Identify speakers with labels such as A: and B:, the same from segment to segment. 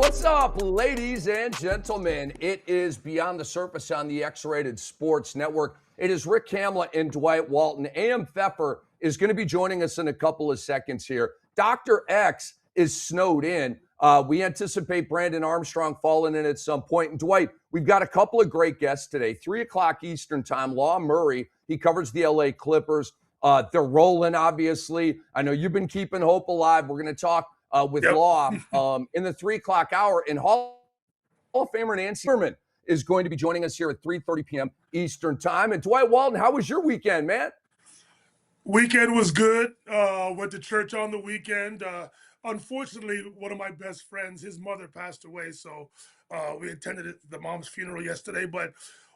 A: What's up, ladies and gentlemen? It is Beyond the Surface on the X-Rated Sports Network. It is Rick Kamla and Dwight Walton. A.M. Pfeffer is going to be joining us in a couple of seconds here. Dr. X is snowed in. We anticipate Brandon Armstrong falling in at some point. And Dwight, we've got a couple of great guests today. 3 o'clock Eastern time, Law Murray. He covers the LA Clippers. They're rolling, obviously. I know you've been keeping hope alive. We're going to talk with Law in the 3 o'clock hour. And Hall of Famer Nancy Lieberman is going to be joining us here at 3:30 p.m. Eastern time. And Dwight Walton, how was your weekend, man?
B: Weekend was good. Went to church on the weekend. Unfortunately, one of my best friends, his mother passed away, so we attended the mom's funeral yesterday. But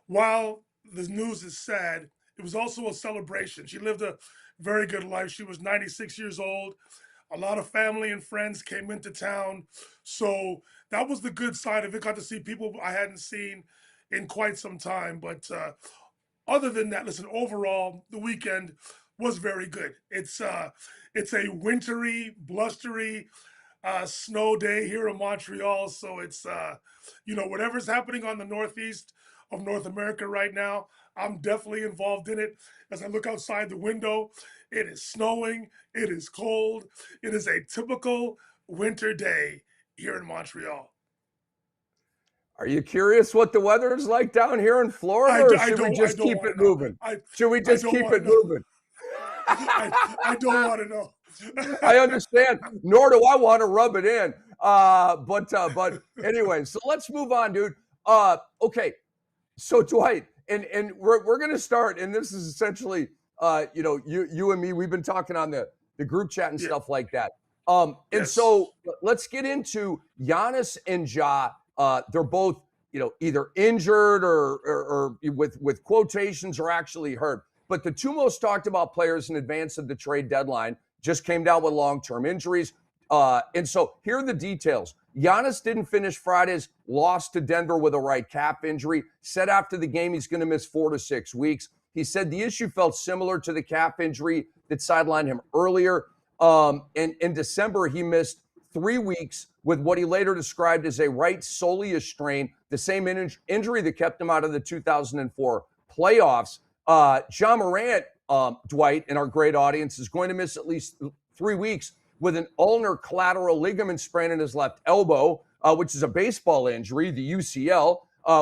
B: while the news is sad, it was also a celebration. She lived a very good life. She was 96 years old. A lot of family and friends came into town. So that was the good side of it. Got to see people I hadn't seen in quite some time. But other than that, listen, overall, the weekend was very good. It's a wintry, blustery snow day here in Montreal. So it's, whatever's happening on the northeast of North America right now, I'm definitely involved in it. As I look outside the window, it is snowing, it is cold. It is a typical winter day here in Montreal.
A: Are you curious what the weather is like down here in Florida, or should we just keep it moving? Should we just keep it moving?
B: I don't want to know.
A: I understand, nor do I want to rub it in. But anyway, so let's move on, dude. Okay, so Dwight, and we're going to start, and this is essentially, you and me, we've been talking on the group chat and stuff like that. And so let's get into Giannis and Ja. They're both, either injured or with quotations or actually hurt. But the two most talked about players in advance of the trade deadline just came down with long-term injuries. And so here are the details. Giannis didn't finish Friday's loss to Denver with a right calf injury. Said after the game he's going to miss 4 to 6 weeks. He said the issue felt similar to the calf injury that sidelined him earlier. And in December, he missed 3 weeks with what he later described as a right soleus strain, the same injury that kept him out of the 2004 playoffs. Ja Morant, Dwight, in our great audience, is going to miss at least 3 weeks with an ulnar collateral ligament sprain in his left elbow, which is a baseball injury, the UCL,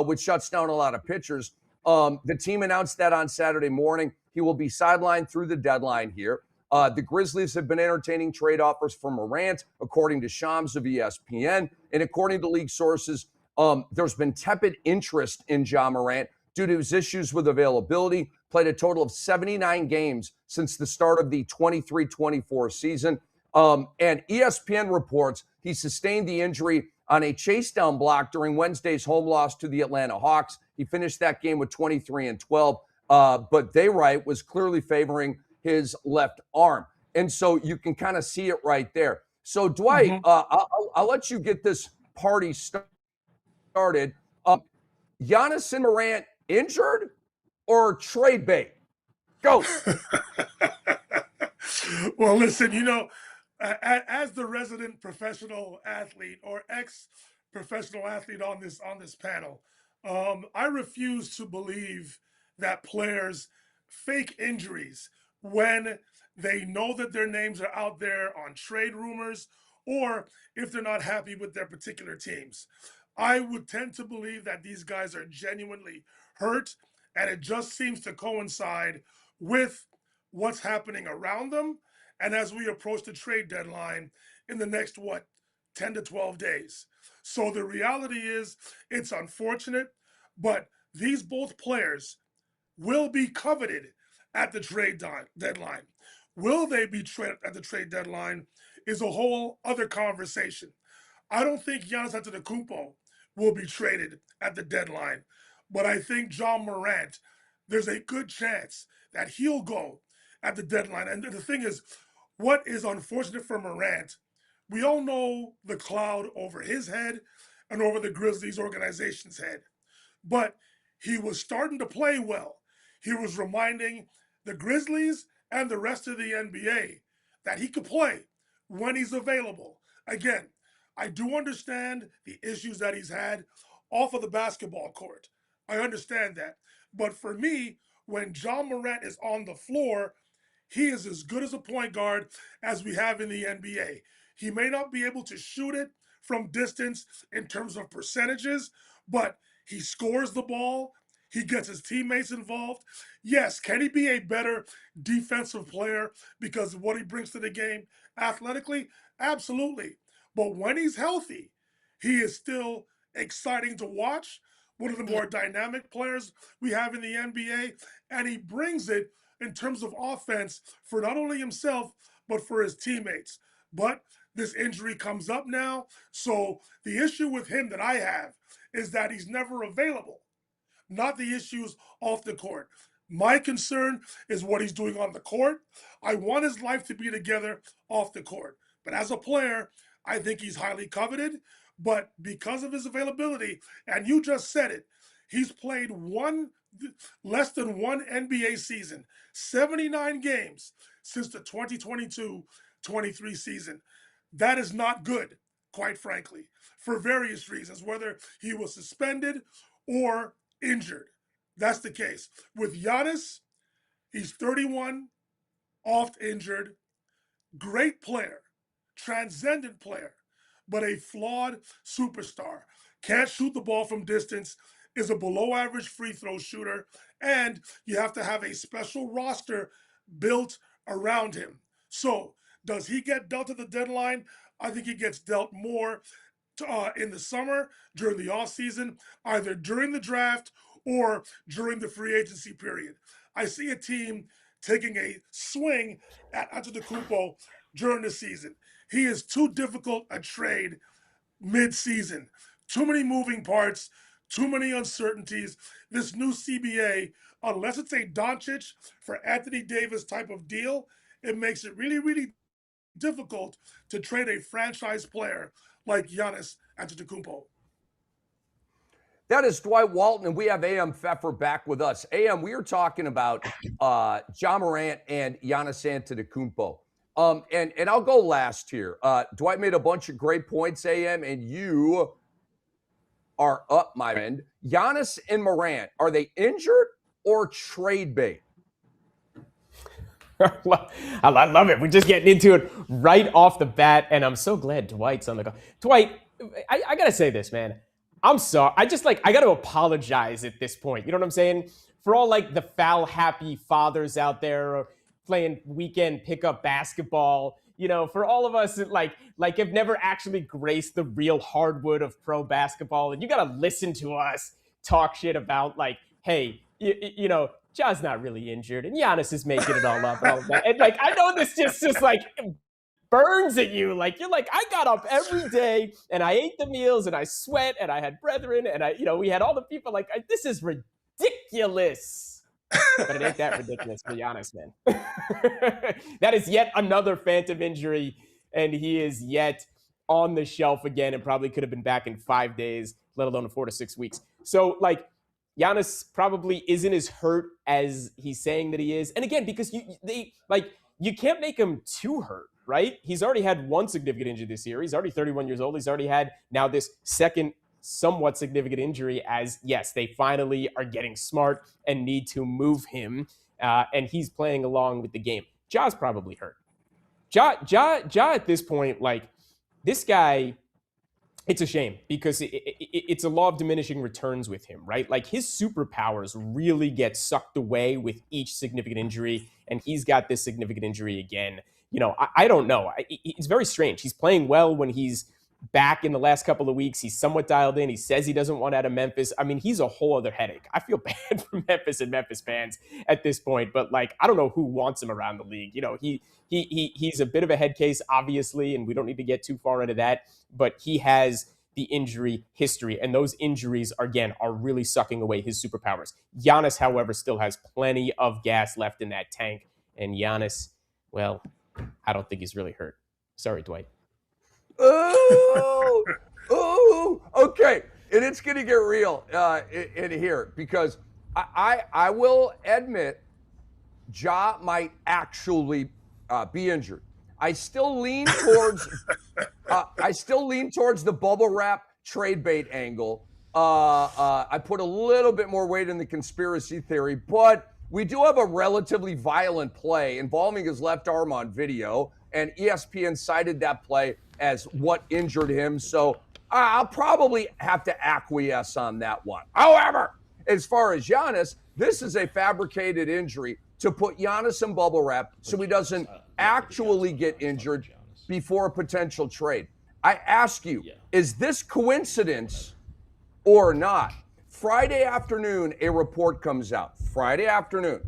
A: which shuts down a lot of pitchers. The team announced that on Saturday morning. He will be sidelined through the deadline here. The Grizzlies have been entertaining trade offers for Morant, according to Shams of ESPN. And according to league sources, there's been tepid interest in Ja Morant due to his issues with availability. Played a total of 79 games since the start of the 23-24 season. And ESPN reports he sustained the injury on a chase down block during Wednesday's home loss to the Atlanta Hawks. He finished that game with 23-12, but they write was clearly favoring his left arm. And so you can kind of see it right there. So Dwight, I'll let you get this party started. Giannis and Morant injured or trade bait? Go.
B: Well, listen, as the resident professional athlete or ex-professional athlete on this panel, I refuse to believe that players fake injuries when they know that their names are out there on trade rumors or if they're not happy with their particular teams. I would tend to believe that these guys are genuinely hurt, and it just seems to coincide with what's happening around them. And as we approach the trade deadline in the next, 10 to 12 days. So the reality is it's unfortunate, but these both players will be coveted at the trade deadline. Will they be traded at the trade deadline is a whole other conversation. I don't think Giannis Antetokounmpo will be traded at the deadline, but I think Ja Morant, there's a good chance that he'll go at the deadline. And the thing is, what is unfortunate for Morant, we all know the cloud over his head and over the Grizzlies organization's head, but he was starting to play well. He was reminding the Grizzlies and the rest of the NBA that he could play when he's available. Again, I do understand the issues that he's had off of the basketball court. I understand that. But for me, when John Morant is on the floor, he is as good as a point guard as we have in the NBA. He may not be able to shoot it from distance in terms of percentages, but he scores the ball. He gets his teammates involved. Yes, can he be a better defensive player because of what he brings to the game athletically? Absolutely. But when he's healthy, he is still exciting to watch. One of the more dynamic players we have in the NBA, and he brings it in terms of offense for not only himself, but for his teammates. But this injury comes up now. So the issue with him that I have is that he's never available, not the issues off the court. My concern is what he's doing on the court. I want his life to be together off the court. But as a player, I think he's highly coveted. But because of his availability, and you just said it, he's played less than one NBA season, 79 games since the 2022-23 season. That is not good, quite frankly, for various reasons, whether he was suspended or injured. That's the case. With Giannis, he's 31, oft injured, great player, transcendent player, but a flawed superstar. Can't shoot the ball from distance, is a below average free throw shooter, and you have to have a special roster built around him. So, does he get dealt at the deadline? I think he gets dealt more in the summer, during the offseason, either during the draft or during the free agency period. I see a team taking a swing at Antetokounmpo during the season. He is too difficult a trade mid-season. Too many moving parts, too many uncertainties. This new CBA, unless it's a Doncic for Anthony Davis type of deal, it makes it really, really difficult to trade a franchise player like Giannis Antetokounmpo.
A: That is Dwight Walton, and we have A.M. Pfeffer back with us. A.M., we are talking about John Morant and Giannis Antetokounmpo. And I'll go last here. Dwight made a bunch of great points, A.M., and you are up, my friend. Giannis and Morant, are they injured or trade bait?
C: I love it. We're just getting into it right off the bat, and I'm so glad Dwight's on the call. Dwight, I gotta say this, man. I'm sorry. I got to apologize at this point. You know what I'm saying? For all like the foul happy fathers out there playing weekend pickup basketball, you know, for all of us that like have never actually graced the real hardwood of pro basketball, and you got to listen to us talk shit about like, hey, you know, Ja's not really injured, and Giannis is making it all up and all of that. And like, I know this just like burns at you. Like, you're like, I got up every day and I ate the meals and I sweat and I had brethren and we had all the people like, this is ridiculous. But it ain't that ridiculous, to be honest, man. That is yet another phantom injury, and he is yet on the shelf again and probably could have been back in 5 days, let alone 4 to 6 weeks. So, like, Giannis probably isn't as hurt as he's saying that he is. And again, because you can't make him too hurt, right? He's already had one significant injury this year. He's already 31 years old. He's already had now this second somewhat significant injury as, yes, they finally are getting smart and need to move him. And he's playing along with the game. Ja's probably hurt. Ja at this point, like, this guy, it's a shame because it's a law of diminishing returns with him, right? Like, his superpowers really get sucked away with each significant injury, and he's got this significant injury again. You know, I don't know. It's very strange. He's playing well when he's back in the last couple of weeks. He's somewhat dialed in. He says he doesn't want out of Memphis. I mean, he's a whole other headache. I feel bad for Memphis and Memphis fans at this point, but like, I don't know who wants him around the league. You know, he's a bit of a head case, obviously, and we don't need to get too far into that, but he has the injury history, and those injuries, again, are really sucking away his superpowers. Giannis, however, still has plenty of gas left in that tank, and Giannis, well, I don't think he's really hurt. Sorry, Dwight.
A: Oh, okay. And it's going to get real in here because I will admit Ja might actually be injured. I still lean towards I still lean towards the bubble wrap trade bait angle. I put a little bit more weight in the conspiracy theory, but we do have a relatively violent play involving his left arm on video, and ESPN cited that play as what injured him. So I'll probably have to acquiesce on that one. However, as far as Giannis, this is a fabricated injury to put Giannis in bubble wrap so he doesn't actually get injured before a potential trade. I ask you, is this coincidence or not? Friday afternoon, a report comes out. Friday afternoon,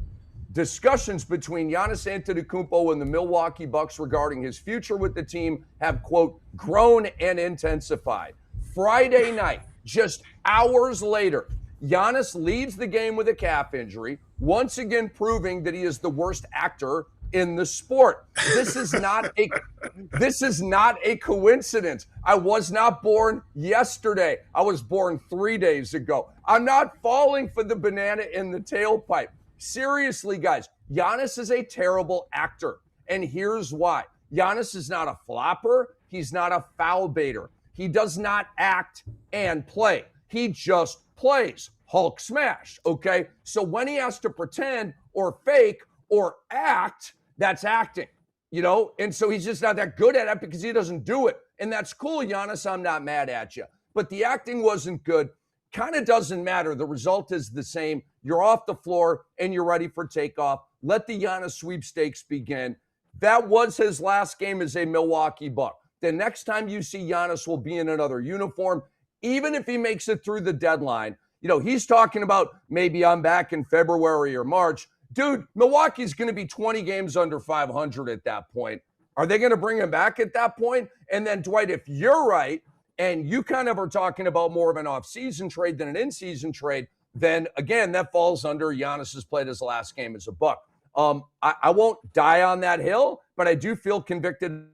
A: discussions between Giannis Antetokounmpo and the Milwaukee Bucks regarding his future with the team have, quote, grown and intensified. Friday night, just hours later, Giannis leaves the game with a calf injury, once again proving that he is the worst actor in the sport. This is not a coincidence. I was not born yesterday. I was born 3 days ago. I'm not falling for the banana in the tailpipe. Seriously, guys, Giannis is a terrible actor. And here's why. Giannis is not a flopper. He's not a foul baiter. He does not act and play. He just plays. Hulk smash, okay? So when he has to pretend or fake or act, that's acting, you know? And so he's just not that good at it because he doesn't do it. And that's cool, Giannis. I'm not mad at you. But the acting wasn't good. Kind of doesn't matter. The result is the same. You're off the floor and you're ready for takeoff. Let the Giannis sweepstakes begin. That was his last game as a Milwaukee Buck. The next time you see Giannis will be in another uniform, even if he makes it through the deadline. You know, he's talking about maybe I'm back in February or March. Dude, Milwaukee's going to be 20 games under 500 at that point. Are they going to bring him back at that point? And then, Dwight, if you're right, and you kind of are talking about more of an off-season trade than an in-season trade, then, again, that falls under Giannis has played his last game as a Buck. I won't die on that hill, but I do feel convicted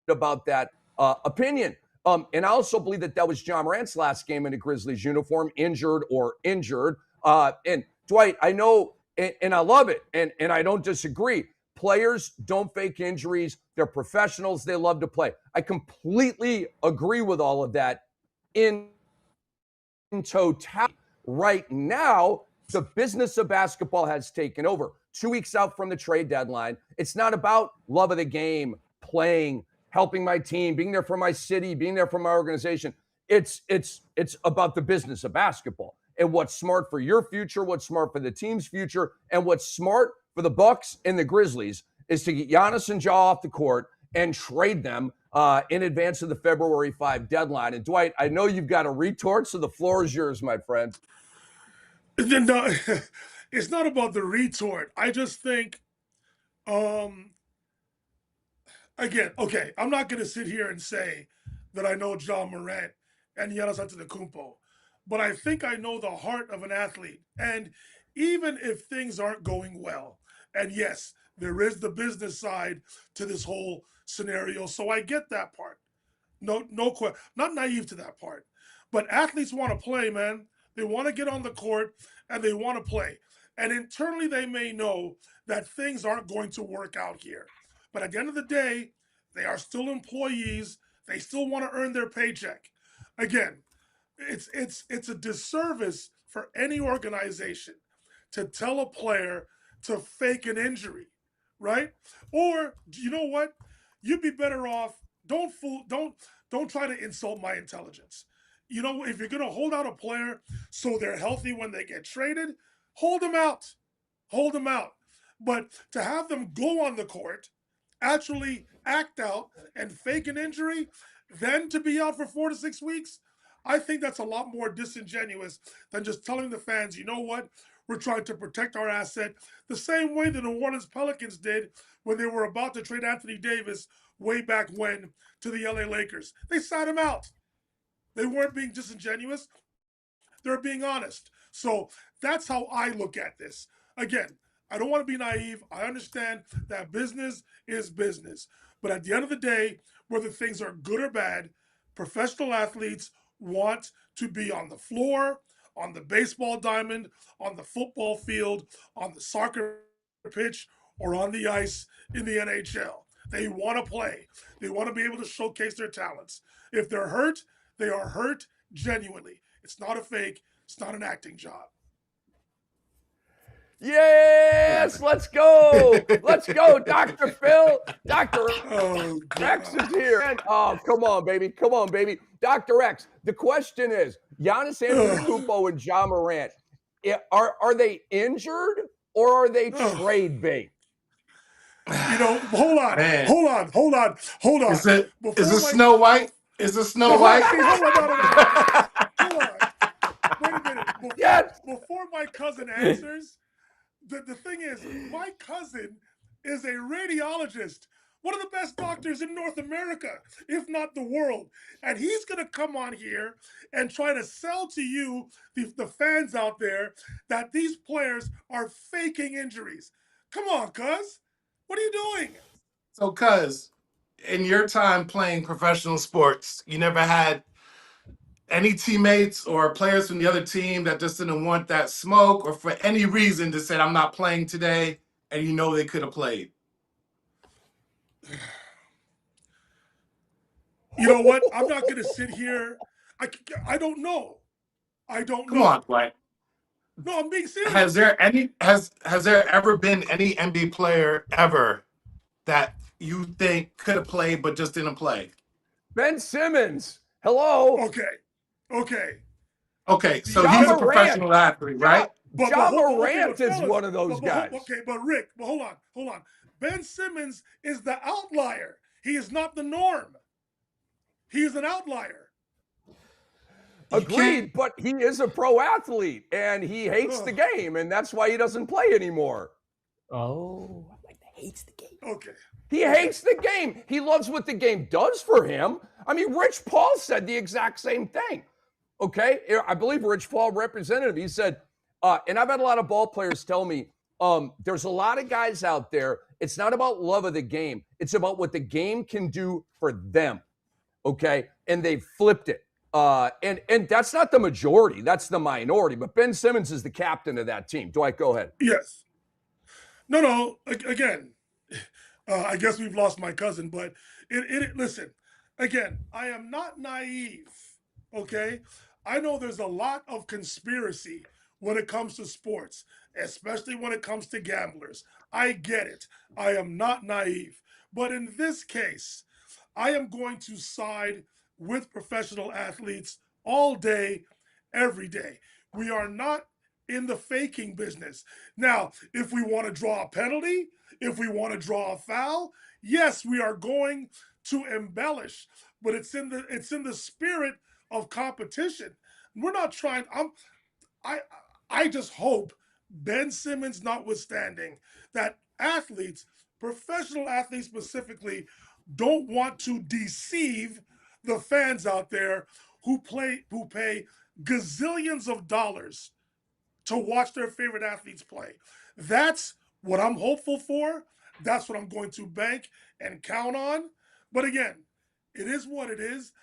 A: about that opinion. And I also believe that was John Morant's last game in a Grizzlies uniform, injured. And Dwight, I know, and I love it, and I don't disagree. Players don't fake injuries. They're professionals. They love to play. I completely agree with all of that in totality. Right now, the business of basketball has taken over. 2 weeks out from the trade deadline, it's not about love of the game, playing, helping my team, being there for my city, being there for my organization. It's about the business of basketball and what's smart for your future, what's smart for the team's future, and what's smart for the Bucks and the Grizzlies is to get Giannis and Ja off the court and trade them in advance of the February 5 deadline. And Dwight, I know you've got a retort, so the floor is yours, my friend.
B: No, it's not about the retort. I just think, again, okay, I'm not going to sit here and say that I know John Morant and Giannis Antetokounmpo, but I think I know the heart of an athlete. And even if things aren't going well, and yes, there is the business side to this whole scenario, so I get that part. No question. Not naive to that part. But athletes want to play, man. They want to get on the court and they want to play. And internally, they may know that things aren't going to work out here. But at the end of the day, they are still employees. They still want to earn their paycheck. Again, it's a disservice for any organization to tell a player to fake an injury, right? Or you know what? You'd be better off. Don't try to insult my intelligence. You know, if you're going to hold out a player so they're healthy when they get traded, hold them out. Hold them out. But to have them go on the court, actually act out and fake an injury, then to be out for 4 to 6 weeks, I think that's a lot more disingenuous than just telling the fans, you know what, we're trying to protect our asset the same way the New Orleans Pelicans did when they were about to trade Anthony Davis way back when to the LA Lakers. They sat him out. They weren't being disingenuous. They're being honest. So that's how I look at this. Again, I don't want to be naive. I understand that business is business. But at the end of the day, whether things are good or bad, professional athletes want to be on the floor, on the baseball diamond, on the football field, on the soccer pitch, or on the ice in the NHL. They want to play. They want to be able to showcase their talents. If they're hurt, they are hurt genuinely. It's not a fake. It's not an acting job.
A: Yes, let's go. Let's go, Dr. Phil. Dr. X is here. Oh, come on, baby. Come on, baby. Dr. X, the question is, Giannis Antetokounmpo and Ja Morant, are they injured or are they trade bait?
B: Hold on.
D: Man.
B: Hold on.
D: Is it Snow White? Is it Snow White?
B: Hold on. Wait a minute. Before my cousin answers, the thing is, my cousin is a radiologist, one of the best doctors in North America, if not the world. And he's going to come on here and try to sell to you, the fans out there, that these players are faking injuries. Come on, cuz. What are you doing?
D: So, cuz, in your time playing professional sports, you never had any teammates or players from the other team that just didn't want that smoke or for any reason just said, I'm not playing today, and you know they could have played?
B: You know what? I'm not going to sit here. I don't know.
D: Come on, Dwight.
B: No, I'm being serious.
D: Has there ever been any NBA player ever that you think could have played but just didn't play?
A: Ben Simmons. Hello.
B: Okay.
D: So he's a professional athlete, right?
A: Ja Morant is one of those guys.
B: But Rick, hold on. Ben Simmons is the outlier. He is not the norm. He is an outlier.
A: Agreed, but he is a pro athlete and he hates the game, and that's why he doesn't play anymore.
C: Oh, like hates the game.
B: Okay.
A: He hates the game. He loves what the game does for him. I mean, Rich Paul said the exact same thing. Okay, I believe Rich Paul representative. He said, and I've had a lot of ball players tell me, there's a lot of guys out there. It's not about love of the game. It's about what the game can do for them. Okay, and they flipped it. And that's not the majority. That's the minority. But Ben Simmons is the captain of that team. Dwight, go ahead.
B: Yes. No. Again, I guess we've lost my cousin, but listen, again, I am not naive. Okay, I know there's a lot of conspiracy when it comes to sports, especially when it comes to gamblers. I get it. I am not naive. But in this case, I am going to side with professional athletes all day, every day. We are not in the faking business. Now, if we want to draw a penalty, if we want to draw a foul, yes, we are going to embellish, but it's in the spirit of competition. We're not trying. I just hope, Ben Simmons notwithstanding, that athletes, professional athletes specifically, don't want to deceive the fans out there who pay gazillions of dollars to watch their favorite athletes play. That's what I'm hopeful for. That's what I'm going to bank and count on. But again, it is what it is.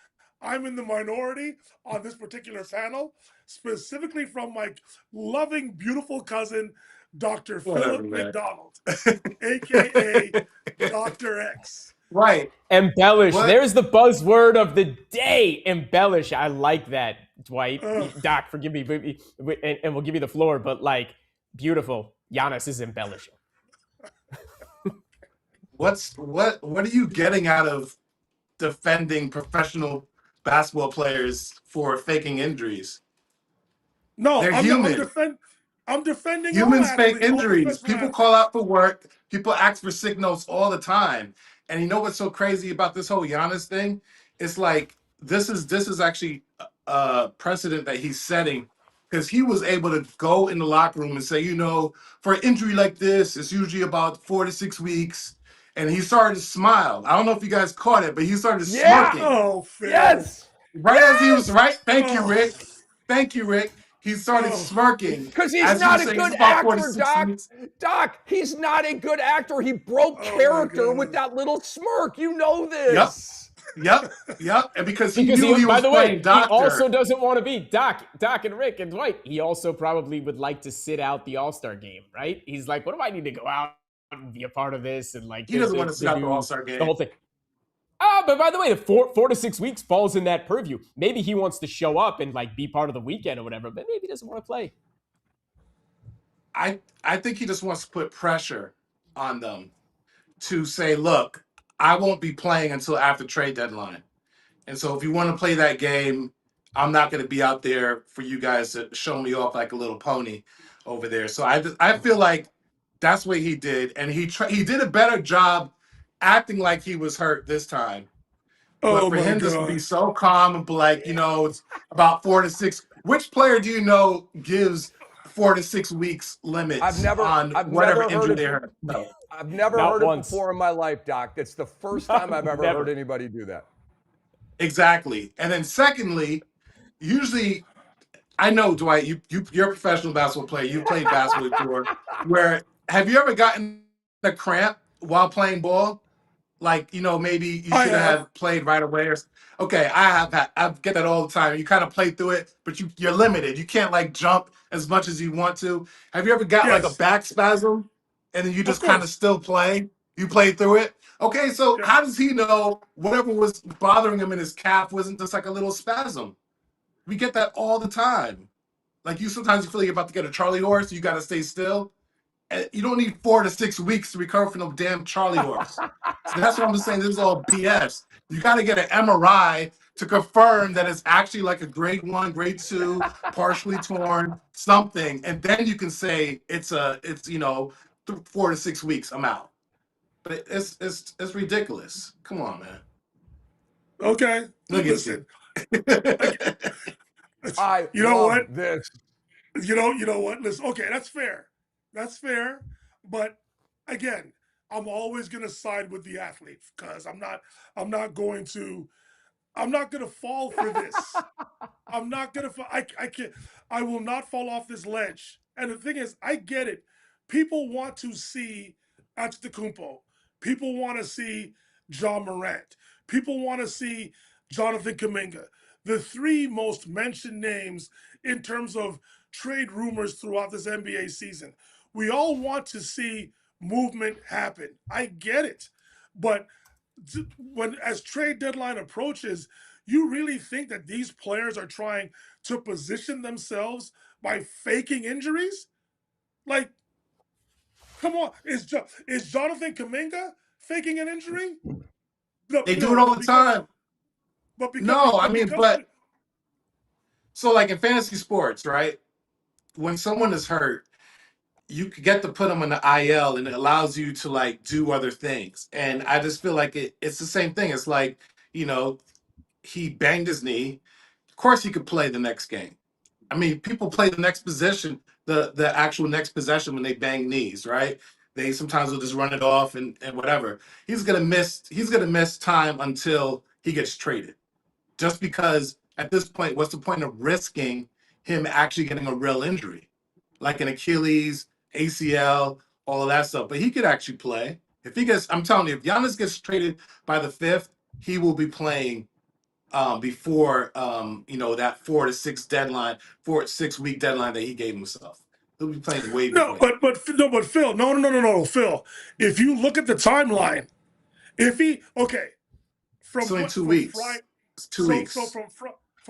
B: I'm in the minority on this particular panel, specifically from my loving, beautiful cousin, Dr. Philip McDonald, a.k.a. Dr. X.
D: Right.
C: Embellish. What? There's the buzzword of the day. Embellish. I like that, Dwight. Doc, forgive me, and we'll give you the floor, but like, beautiful. Giannis is embellishing.
D: What are you getting out of defending professional basketball players for faking injuries?
B: No,
D: they're human.
B: I'm defending
D: humans fake injuries. People call out for work. People ask for signals all the time. And you know what's so crazy about this whole Giannis thing? It's like this is actually a precedent that he's setting, because he was able to go in the locker room and say, you know, for an injury like this, it's usually about 4 to 6 weeks. And he started to smile. I don't know if you guys caught it, but he started smirking.
B: Oh, Phil.
A: Yes.
D: Right as he was right. Thank you, Rick. Thank you, Rick. He started smirking.
A: Because he's not a good actor, Doc. Doc, he's not a good actor. He broke character with that little smirk. You know this.
D: Yep. And because he knew he was playing doctor.
C: He also doesn't want to be Doc and Rick and Dwight. He also probably would like to sit out the All-Star game, right? He's like, what do I need to go out and be a part of this and like
D: He doesn't want to sit out the All-Star game.
C: The whole thing. But by the way, the 4 to 6 weeks falls in that purview. Maybe he wants to show up and like be part of the weekend or whatever, but maybe he doesn't want to play.
D: I think he just wants to put pressure on them to say, look, I won't be playing until after trade deadline. And so if you want to play that game, I'm not going to be out there for you guys to show me off like a little pony over there. So I feel like that's what he did. And he did a better job acting like he was hurt this time. But for him just to be so calm and be like, it's about 4 to 6. Which player do you know gives 4 to 6 weeks limits on whatever injury they hurt? No.
A: I've never heard it before in my life, Doc. It's the first time I've ever heard anybody do that.
D: Exactly. And then secondly, usually, I know, Dwight, you're a professional basketball player. You've played basketball before. Have you ever gotten a cramp while playing ball? Like, maybe you should have played right away. Okay, I get that all the time. You kind of play through it, but you're limited. You can't like jump as much as you want to. Have you ever got like a back spasm and then you just kind of still play? You play through it? Okay, so how does he know whatever was bothering him in his calf wasn't just like a little spasm? We get that all the time. Like sometimes you feel like you're about to get a Charlie horse, you got to stay still. You don't need 4 to 6 weeks to recover from no damn Charlie horse. So that's what I'm just saying. This is all BS. You got to get an MRI to confirm that it's actually like a grade 1, grade 2, partially torn, something, and then you can say it's 4 to 6 weeks. I'm out. But it's ridiculous. Come on, man.
B: Okay,
D: listen.
A: I love this.
B: You know what? Listen. Okay, that's fair. That's fair. But again, I'm always going to side with the athlete because I'm not going to fall for this. I'm not going to, I will not fall off this ledge. And the thing is, I get it. People want to see Antetokounmpo. People want to see Ja Morant. People want to see Jonathan Kuminga. The 3 most mentioned names in terms of trade rumors throughout this NBA season. We all want to see movement happen. I get it. But as trade deadline approaches, you really think that these players are trying to position themselves by faking injuries? Like, come on. Is Jonathan Kuminga faking an injury?
D: They do it all the time. So like in fantasy sports, right? When someone is hurt, you could get to put them on the IL and it allows you to like do other things. And I just feel like it's the same thing. It's like, he banged his knee. Of course he could play the next game. I mean, people play the next possession, the actual next possession when they bang knees, right? They sometimes will just run it off and whatever. He's gonna miss time until he gets traded. Just because at this point, what's the point of risking him actually getting a real injury? Like an Achilles, ACL, all of that stuff. But he could actually play. I'm telling you, if Giannis gets traded by the 5th, he will be playing before that 4 to 6 deadline, 4 to 6 week deadline that he gave himself. He'll be playing way before.
B: But Phil, no, Phil. If you look at the timeline,
D: it's only 2 weeks. It's 2 weeks.
B: So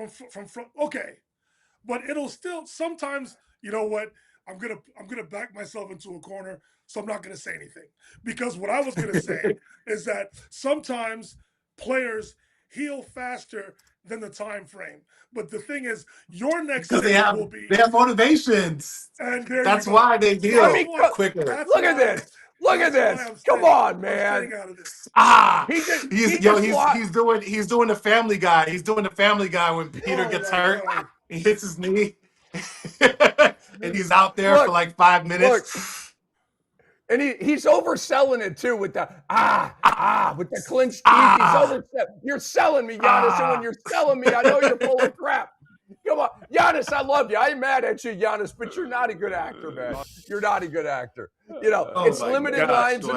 B: from okay, but it'll still sometimes. You know what? I'm gonna back myself into a corner, so I'm not gonna say anything because what I was gonna say is that sometimes players heal faster than the time frame. But the thing is, your next
D: because they have motivations,
B: and
D: that's why they heal quicker.
A: Look at this. Look at this. Come on, man.
D: He's doing the Family Guy. He's doing the Family Guy when Peter gets hurt. He hits his knee. And he's out there for like 5 minutes.
A: And he's overselling it too with the with the clenched teeth. He's overselling. You're selling me, Giannis, and when you're selling me, I know you're full of crap. Come on, Giannis, I love you. I ain't mad at you, Giannis, but you're not a good actor, man. You're not a good actor. It's limited lines.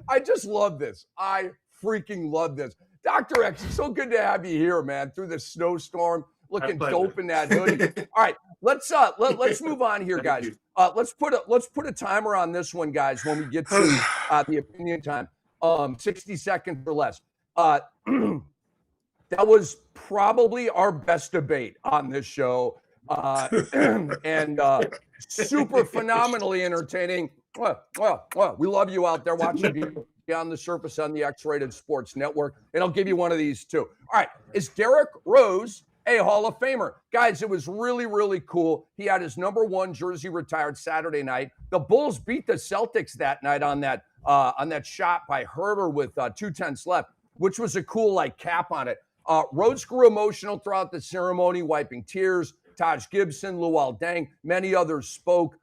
A: I just love this. I freaking love this. Dr. X, it's so good to have you here, man, through this snowstorm. Looking dope in that hoodie. All right, let's move on here, guys. Let's put a timer on this one, guys, when we get to the opinion time. 60 seconds or less. That was probably our best debate on this show, and super phenomenally entertaining. We love you out there watching Beyond the Surface on the X-Rated Sports Network, and I'll give you one of these too. All right, is Derrick Rose a Hall of Famer? Guys, it was really, really cool. He had his number 1 jersey retired Saturday night. The Bulls beat the Celtics that night on that shot by Herter with 2:10 left, which was a cool cap on it. Rose grew emotional throughout the ceremony, wiping tears. Taj Gibson, Luol Deng, many others spoke.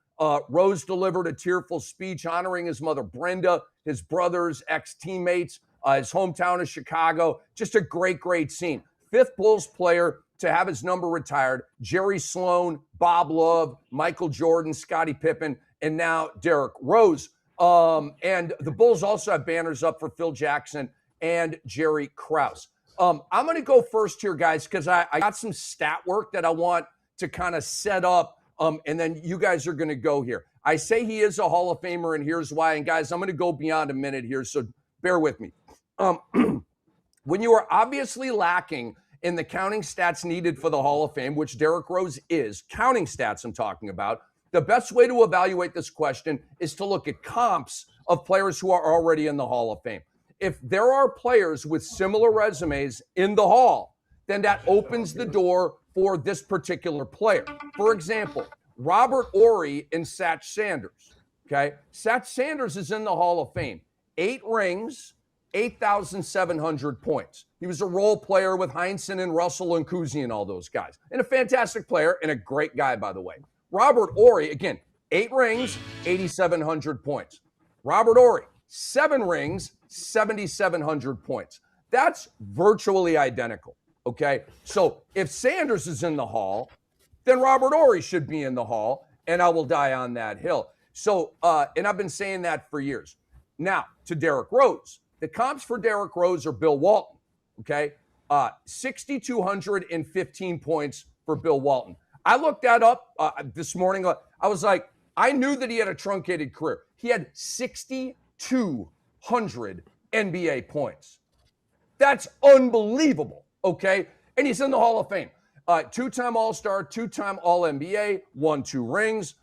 A: Rose delivered a tearful speech honoring his mother, Brenda, his brothers, ex-teammates, his hometown of Chicago. Just a great, great scene. 5th Bulls player to have his number retired: Jerry Sloan, Bob Love, Michael Jordan, Scottie Pippen, and now Derrick Rose. And the Bulls also have banners up for Phil Jackson and Jerry Krause. I'm going to go first here, guys, because I got some stat work that I want to kind of set up, and then you guys are going to go here. I say he is a Hall of Famer, and here's why. And, guys, I'm going to go beyond a minute here, so bear with me. When you are obviously lacking in the counting stats needed for the Hall of Fame, which Derrick Rose is, counting stats I'm talking about, the best way to evaluate this question is to look at comps of players who are already in the Hall of Fame. If there are players with similar resumes in the Hall, then that opens the door for this particular player. For example, Robert Horry and Satch Sanders. Okay, Satch Sanders is in the Hall of Fame. 8 rings, 8,700 points. He was a role player with Heinsohn and Russell and Cousy and all those guys. And a fantastic player and a great guy, by the way. Robert Horry, again, 8 rings, 8,700 points. Robert Horry, 7 rings, 7,700 points. That's virtually identical, okay? So if Sanders is in the Hall, then Robert Horry should be in the Hall, and I will die on that hill. So, and I've been saying that for years. Now, to Derrick Rose. The comps for Derrick Rose are Bill Walton, okay? 6,215 points for Bill Walton. I looked that up this morning. I was like, I knew that he had a truncated career. He had 6,200 NBA points. That's unbelievable, okay? And he's in the Hall of Fame. 2-time All-Star, 2-time All-NBA, won 2 rings,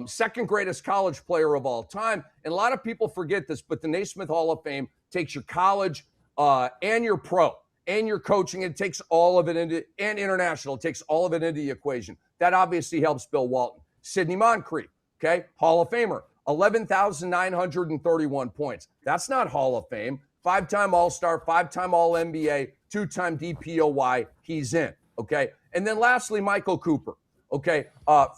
A: second greatest college player of all time. And a lot of people forget this, but the Naismith Hall of Fame takes your college and your pro and your coaching. It takes all of it into, and international, it takes all of it into the equation. That obviously helps Bill Walton. Sidney Moncrief, okay, Hall of Famer, 11,931 points. That's not Hall of Fame. 5-time All-Star, 5-time All-NBA, 2-time DPOY. He's in, okay? And then lastly, Michael Cooper, okay?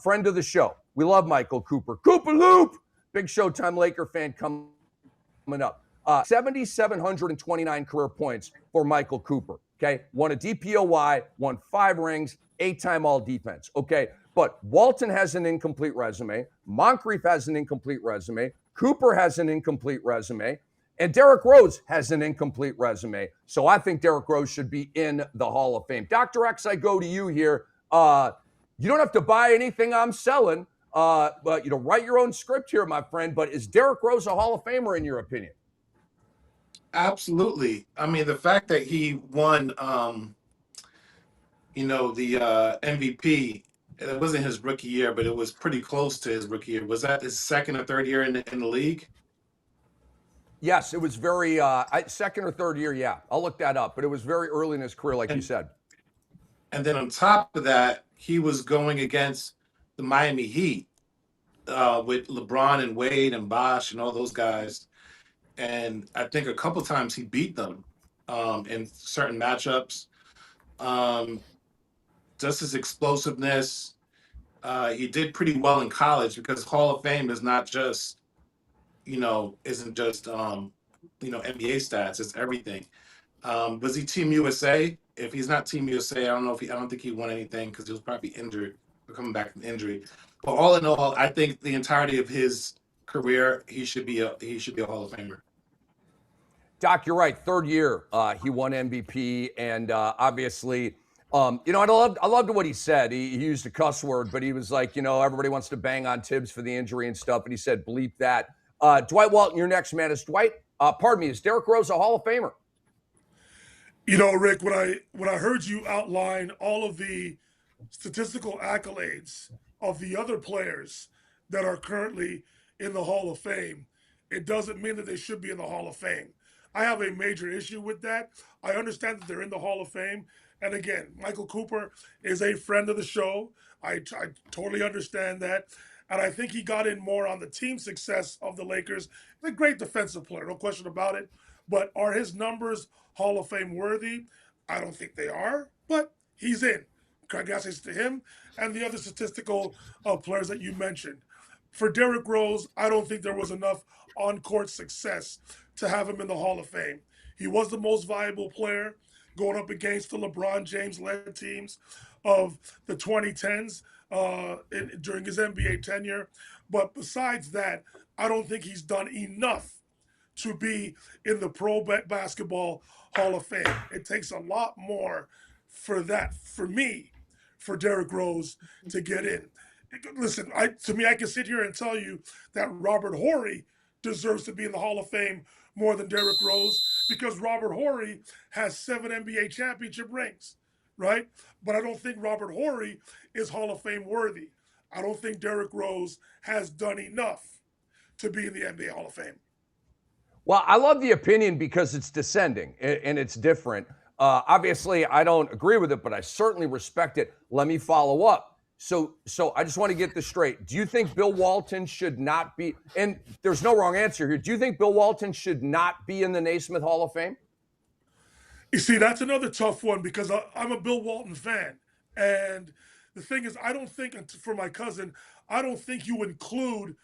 A: Friend of the show. We love Michael Cooper. Cooper Loop! Big Showtime Laker fan coming up. 7,729 career points for Michael Cooper, okay? Won a DPOY, won 5 rings, 8-time All-Defense, okay? But Walton has an incomplete resume. Moncrief has an incomplete resume. Cooper has an incomplete resume. And Derrick Rose has an incomplete resume. So I think Derrick Rose should be in the Hall of Fame. Dr. X, I go to you here. You don't have to buy anything I'm selling, but write your own script here, my friend. But is Derrick Rose a Hall of Famer in your opinion?
D: Absolutely. I mean, the fact that he won, the MVP, it wasn't his rookie year, but it was pretty close to his rookie year. Was that his second or third year in the league?
A: Yes, it was very second or third year. Yeah, I'll look that up. But it was very early in his career, like you said.
D: And then on top of that, he was going against the Miami Heat with LeBron and Wade and Bosh and all those guys. And I think a couple times he beat them in certain matchups. Just his explosiveness. He did pretty well in college because Hall of Fame is not just, isn't just, NBA stats. It's everything. Was he Team USA? If he's not Team USA, I don't think he won anything because he was probably injured or coming back from injury. But all in all, I think the entirety of his career, he should be a Hall of Famer.
A: Doc, you're right. Third year, he won MVP, and obviously I loved what he said. He used a cuss word, but he was like, everybody wants to bang on Tibbs for the injury and stuff, and he said, bleep that. Dwight Walton, you're next, man. Is Derrick Rose a Hall of Famer?
B: Rick, when I heard you outline all of the statistical accolades of the other players that are currently in the Hall of Fame, it doesn't mean that they should be in the Hall of Fame. I have a major issue with that. I understand that they're in the Hall of Fame. And again, Michael Cooper is a friend of the show. I totally understand that. And I think he got in more on the team success of the Lakers. He's a great defensive player, no question about it. But are his numbers Hall of Fame worthy? I don't think they are, but he's in. Congratulations to him and the other statistical players that you mentioned. For Derrick Rose, I don't think there was enough on-court success to have him in the Hall of Fame. He was the most valuable player going up against the LeBron James-led teams of the 2010s during his NBA tenure. But besides that, I don't think he's done enough to be in the Pro Basketball Hall of Fame. It takes a lot more for Derrick Rose to get in. Listen, to me, I can sit here and tell you that Robert Horry deserves to be in the Hall of Fame more than Derrick Rose because Robert Horry has 7 NBA championship rings, right? But I don't think Robert Horry is Hall of Fame worthy. I don't think Derrick Rose has done enough to be in the NBA Hall of Fame.
A: Well, I love the opinion because it's descending and it's different. Obviously, I don't agree with it, but I certainly respect it. Let me follow up. So I just want to get this straight. Do you think Bill Walton should not be, and there's no wrong answer here, do you think Bill Walton should not be in the Naismith Hall of Fame?
B: You see, that's another tough one because I'm a Bill Walton fan. And the thing is, I don't think, for my cousin, I don't think you include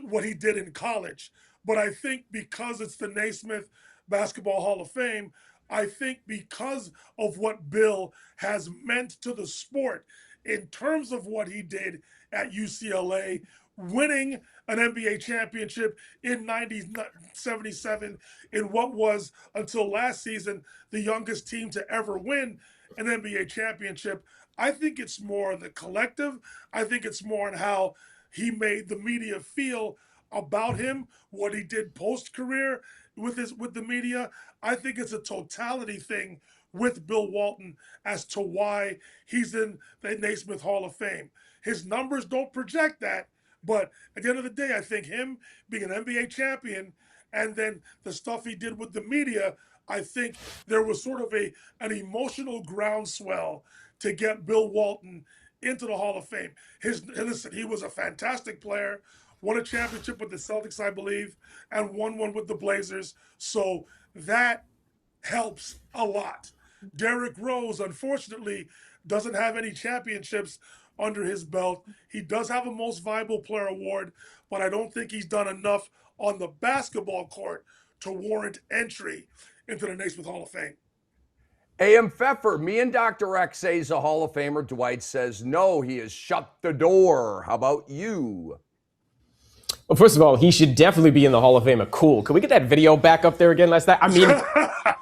B: what he did in college. But I think because it's the Naismith Basketball Hall of Fame, I think because of what Bill has meant to the sport in terms of what he did at UCLA, winning an NBA championship in 1977 in what was, until last season, the youngest team to ever win an NBA championship. I think it's more the collective. I think it's more in how he made the media feel about him, what he did post-career with the media. I think it's a totality thing with Bill Walton as to why he's in the Naismith Hall of Fame. His numbers don't project that, but at the end of the day, I think him being an NBA champion and then the stuff he did with the media, I think there was sort of an emotional groundswell to get Bill Walton into the Hall of Fame. Listen, he was a fantastic player, won a championship with the Celtics, I believe, and won one with the Blazers. So that helps a lot. Derrick Rose, unfortunately, doesn't have any championships under his belt. He does have a Most Valuable Player award, but I don't think he's done enough on the basketball court to warrant entry into the Naismith Hall of Fame.
A: A.M. Pfeffer, me and Dr. X say he's a Hall of Famer. Dwight says no, he has shut the door. How about you?
C: Well, first of all, he should definitely be in the Hall of Fame. Cool. Can we get that video back up there again last night? I mean,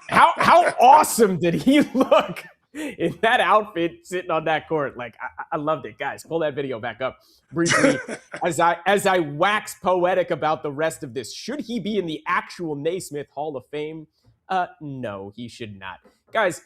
C: how awesome did he look in that outfit sitting on that court? Like, I loved it. Guys, pull that video back up briefly as I wax poetic about the rest of this. Should he be in the actual Naismith Hall of Fame? No, he should not. Guys,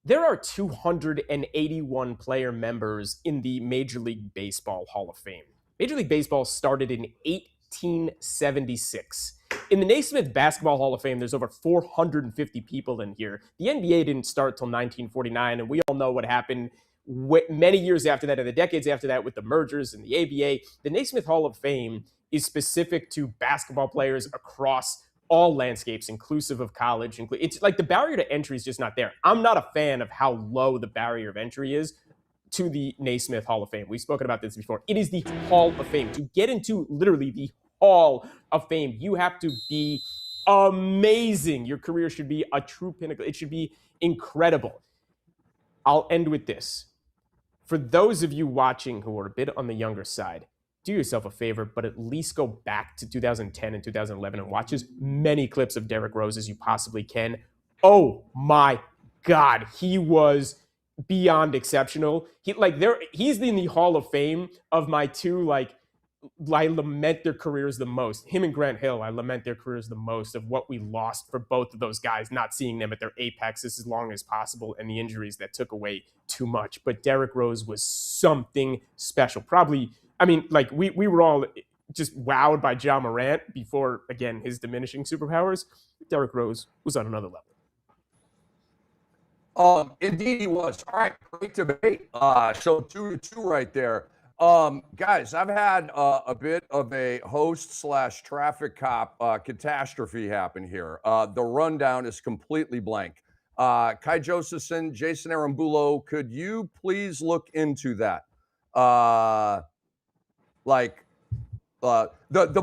C: there are 281 player members in the Major League Baseball Hall of Fame. Major League Baseball started in 1876. In the Naismith Basketball Hall of Fame, there's over 450 people in here. The NBA didn't start till 1949, and we all know what happened many years after that and the decades after that with the mergers and the ABA. The Naismith Hall of Fame is specific to basketball players across all landscapes, inclusive of college. It's like the barrier to entry is just not there. I'm not a fan of how low the barrier of entry is to the Naismith Hall of Fame. We've spoken about this before. It is the Hall of Fame. To get into literally the Hall of Fame, you have to be amazing. Your career should be a true pinnacle. It should be incredible. I'll end with this. For those of you watching who are a bit on the younger side, do yourself a favor, but at least go back to 2010 and 2011 and watch as many clips of Derrick Rose as you possibly can. Oh my God, he was beyond exceptional. He's in the Hall of Fame of my two, I lament their careers the most. Him and Grant Hill, I lament their careers the most of what we lost for both of those guys, not seeing them at their apexes as long as possible, and the injuries that took away too much. But Derrick Rose was something special. Probably, we were all just wowed by Ja Morant before, again, his diminishing superpowers. Derrick Rose was on another level.
A: Indeed he was. All right, great debate. So 2-2 right there. Guys, I've had a bit of a host/traffic cop catastrophe happen here. The rundown is completely blank. Kai Josephson, Jason Arambulo, could you please look into that? The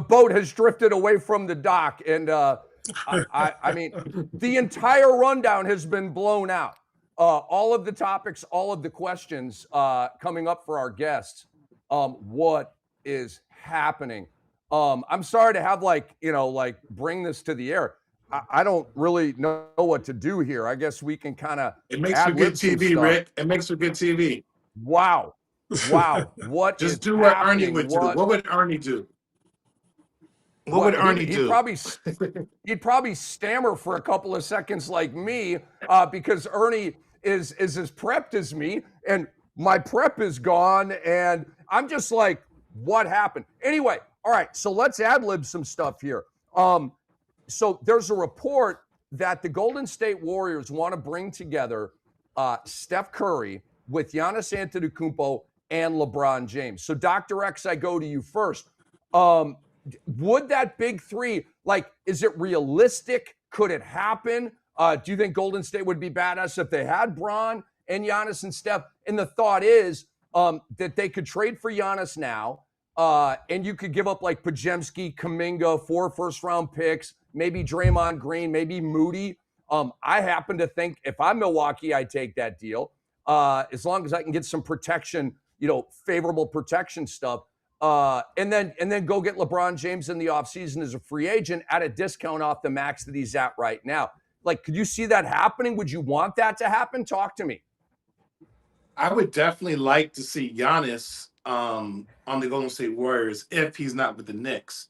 A: boat has drifted away from the dock, and I mean, the entire rundown has been blown out. All of the topics, all of the questions coming up for our guests. What is happening? I'm sorry to have bring this to the air. I don't really know what to do here. I guess we can kind of.
D: It makes for good TV, Rick. It makes for good TV.
A: Wow. What
D: Just
A: is
D: do what
A: happening?
D: Ernie would do. What would Ernie do? What would Ernie do?
A: He'd probably stammer for a couple of seconds like me, because Ernie is as prepped as me, and my prep is gone, and I'm just like, what happened? Anyway, all right, so let's ad-lib some stuff here. So there's a report that the Golden State Warriors want to bring together Steph Curry with Giannis Antetokounmpo and LeBron James. So Dr. X, I go to you first. Would that big three, is it realistic? Could it happen? Do you think Golden State would be badass if they had Bron and Giannis and Steph? And the thought is that they could trade for Giannis now, and you could give up Podziemski, Kuminga, 4 first-round picks, maybe Draymond Green, maybe Moody. I happen to think if I'm Milwaukee, I take that deal as long as I can get some protection, favorable protection stuff. And then go get LeBron James in the offseason as a free agent at a discount off the max that he's at right now. Could you see that happening? Would you want that to happen? Talk to me.
D: I would definitely like to see Giannis on the Golden State Warriors if he's not with the Knicks.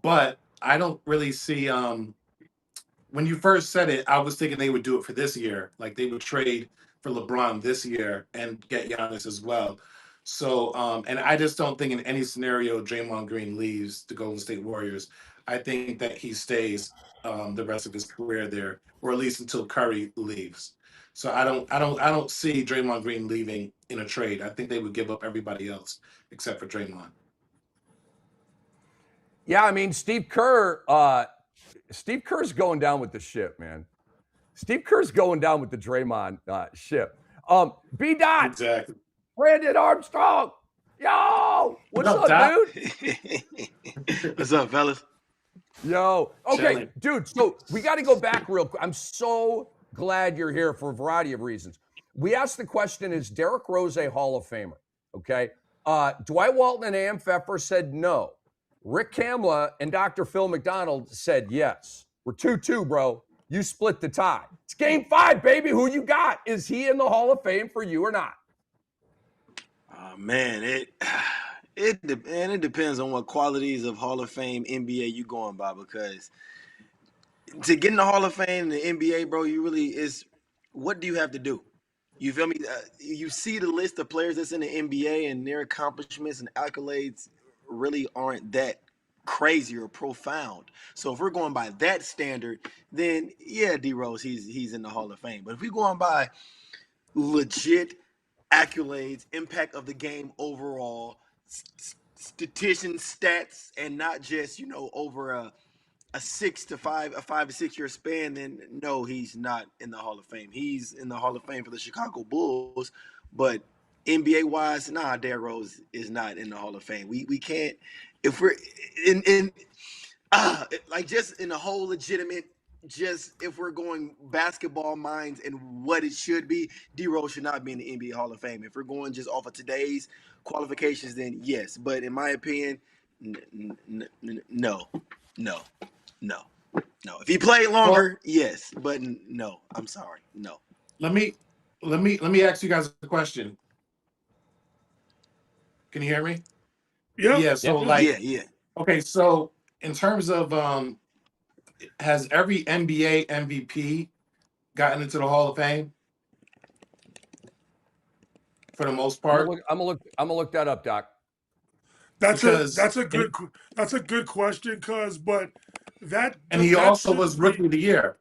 D: But I don't really see when you first said it, I was thinking they would do it for this year. They would trade for LeBron this year and get Giannis as well. So, and I just don't think in any scenario Draymond Green leaves the Golden State Warriors. I think that he stays the rest of his career there, or at least until Curry leaves. So I don't see Draymond Green leaving in a trade. I think they would give up everybody else except for Draymond.
A: Yeah, I mean, Steve Kerr's going down with the ship, man. Steve Kerr's going down with the Draymond ship. B-Dot.
D: Exactly.
A: Brandon Armstrong. Yo, what's up,
E: dude? What's up, fellas?
A: Yo. Okay, dude, so we got to go back real quick. I'm so glad you're here for a variety of reasons. We asked the question, is Derrick Rose a Hall of Famer? Okay. Dwight Walton and A.M. Pfeffer said no. Rick Kamla and Dr. Phil McDonald said yes. We're 2-2, bro. You split the tie. It's game 5, baby. Who you got? Is he in the Hall of Fame for you or not?
E: Man, it depends on what qualities of Hall of Fame NBA you going by, because to get in the Hall of Fame in the NBA, bro, what do you have to do? You feel me? You see the list of players that's in the NBA, and their accomplishments and accolades really aren't that crazy or profound. So if we're going by that standard, then yeah, D Rose, he's in the Hall of Fame. But if we're going by legit accolades, impact of the game overall, statistician stats, and not just over a 5 to 6 year span, then no, he's not in the Hall of Fame. He's in the Hall of Fame for the Chicago Bulls, but NBA wise, nah, Derrick Rose is not in the Hall of Fame. We can't, if we're in just in the whole legitimate, just if we're going basketball minds and what it should be, D Rose should not be in the NBA Hall of Fame. If we're going just off of today's qualifications, then yes. But in my opinion, no. If he played longer, yes. But no, I'm sorry, no.
D: Let me let me ask you guys a question. Can you hear me?
B: Yeah.
D: Yeah. So
E: Yeah.
D: okay. So in terms of has every NBA MVP gotten into the Hall of Fame for the most part?
A: I'm gonna look that up, Doc.
B: That's
D: Because
B: a good question, but
D: and he
B: that
D: also was
B: shouldn't be.
D: Rookie of the Year.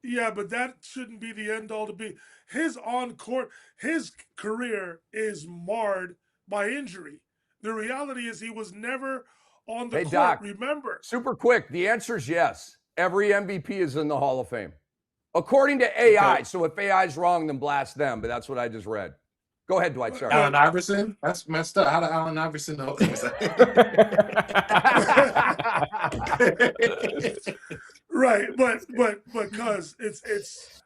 B: Yeah, but that shouldn't be the end all to be. His on court, his career is marred by injury. The reality is he was never on the
A: Hey,
B: court.
A: Doc.
B: Remember,
A: Super quick. The answer is yes. Every MVP is in the Hall of Fame, according to AI.
D: Okay.
A: So if AI is wrong, then blast them. But that's what I just read. Go ahead, Dwight. Sorry.
D: Allen Iverson? That's messed up. How did Allen Iverson know?
B: right? But because it's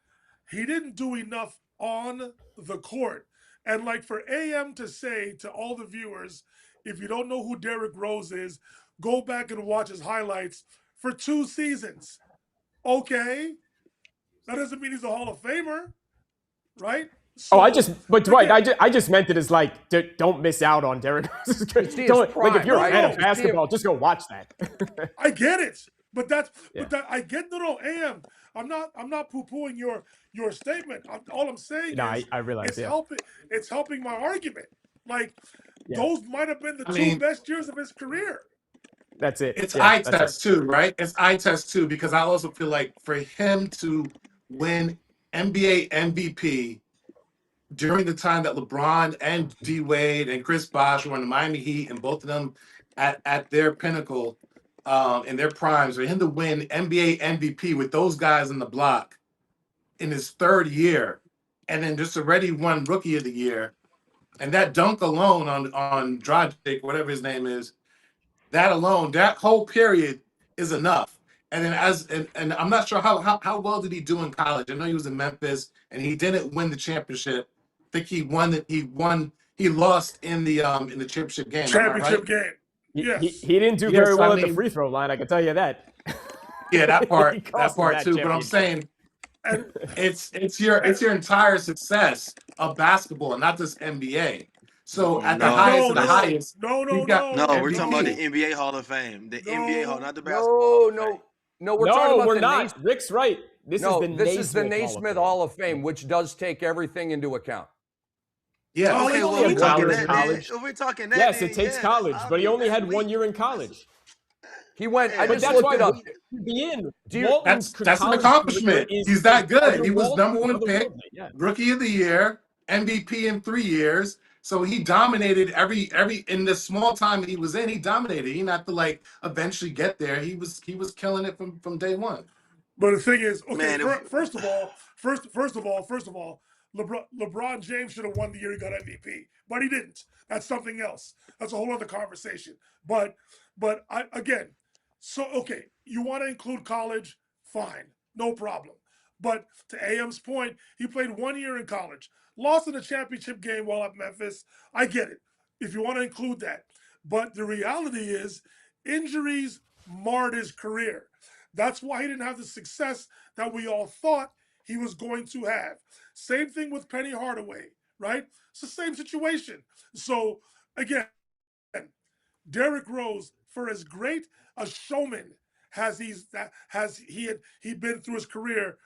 B: he didn't do enough on the court, and like for AM to say to all the viewers, if you don't know who Derrick Rose is, go back and watch his highlights for 2 seasons. Okay, that doesn't mean he's a Hall of Famer, right? So,
C: but Dwight, I just meant it as like, don't miss out on Derrick Rose's career. Like if you're a fan of basketball, just go watch that.
B: I get it, but I get AM. I'm not poo-pooing your statement. All I'm saying is
C: I realize
B: it's helping my argument. Like those might have been the 2 best years of his career.
C: That's it.
D: It's eye test too, right? It's eye test too, because I also feel like for him to win NBA MVP during the time that LeBron and D Wade and Chris Bosh were in the Miami Heat, and both of them at their pinnacle in their primes, for him to win NBA MVP with those guys in the block in his 3rd year, and then just already won Rookie of the Year, and that dunk alone on Dragic, whatever his name is, that alone, that whole period is enough. And then and I'm not sure how well did he do in college. I know he was in Memphis and he didn't win the championship. I think he lost in the championship game.
B: Championship game. Yes.
C: He didn't do very well at the free throw line, I can tell you that.
D: Yeah, that part too. But I'm saying it's your entire success of basketball and not just NBA. So at the highest of the highest,
B: no,
E: we're talking about the NBA NBA Hall of Fame, NBA Hall, not the basketball.
A: No, we're talking about
C: not. Rick's right. This is the
A: Naismith Hall of Fame, which does take everything into account.
D: Yeah.
E: Okay, well, we're talking that.
C: College.
E: We're talking that.
C: Yes, it takes college, but he only had 1 year in college.
A: He went. I just
C: that's
A: looked
C: why
A: it up.
D: That's an accomplishment. He's that good. He was #1 pick, Rookie of the Year, MVP in 3 years. So he dominated every in the small time he was in. He dominated. He didn't have to like eventually get there. He was killing it from day one.
B: But the thing is, okay, first of all, LeBron James should have won the year he got MVP, but he didn't. That's something else. That's a whole other conversation. But okay, you want to include college, fine, no problem. But to AM's point, he played 1 year in college, lost in the championship game while at Memphis. I get it, if you want to include that. But the reality is, injuries marred his career. That's why he didn't have the success that we all thought he was going to have. Same thing with Penny Hardaway, right? It's the same situation. So again, Derrick Rose, for as great a showman as he'd been through his career,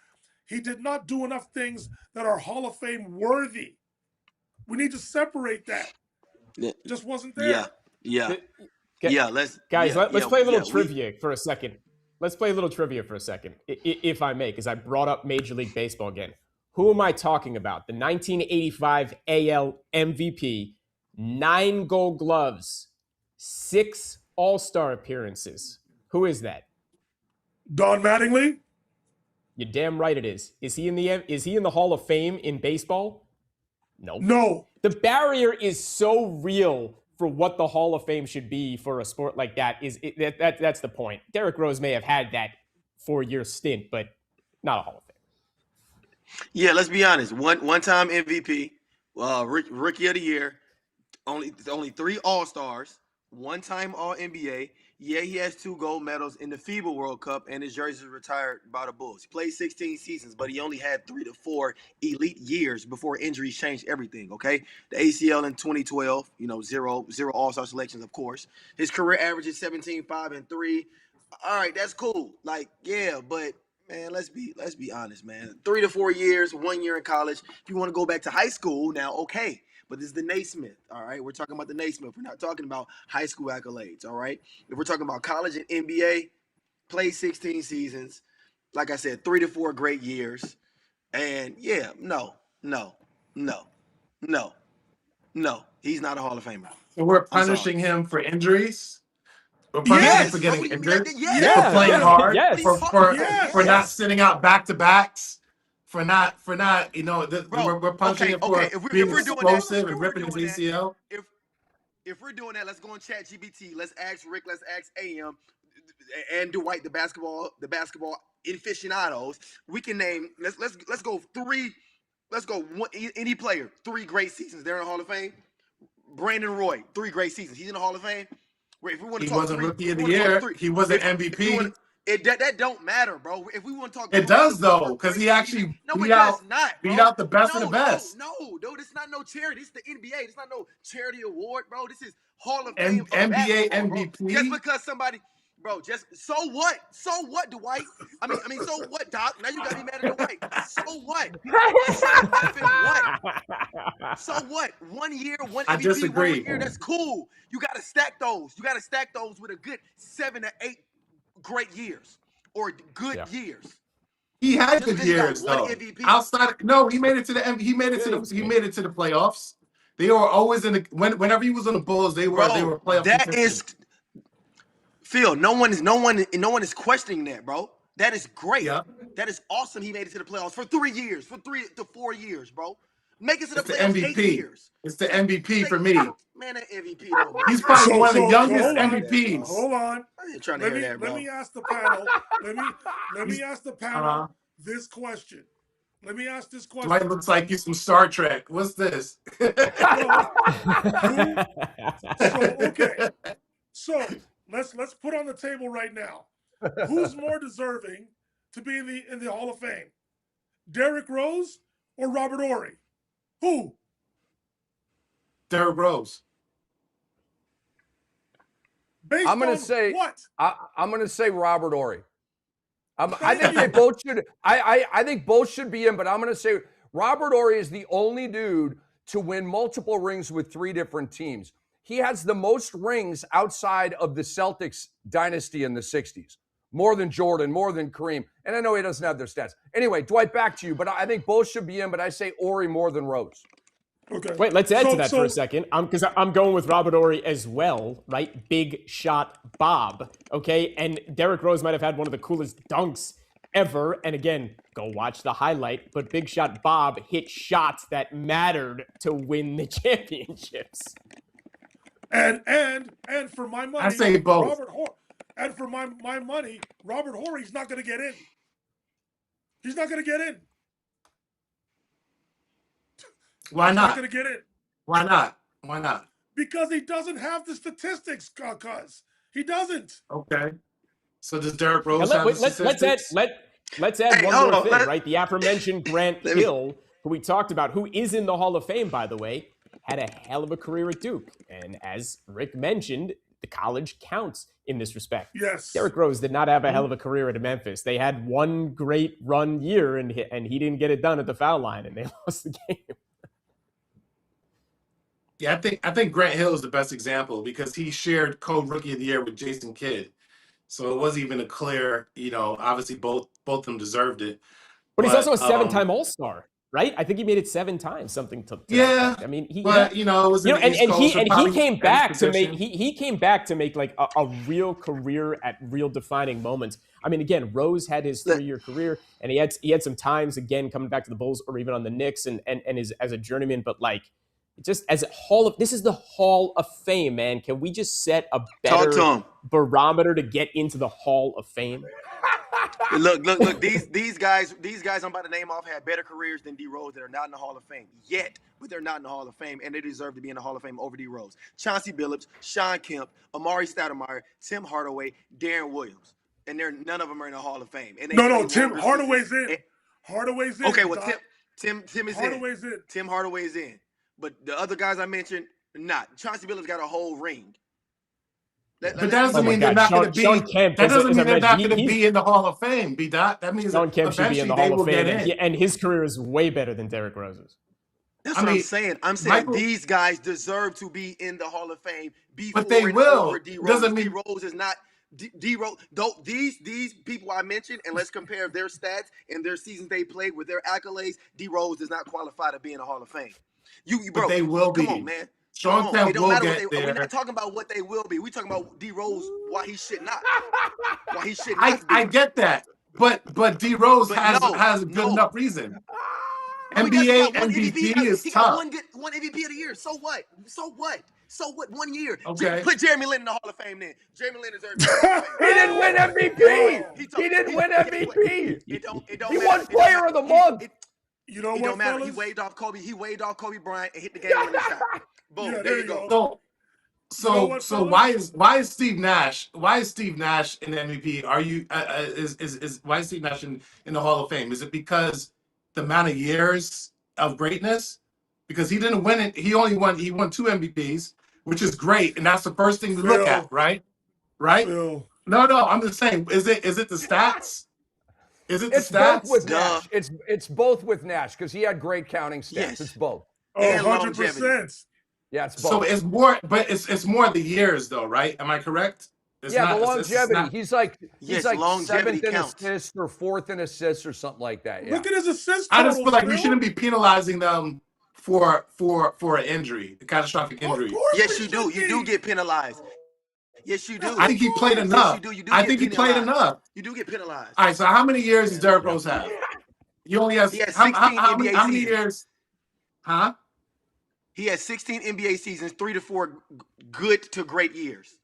B: he did not do enough things that are Hall of Fame worthy. We need to separate that. It just wasn't there.
E: Yeah.
C: Let's play a little trivia for a second. Let's play a little trivia for a second, if I may, because I brought up Major League Baseball again. Who am I talking about? The 1985 AL MVP, 9 Gold Gloves, 6 All-Star appearances. Who is that?
B: Don Mattingly?
C: You're damn right it is. Is he in the Hall of Fame in baseball? Nope.
B: No.
C: The barrier is so real for what the Hall of Fame should be for a sport like that. That's the point. Derrick Rose may have had that 4-year stint, but not a Hall of Fame.
E: Yeah, let's be honest. One-time MVP, Rookie of the Year, only 3 All-Stars, 1-time All-NBA. Yeah, he has 2 gold medals in the FIBA World Cup, and his jersey was retired by the Bulls. He played 16 seasons, but he only had 3 to 4 elite years before injuries changed everything. Okay, the ACL in 2012, zero All-Star selections, of course. His career average is 17, 5, and 3. All right, that's cool. Like, yeah, but man, let's be honest, man. 3 to 4 years, 1 year in college. If you want to go back to high school, now okay. But this is the Naismith, all right? We're talking about the Naismith. We're not talking about high school accolades, all right? If we're talking about college and NBA, played 16 seasons. Like I said, 3 to 4 great years. And yeah, no. He's not a Hall of Famer.
D: So we're punishing him for injuries. We're punishing him for getting injured. For playing hard. For not sitting out back-to-backs. For not, we're punishing him for being explosive and ripping his ACL.
E: If we're doing that, let's go on ChatGPT. Let's ask Rick. Let's ask AM and Dwight, the basketball aficionados. We can name. Let's go 3. Let's go any player 3 great seasons. They're in the Hall of Fame. Brandon Roy, 3 great seasons. He's in the Hall of Fame. If we want to
D: he wasn't Rookie of the Year. He wasn't MVP.
E: That don't matter, bro. If we want to talk,
D: it does though, because he actually beat out the best of the best.
E: No, it's not no charity. It's the NBA. It's not no charity award, bro. This is Hall of Fame.
D: NBA MVP.
E: Bro. Just because somebody, bro. So what? So what, Dwight? I mean, so what, Doc? Now you got me mad at Dwight. So what? So what? 1 year, 1 MVP,
D: I disagree.
E: 1 year. That's cool. You got to stack those. You got to stack those with a good 7 to 8 great years or good years.
D: He had good years though. Outside, he made it to the playoffs. They were always in the whenever he was on the Bulls, they were playoff.
E: That is Phil. No one is questioning that, bro. That is great. Yeah. That is awesome. He made it to the playoffs for 3 years, for 3 to 4 years, bro. Make it to the playoffs.
D: MVP. 8 years. It's the MVP for me.
E: Man, that MVP.
D: He's probably one of the youngest MVPs.
B: Hold on.
E: I ain't trying to hear that, bro.
B: Let me ask the panel. Let me ask the panel this question. Let me ask this question.
D: Dwight looks like he's from Star Trek. What's this?
B: So let's put on the table right now. Who's more deserving to be in the Hall of Fame? Derrick Rose or Robert Horry? Who?
D: Derrick Rose.
A: I'm going to say what? I'm going to say Robert Horry. I think they both should. I think both should be in, but I'm going to say Robert Horry is the only dude to win multiple rings with 3 different teams. He has the most rings outside of the Celtics dynasty in the 60s. More than Jordan, more than Kareem. And I know he doesn't have their stats. Anyway, Dwight, back to you. But I think both should be in, but I say Horry more than Rose.
B: Okay.
C: Wait, let's add to that for a second. Because I'm going with Robert Horry as well, right? Big shot Bob, okay? And Derrick Rose might have had one of the coolest dunks ever. And again, go watch the highlight. But Big Shot Bob hit shots that mattered to win the championships.
B: And for my money,
D: I say both.
B: And for my money, Robert Horry's not going to get in. He's not going to get in.
D: Why not?
B: He's not going to get in.
D: Why not? Why not?
B: Because he doesn't have the statistics, cuz. He doesn't.
D: Okay. So does Derrick Rose have the statistics?
C: Let's add one more thing, right? The aforementioned Grant Hill, who we talked about, who is in the Hall of Fame, by the way, had a hell of a career at Duke. And as Rick mentioned, the college counts in this respect.
B: Yes.
C: Derrick Rose did not have a hell of a career at Memphis. They had one great run year, and he didn't get it done at the foul line, and they lost the game.
D: Yeah, I think Grant Hill is the best example because he shared co-rookie of the year with Jason Kidd. So it wasn't even a clear, obviously both of them deserved it.
C: But he's also a 7-time All-Star, right? I think he made it 7 times, something to
D: yeah.
C: I mean,
D: it was
C: he came back to make he came back to make like a real career at real defining moments. I mean, again, Rose had his 3-year career, and he had some times again coming back to the Bulls or even on the Knicks and is as a journeyman, but like just as this is the Hall of Fame, man. Can we just set a better barometer to get into the Hall of Fame?
E: Look. These guys I'm about to name off had better careers than D Rose that are not in the Hall of Fame yet, but they're not in the Hall of Fame, and they deserve to be in the Hall of Fame over D Rose. Chauncey Billups, Sean Kemp, Amari Stoudemire, Tim Hardaway, Darren Williams, and none of them are in the Hall of Fame. And
B: No, Tim Hardaway's in. Hardaway's in.
E: Okay, well, Tim is
B: Hardaway's
E: in.
B: in.
E: Tim Hardaway's in, but the other guys I mentioned, not. Chauncey Billups got a whole ring.
D: But that doesn't mean they're not going to be. That doesn't mean they're not going to be in the Hall of Fame. That means
C: Sean Kemp should be in the Hall of Fame, and his career is way better than Derrick Rose's.
E: That's what I'm saying. I'm saying these guys deserve to be in the Hall of Fame before
D: but they will.
E: D Rose.
D: Doesn't mean
E: D Rose is not. D Rose. These people I mentioned, and let's compare their stats and their seasons they played with their accolades. D Rose does not qualify to be in the Hall of Fame. Bro,
D: but they will be.
E: Come on, man.
D: Sean Kemp will get there.
E: We're not talking about what they will be. We're talking about D Rose, why he should not. Why he should not be.
D: I get that. But D Rose has a good enough reason. NBA MVP is
E: he
D: tough.
E: Got one MVP of the year. So what? 1 year.
D: Okay.
E: Put Jeremy Lin in the Hall of Fame then. Jeremy Lin deserves to be in the Hall of
A: He
E: Fame.
A: didn't win MVP. He didn't win MVP.
E: It don't
A: He
E: matter.
A: won Player of the Month.
B: You know
E: It
B: what,
E: don't matter.
B: fellas?
E: He waved off Kobe Bryant and hit the game-winning shot. Boom.
B: Yeah,
E: there you go.
D: So why is Steve Nash in the MVP? Are you why is Steve Nash in the Hall of Fame? Is it because the amount of years of greatness? Because he didn't win it. He won 2 MVPs, which is great, and that's the first thing to look at, right?
B: Phil.
D: No, I'm just saying. Is it the stats? Is it the
A: It's
D: stats?
A: both with Nash. It's both with Nash because he had great counting stats.
E: Yes.
A: It's both.
B: Oh,
E: And
B: 100%.
A: Yeah, it's both.
D: So it's more, but it's more the years, though, right? Am I correct? It's
A: the
D: not,
A: longevity.
D: not,
A: he's like
E: longevity
A: 7th in
E: counts.
A: assists or 4th in assists or something like that. Yeah.
B: Look at his assist
D: I just
B: totals,
D: feel like we
B: Phil.
D: shouldn't be penalizing them for an injury, a catastrophic injury.
B: Of course
E: Yes,
B: we
E: you do.
B: should
E: You do
B: be.
E: get penalized. Yes, you do.
D: I think he played enough.
E: Yes, you do.
D: I think he played enough.
E: You do get penalized.
D: All right, so how many years does Derrick Rose have? He only has,
E: He has
D: how
E: 16
D: many
E: NBA seasons.
D: years? Huh?
E: He has 16 NBA seasons, 3 to 4 good to great years.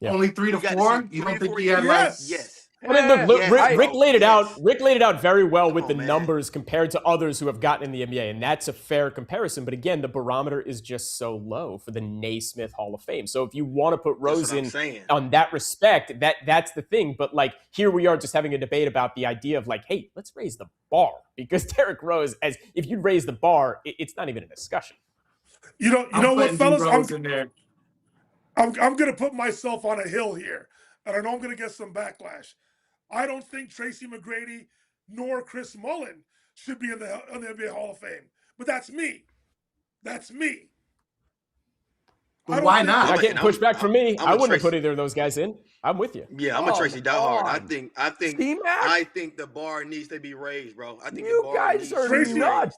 C: Yeah.
D: Only 3 to
E: You got to
D: 4?
E: see
D: You
E: 3
D: don't
E: to
D: think
E: 4
D: he had
B: years.
E: Yes.
C: I mean, look, Rick laid it out.
E: Yes.
C: Rick laid it out very well with the
E: man.
C: numbers compared to others who have gotten in the NBA, and that's a fair comparison. But again, the barometer is just so low for the Naismith Hall of Fame. So if you want to put Rose in on that respect, that's the thing. But like here we are just having a debate about the idea of like, hey, let's raise the bar because Derrick Rose, as if you raise the bar, it's not even a discussion.
B: You know what, fellas? I'm going to put myself on a hill here, and I know I'm going to get some backlash. I don't think Tracy McGrady nor Chris Mullin should be in the NBA Hall of Fame, but that's me. That's me.
D: But why not?
C: You're not getting pushed back from me. I wouldn't have put
E: Tracy.
C: either of those guys in. I'm with you.
E: Yeah, I'm a Tracy diehard. I
A: T-Mac?
E: think the bar needs to be raised, bro. I think
A: You
E: the bar
A: guys
E: needs
A: are
E: to be
A: nuts.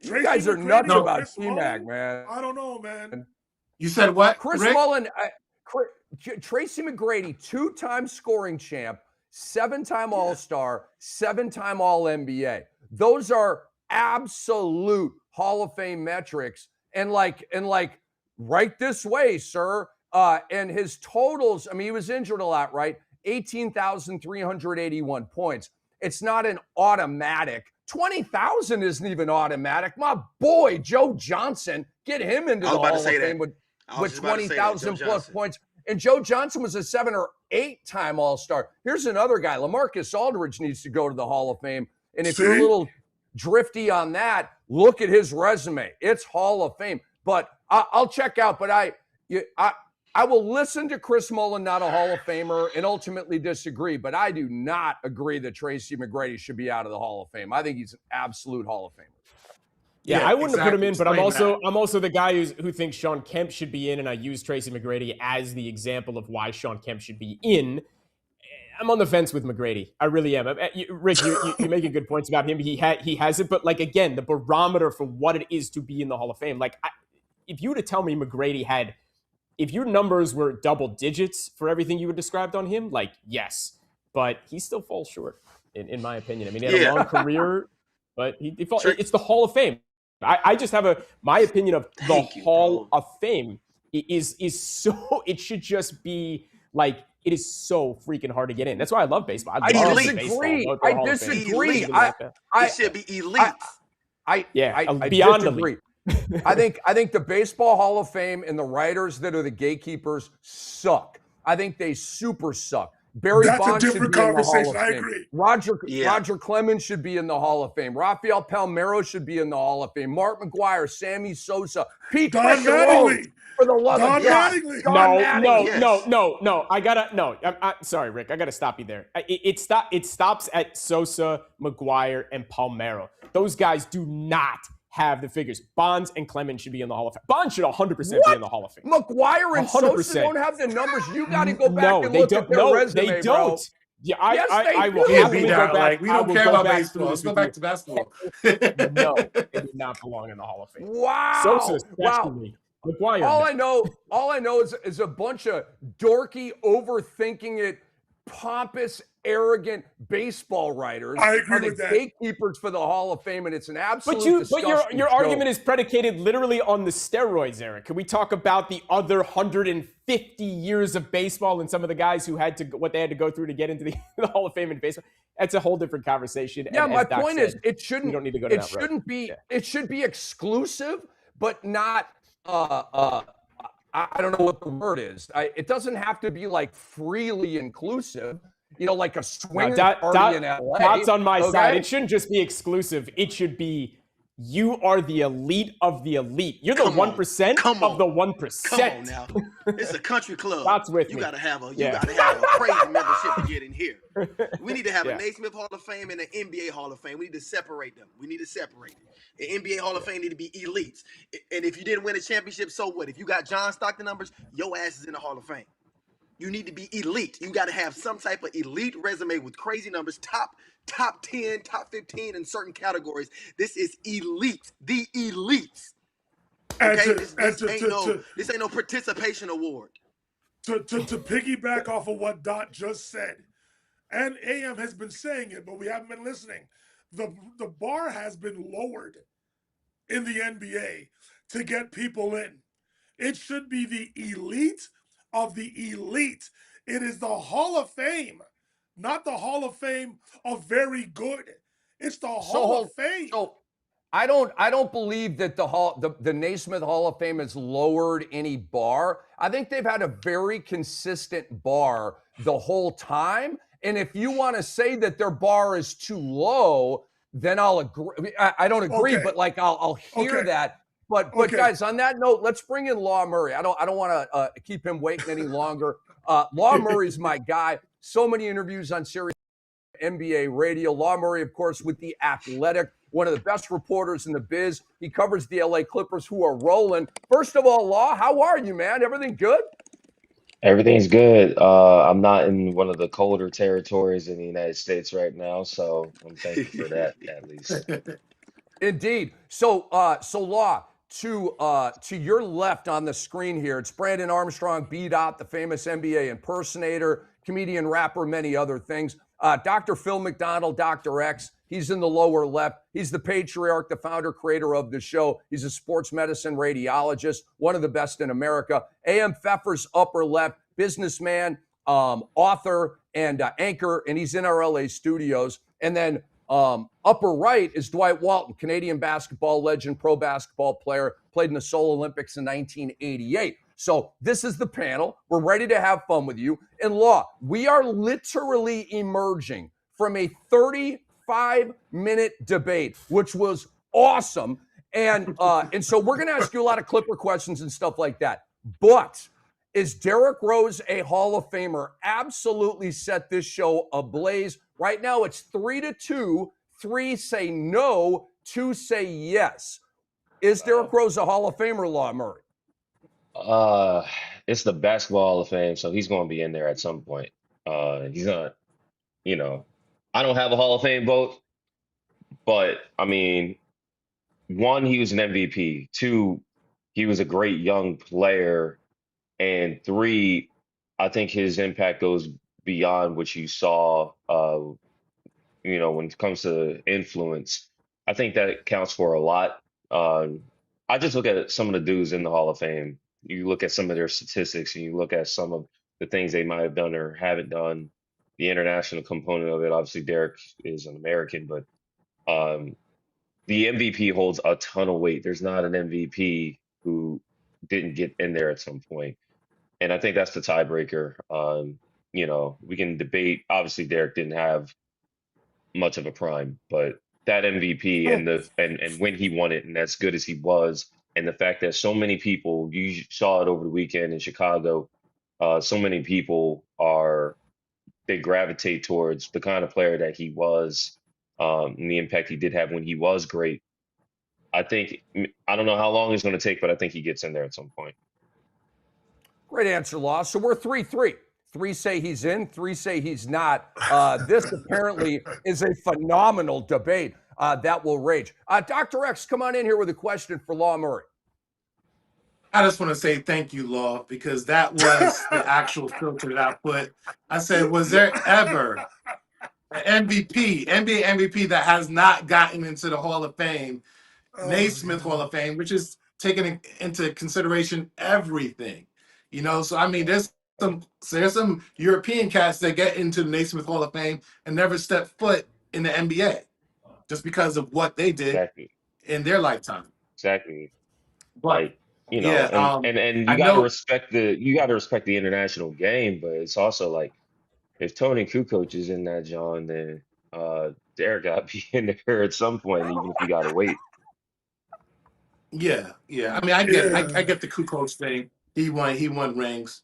E: raised.
A: You guys are
B: McGrady
A: nuts
B: or
A: about
B: Chris
A: T-Mac,
B: Mullin?
A: man.
B: I don't know, man.
D: You said what?
A: Chris
D: Rick?
A: Mullin, Tracy McGrady, 2-time scoring champ, 7-time All-Star, 7-time All-NBA. Those are absolute Hall of Fame metrics. And like right this way, sir. And his totals, I mean, he was injured a lot, right? 18,381 points. It's not an automatic. 20,000 isn't even automatic. My boy, Joe Johnson, get him into the Hall of Fame with 20,000 plus points. And Joe Johnson was a 7 or 8-time All-Star. Here's another guy. LaMarcus Aldridge needs to go to the Hall of Fame. And if you're a little drifty on that, look at his resume. It's Hall of Fame. But I'll check out. But I will listen to Chris Mullin, not a Hall of Famer, and ultimately disagree. But I do not agree that Tracy McGrady should be out of the Hall of Fame. I think he's an absolute Hall of Famer.
C: Yeah, I wouldn't have put him in, but I'm also the guy who thinks Sean Kemp should be in, and I use Tracy McGrady as the example of why Sean Kemp should be in. I'm on the fence with McGrady. I really am. Rick, you're making good points about him. He has it, but like again, the barometer for what it is to be in the Hall of Fame. Like, if you were to tell me McGrady had, if your numbers were double digits for everything you had described on him, like yes, but he still falls short, in my opinion. I mean, he had a long career, but it's the Hall of Fame. I just have my opinion of the Hall of Fame is so, it should just be Like, it is so freaking hard to get in. That's why I love baseball. I
A: I
C: love
A: disagree.
C: baseball.
A: I disagree.
E: It should be elite.
A: I
C: beyond
A: disagree.
C: elite.
A: I think the Baseball Hall of Fame and the writers that are the gatekeepers suck. I think they super suck. Barry
B: That's
A: Bonds
B: a
A: should
B: different
A: be in the Hall
B: conversation.
A: of
B: I
A: Fame.
B: agree.
A: Roger Clemens should be in the Hall of Fame. Rafael Palmeiro should be in the Hall of Fame. Mark McGuire, Sammy Sosa, Pete
B: Don
A: Rose,
B: Mattingly.
A: for the love
B: Don
A: of God.
B: Mattingly.
A: Don Mattingly.
C: No. I'm sorry, Rick. I gotta stop you there. It stops at Sosa, McGuire, and Palmeiro. Those guys do not have the figures. Bonds and Clemens should be in the Hall of Fame. Bonds should 100% be in the Hall of Fame.
A: McGuire and
C: 100%.
A: Sosa don't have the numbers. You got to go back and look at their resume,
C: they don't.
A: bro.
C: Yeah,
A: Yes,
C: I will
A: do.
C: happily go back.
D: Like, we don't care about baseball. Let's go back to basketball.
C: No, they do not belong in the Hall of Fame.
A: Wow.
C: Sosa especially. McGuire.
A: All I know is a bunch of dorky, overthinking it, pompous, arrogant baseball writers.
B: I agree
A: are the
B: with that.
A: Gatekeepers for the Hall of Fame, and it's an absolute.
C: But your argument is predicated literally on the steroids, Eric. Can we talk about the other 150 years of baseball and some of the guys who what they had to go through to get into the Hall of Fame in baseball? That's a whole different conversation.
A: Yeah,
C: and
A: my point is, it shouldn't.
C: We don't need to go to
A: it
C: that
A: shouldn't
C: road.
A: be. Yeah. It should be exclusive, but not. I don't know what the word is. It doesn't have to be like freely inclusive. You know, like a swinger party in LA.
C: That's on my side. It shouldn't just be exclusive. It should be, you are the elite of the elite. You're the 1% of the 1%.
E: Come on now. It's a country club.
C: That's with
E: you
C: me.
E: gotta have a crazy membership to get in here. We need to have a Naismith Hall of Fame and an NBA Hall of Fame. We need to separate them. An NBA Hall of Fame need to be elites. And if you didn't win a championship, so what? If you got John Stockton numbers, your ass is in the Hall of Fame. You need to be elite. You got to have some type of elite resume with crazy numbers, top 10, top 15 in certain categories. This is elite, the elites. Okay, this ain't no participation award.
B: To piggyback off of what Dot just said, and AM has been saying it, but we haven't been listening. The bar has been lowered in the NBA to get people in. It should be the elite of the elite. It is the Hall of Fame, not the Hall of Fame of very good. It's the Hall of Fame.
A: So I don't believe that the Naismith Hall of Fame has lowered any bar. I think they've had a very consistent bar the whole time. And if you want to say that their bar is too low, then I'll agree. I don't agree, but like I'll hear that. But guys, on that note, let's bring in Law Murray. I don't want to keep him waiting any longer. Law Murray's my guy. So many interviews on Sirius NBA radio. Law Murray, of course, with The Athletic, one of the best reporters in the biz. He covers the LA Clippers, who are rolling. First of all, Law, how are you, man? Everything good?
F: Everything's good. I'm not in one of the colder territories in the United States right now, so I'm thankful for that, at least.
A: Indeed. So Law, to your left on the screen here, it's Brandon Armstrong, B-Dot, the famous NBA impersonator, comedian, rapper, many other things. Dr. Phil McDonald, Dr. X, he's in the lower left. He's the patriarch, the founder, creator of the show. He's a sports medicine radiologist, one of the best in America. A.M. Pfeffer's upper left, businessman, author, and anchor, and he's in our LA studios. And then upper right is Dwight Walton, Canadian basketball legend, pro basketball player, played in the Seoul Olympics in 1988. So this is the panel. We're ready to have fun with you. And Law, we are literally emerging from a 35-minute debate, which was awesome. And so we're going to ask you a lot of Clipper questions and stuff like that. But is Derrick Rose a Hall of Famer? Absolutely set this show ablaze. Right now it's 3-2. 3 say no, 2 say yes. Is Derrick Rose a Hall of Famer, Law Murray?
F: It's the Basketball Hall of Fame, so he's going to be in there at some point. He's not, I don't have a Hall of Fame vote, but I mean, 1, he was an MVP. 2, he was a great young player. And 3, I think his impact goes beyond what you saw, when it comes to influence. I think that counts for a lot. I just look at some of the dudes in the Hall of Fame. You look at some of their statistics and you look at some of the things they might have done or haven't done, the international component of it. Obviously, Derrick is an American, but um, the MVP holds a ton of weight. There's not an MVP who didn't get in there at some point, and I think that's the tiebreaker. We can debate. Obviously, Derrick didn't have much of a prime, but that MVP and and when he won it, and as good as he was, and the fact that so many people, you saw it over the weekend in Chicago, so many people they gravitate towards the kind of player that he was, and the impact he did have when he was great. I don't know how long it's going to take, but I think he gets in there at some point.
A: Great answer, Law. So we're 3-3. 3 say he's in, 3 say he's not. This apparently is a phenomenal debate that will rage. Dr. X, come on in here with a question for Law Murray.
D: I just want to say thank you, Law, because that was the actual filter that I put. I said, was there ever an NBA MVP that has not gotten into the Hall of Fame, Naismith Hall of Fame, which is taking into consideration everything, So I mean, there's some European cats that get into the Naismith Hall of Fame and never step foot in the NBA just because of what they did in their lifetime.
F: Exactly.
D: But
F: and
D: I
F: you got to
D: know.
F: respect the international game, but it's also like if Tony Kukoc is in that John, then Derrick got to be in there at some point, even if you got to wait.
D: Yeah. I mean, I get the Kukoc thing. He won rings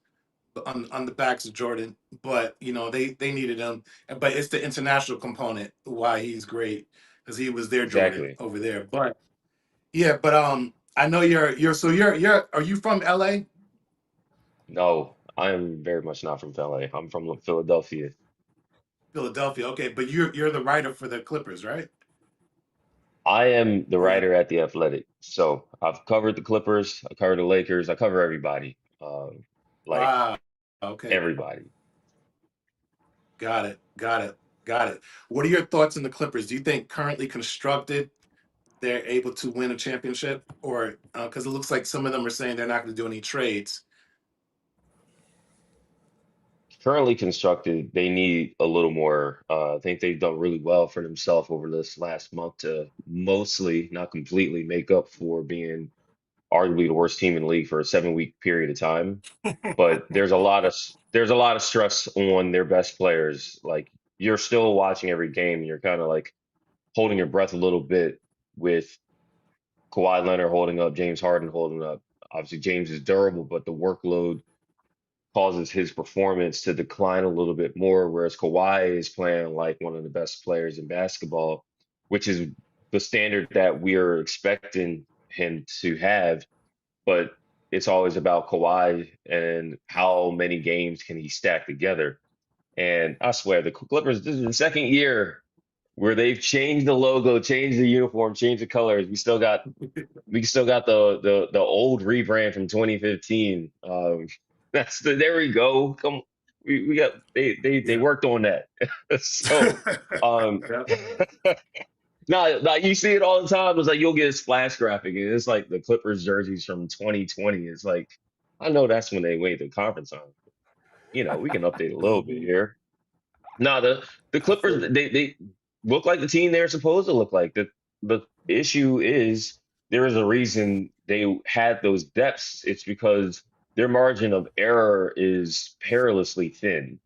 D: on the backs of Jordan, but they needed him. But it's the international component why he's great, because he was their Jordan over there. But I know you're are you from LA?
F: No, I am very much not from LA. I'm from Philadelphia.
D: Philadelphia, okay, but you're the writer for the Clippers, right?
F: I am the writer at The Athletic. So I've covered the Clippers, I covered the Lakers, I cover everybody.
D: Wow. Okay.
F: Everybody.
D: Got it. What are your thoughts on the Clippers? Do you think currently constructed they're able to win a championship, or because it looks like some of them are saying they're not going to do any trades?
F: Currently constructed, they need a little more. I think they've done really well for themselves over this last month to mostly, not completely, make up for being arguably the worst team in the league for a 7-week period of time. But there's a lot of stress on their best players. Like you're still watching every game, and you're kind of like holding your breath a little bit with Kawhi Leonard holding up, James Harden holding up. Obviously, James is durable, but the workload causes his performance to decline a little bit more, whereas Kawhi is playing like one of the best players in basketball, which is the standard that we are expecting him to have. But it's always about Kawhi and how many games can he stack together. And I swear, the Clippers, this is the second year where they've changed the logo, changed the uniform, changed the colors. We still got the old rebrand from 2015. There we go. Come, we got they worked on that. So no, you see it all the time. It's like you'll get a splash graphic, and it's like the Clippers jerseys from 2020. It's like I know that's when they made the conference on. We can update a little bit here. No, the Clippers they look like the team they're supposed to look like. The issue is there is a reason they had those depths. It's because their margin of error is perilously thin.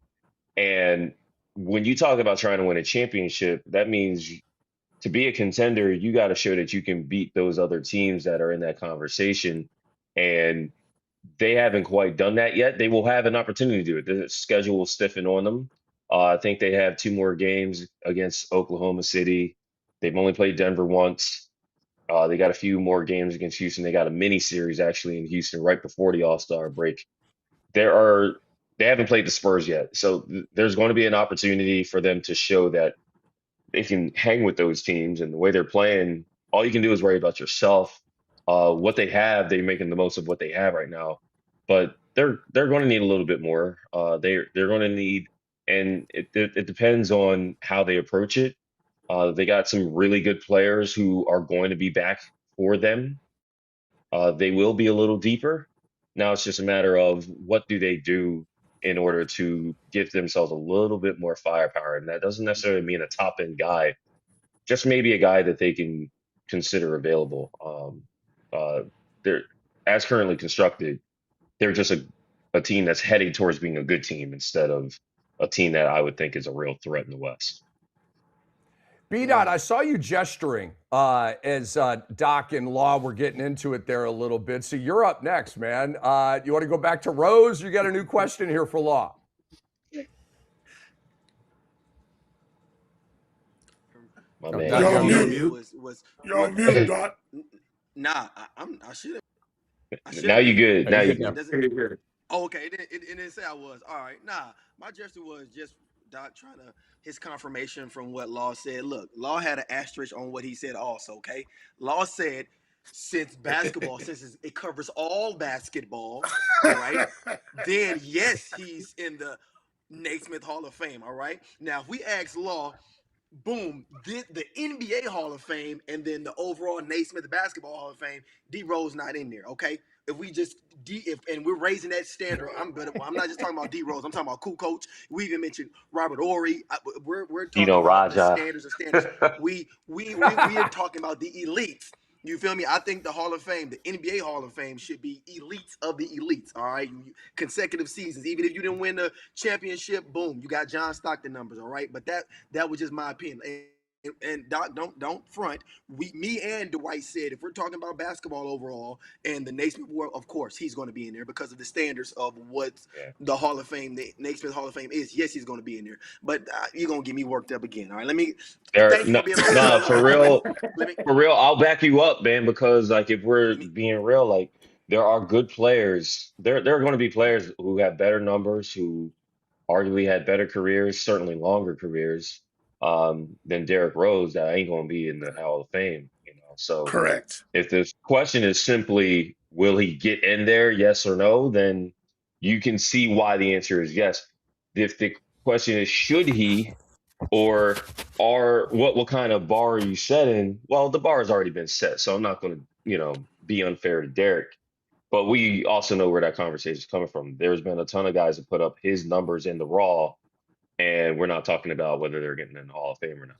F: And when you talk about trying to win a championship, that means to be a contender, you got to show that you can beat those other teams that are in that conversation. And they haven't quite done that yet. They will have an opportunity to do it. The schedule will stiffen on them. I think they have 2 more games against Oklahoma City. They've only played Denver once. They got a few more games against Houston. They got a mini series actually in Houston right before the All-Star break. They haven't played the Spurs yet. So there's going to be an opportunity for them to show that they can hang with those teams, and the way they're playing, all you can do is worry about yourself. What they have, they're making the most of what they have right now. But they're going to need a little bit more. They're going to need, and it depends on how they approach it. They got some really good players who are going to be back for them. They will be a little deeper. Now it's just a matter of what do they do in order to give themselves a little bit more firepower. And that doesn't necessarily mean a top end guy, just maybe a guy that they can consider available. They're as currently constructed, they're just a team that's heading towards being a good team instead of a team that I would think is a real threat in the West.
A: B-Dot, I saw you gesturing as Doc and Law were getting into it there a little bit. So you're up next, man. You want to go back to Rose? You got a new question here for Law.
F: My man.
B: You're on
D: You're
B: mute.
E: Was
B: You're on mute, Dot.
E: Nah, I should have.
F: Now you good. Now you
C: good
F: good.
C: now.
E: Oh, okay. It didn't say I was. All right. Nah, my gesture was just Doc trying to his confirmation from what Law said. Look, Law had an asterisk on what he said also, okay? Law said since it covers all basketball, all right, then yes, he's in the Naismith Hall of Fame, all right? Now, if we ask Law, boom, the NBA Hall of Fame and then the overall Naismith Basketball Hall of Fame, D Rose not in there, okay? If we just and we're raising that standard, I'm not just talking about D Rose. I'm talking about cool coach. We even mentioned Robert Horry. We're talking
F: Dino
E: about the
F: Raja.
E: standards of standards. we are talking about the elites. You feel me? I think the Hall of Fame, the NBA Hall of Fame, should be elites of the elites. All right, consecutive seasons. Even if you didn't win the championship, boom, you got John Stockton numbers. All right, but that was just my opinion. And Doc, don't front. Me and Dwight said if we're talking about basketball overall and the Naismith Award, of course he's going to be in there because of the standards of what the Hall of Fame, the Naismith Hall of Fame is. Yes, he's going to be in there. But you're going to get me worked up again. All right, thank you for being on the show.
F: For real, I'll back you up, man. Because like if we're being real, like there are good players. There are going to be players who have better numbers, who arguably had better careers, certainly longer careers, than Derrick Rose that ain't going to be in the Hall of Fame. So
B: Correct.
F: if the question is simply will he get in there, yes or no, then you can see why the answer is yes. If the question is should he, or what kind of bar are you setting? Well, the bar has already been set, so I'm not going to be unfair to Derrick. But we also know where that conversation is coming from. There's been a ton of guys that put up his numbers in the Raw, and we're not talking about whether they're getting in the Hall of Fame or not.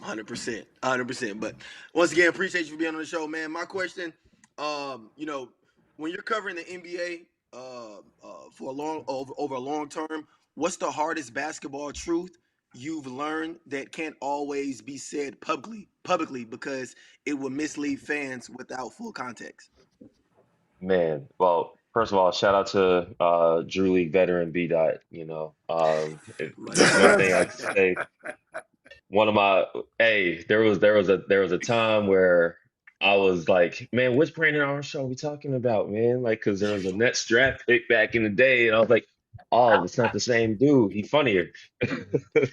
E: 100%. But once again, appreciate you for being on the show, man. My question, when you're covering the NBA for over a long term, what's the hardest basketball truth you've learned that can't always be said publicly because it will mislead fans without full context?
F: Man, well, first of all, shout out to Drew League veteran B Dot. If there's one thing I can say, there was a time where I was like, man, which Brandon Armstrong are we talking about, man? Like, because there was a Nets draft pick back in the day, and I was like, oh, it's not the same dude. He's funnier.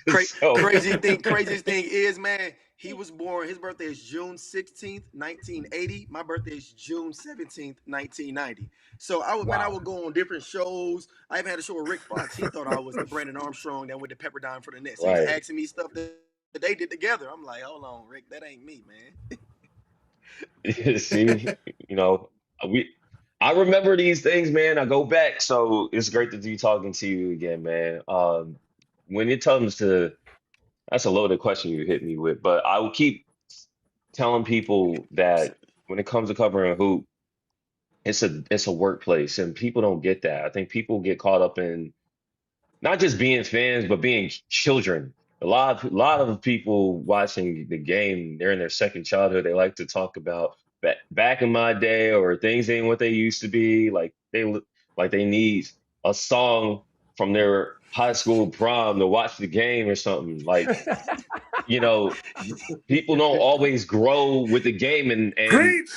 E: Craziest thing is, man, he was born, his birthday is June 16th, 1980. My birthday is June 17th, 1990. So I would go on different shows. I even had a show with Rick Fox. He thought I was the Brandon Armstrong that went to Pepperdine for the Nets. He was asking me stuff that they did together. I'm like, hold on, Rick, that ain't me, man.
F: See, I remember these things, man. I go back, so it's great to be talking to you again, man. When it comes to that's a loaded question you hit me with, but I will keep telling people that when it comes to covering a hoop, it's a workplace, and people don't get that. I think people get caught up in not just being fans, but being children. A lot of people watching the game, they're in their second childhood. They like to talk about back in my day, or things ain't what they used to be. Like they need a song from their high school prom to watch the game or something. Like, people don't always grow with the game, and
B: Preach,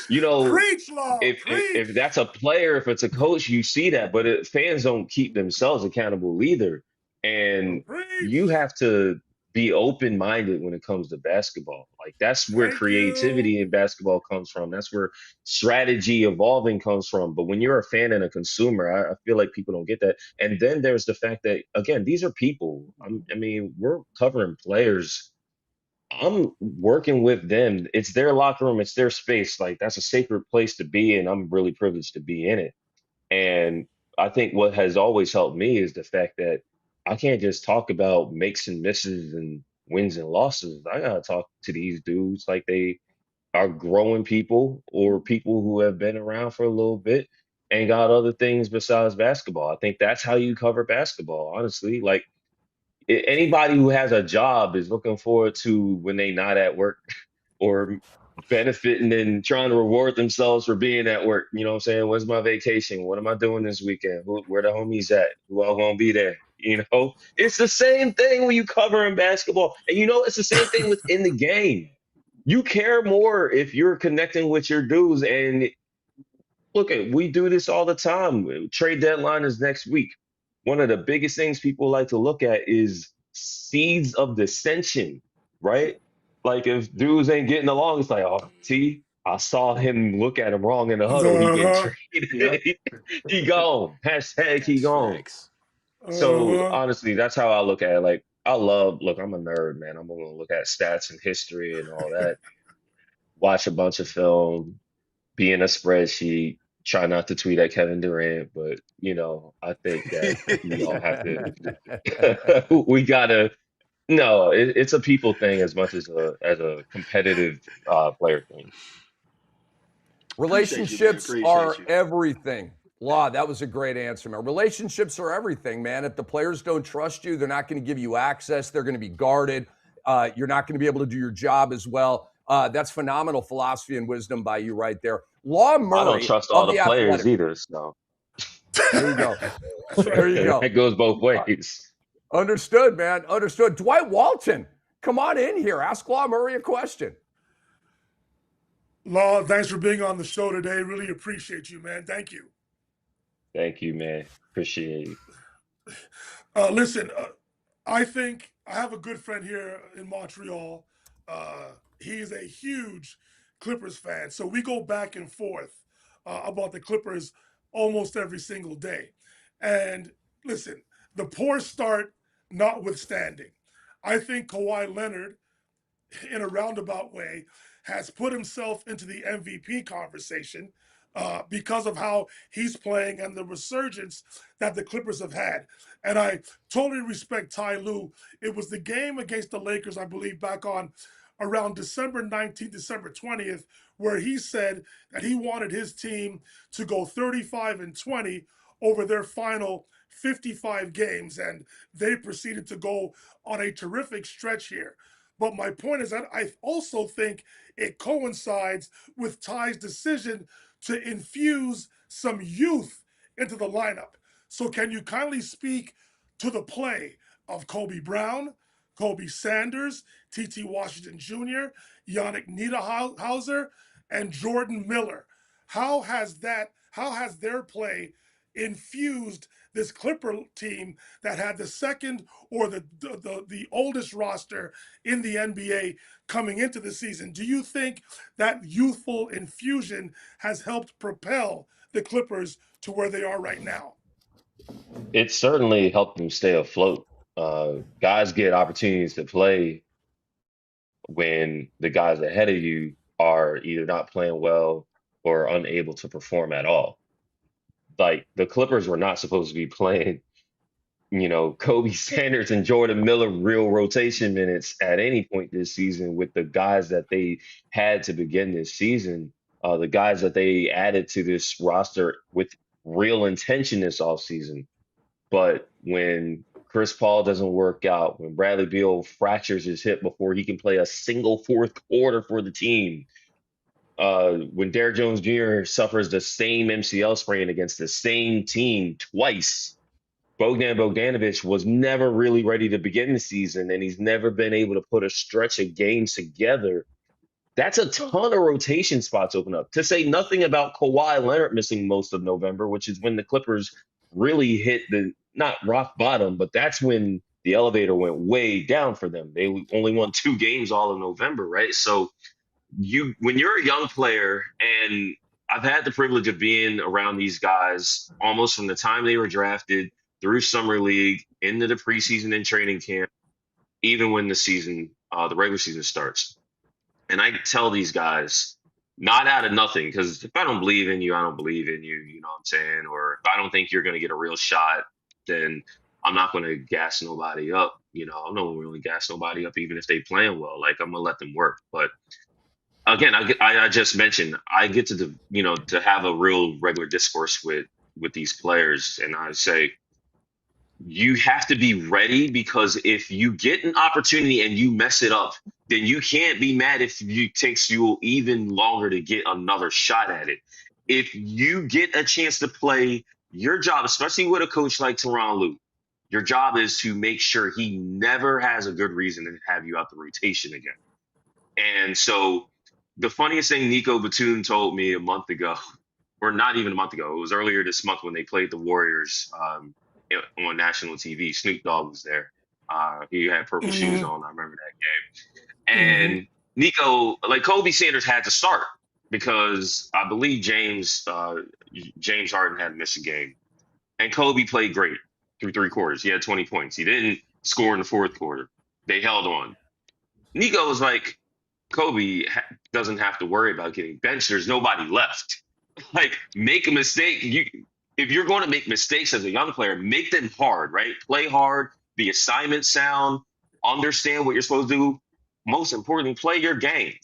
B: Law.
F: if that's a player, if it's a coach, you see that, but fans don't keep themselves accountable either. And you have to be open-minded when it comes to basketball. Like, that's where creativity in basketball comes from. That's where strategy evolving comes from. But when you're a fan and a consumer, I feel like people don't get that. And then there's the fact that, again, these are people. We're covering players. I'm working with them. It's their locker room. It's their space. Like, that's a sacred place to be, and I'm really privileged to be in it. And I think what has always helped me is the fact that I can't just talk about makes and misses and wins and losses. I gotta talk to these dudes like they are growing people or people who have been around for a little bit and got other things besides basketball. I think that's how you cover basketball, honestly. Like anybody who has a job is looking forward to when they not at work or benefiting and trying to reward themselves for being at work. You know what I'm saying? When's my vacation? What am I doing this weekend? Where the homies at? Who all gonna be there? You know, it's the same thing when you cover in basketball. And you know, it's the same thing within the game. You care more if you're connecting with your dudes. And look, we do this all the time. Trade deadline is next week. One of the biggest things people like to look at is seeds of dissension, right? Like if dudes ain't getting along, it's like, oh, I saw him look at him wrong in the huddle. He getting
B: Uh-huh.
D: Yep.
F: traded. He gone. Hashtag he
E: That's
F: gone.
E: facts.
F: So
B: Uh-huh.
F: honestly, that's how I look at it. Like look, I'm a nerd, man. I'm gonna look at stats and history and all that. Watch a bunch of film, be in a spreadsheet, try not to tweet at Kevin Durant, but I think that we all have to we gotta no, it's a people thing as much as a competitive player thing.
E: Appreciate you, man.
A: Relationships
E: Appreciate
A: are
E: you.
A: everything. Law, that was a great answer, man. Relationships are everything, man. If the players don't trust you, they're not going to give you access. They're going to be guarded. You're not going to be able to do your job as well. That's phenomenal philosophy and wisdom by you right there. Law
F: I don't
A: Murray
F: trust all
A: of
F: the
A: the
F: players
A: Athletic.
F: either, so
A: There you go.
B: That's right.
A: There you go.
F: that goes both ways.
A: Understood, man. Understood. Dwight Walton, come on in here. Ask Law Murray a question.
B: Law, thanks for being on the show today. Really appreciate you, man. Thank you.
F: Thank you, man. Appreciate it.
B: Listen, I think I have a good friend here in Montreal. He's a huge Clippers fan. So we go back and forth about the Clippers almost every single day. And listen, the poor start notwithstanding, I think Kawhi Leonard, in a roundabout way, has put himself into the MVP conversation because of how he's playing and the resurgence that the Clippers have had. And I totally respect Ty Lue. It was the game against the Lakers, I believe, back on around December 19th, December 20th, where he said that he wanted his team to go 35-20 over their final 55 games. And they proceeded to go on a terrific stretch here. But my point is that I also think it coincides with Ty's decision to infuse some youth into the lineup. So, can you kindly speak to the play of Kobe Brown, Kobe Sanders, T.T. Washington Jr., Yannick Niederhauser, and Jordan Miller? How has their play infused this Clipper team that had the second or the oldest roster in the NBA coming into the season? Do you think that youthful infusion has helped propel the Clippers to where they are right now?
F: It certainly helped them stay afloat. Guys get opportunities to play when the guys ahead of you are either not playing well or unable to perform at all. Like the Clippers were not supposed to be playing, Kobe Sanders and Jordan Miller real rotation minutes at any point this season with the guys that they had to begin this season, the guys that they added to this roster with real intention this offseason. But when Chris Paul doesn't work out, when Bradley Beal fractures his hip before he can play a single fourth quarter for the team, when Derrick Jones Jr. suffers the same MCL sprain against the same team twice, Bogdan Bogdanovic was never really ready to begin the season, and he's never been able to put a stretch of games together. That's a ton of rotation spots open up. To say nothing about Kawhi Leonard missing most of November, which is when the Clippers really hit the not rock bottom, but that's when the elevator went way down for them. They only won 2 games all of November, right? So when you're a young player, and I've had the privilege of being around these guys almost from the time they were drafted through summer league into the preseason and training camp, even when the regular season starts. And I tell these guys, not out of nothing. Because if I don't believe in you, I don't believe in you. You know what I'm saying? Or if I don't think you're going to get a real shot, then I'm not going to gas nobody up. You know, I'm not really gas nobody up, even if they playing well. Like I'm gonna let them work. But again, I just mentioned I get to to have a real regular discourse with these players, and I say you have to be ready because if you get an opportunity and you mess it up, then you can't be mad if it takes you even longer to get another shot at it. If you get a chance to play, your job, especially with a coach like Tyronn Lue, your job is to make sure he never has a good reason to have you out the rotation again. And so the funniest thing Nico Batum told me a month ago, or not even a month ago, it was earlier this month when they played the Warriors on national TV. Snoop Dogg was there. He had purple shoes on. I remember that game. And Nico, like Kobe Sanders had to start because I believe James Harden had missed a game. And Kobe played great through 3 quarters. He had 20 points. He didn't score in the 4th quarter. They held on. Nico was like, Kobe doesn't have to worry about getting benched. There's nobody left. Like, make a mistake. If you're going to make mistakes as a young player, make them hard, right? Play hard, the assignment sound, understand what you're supposed to do. Most importantly, play your game.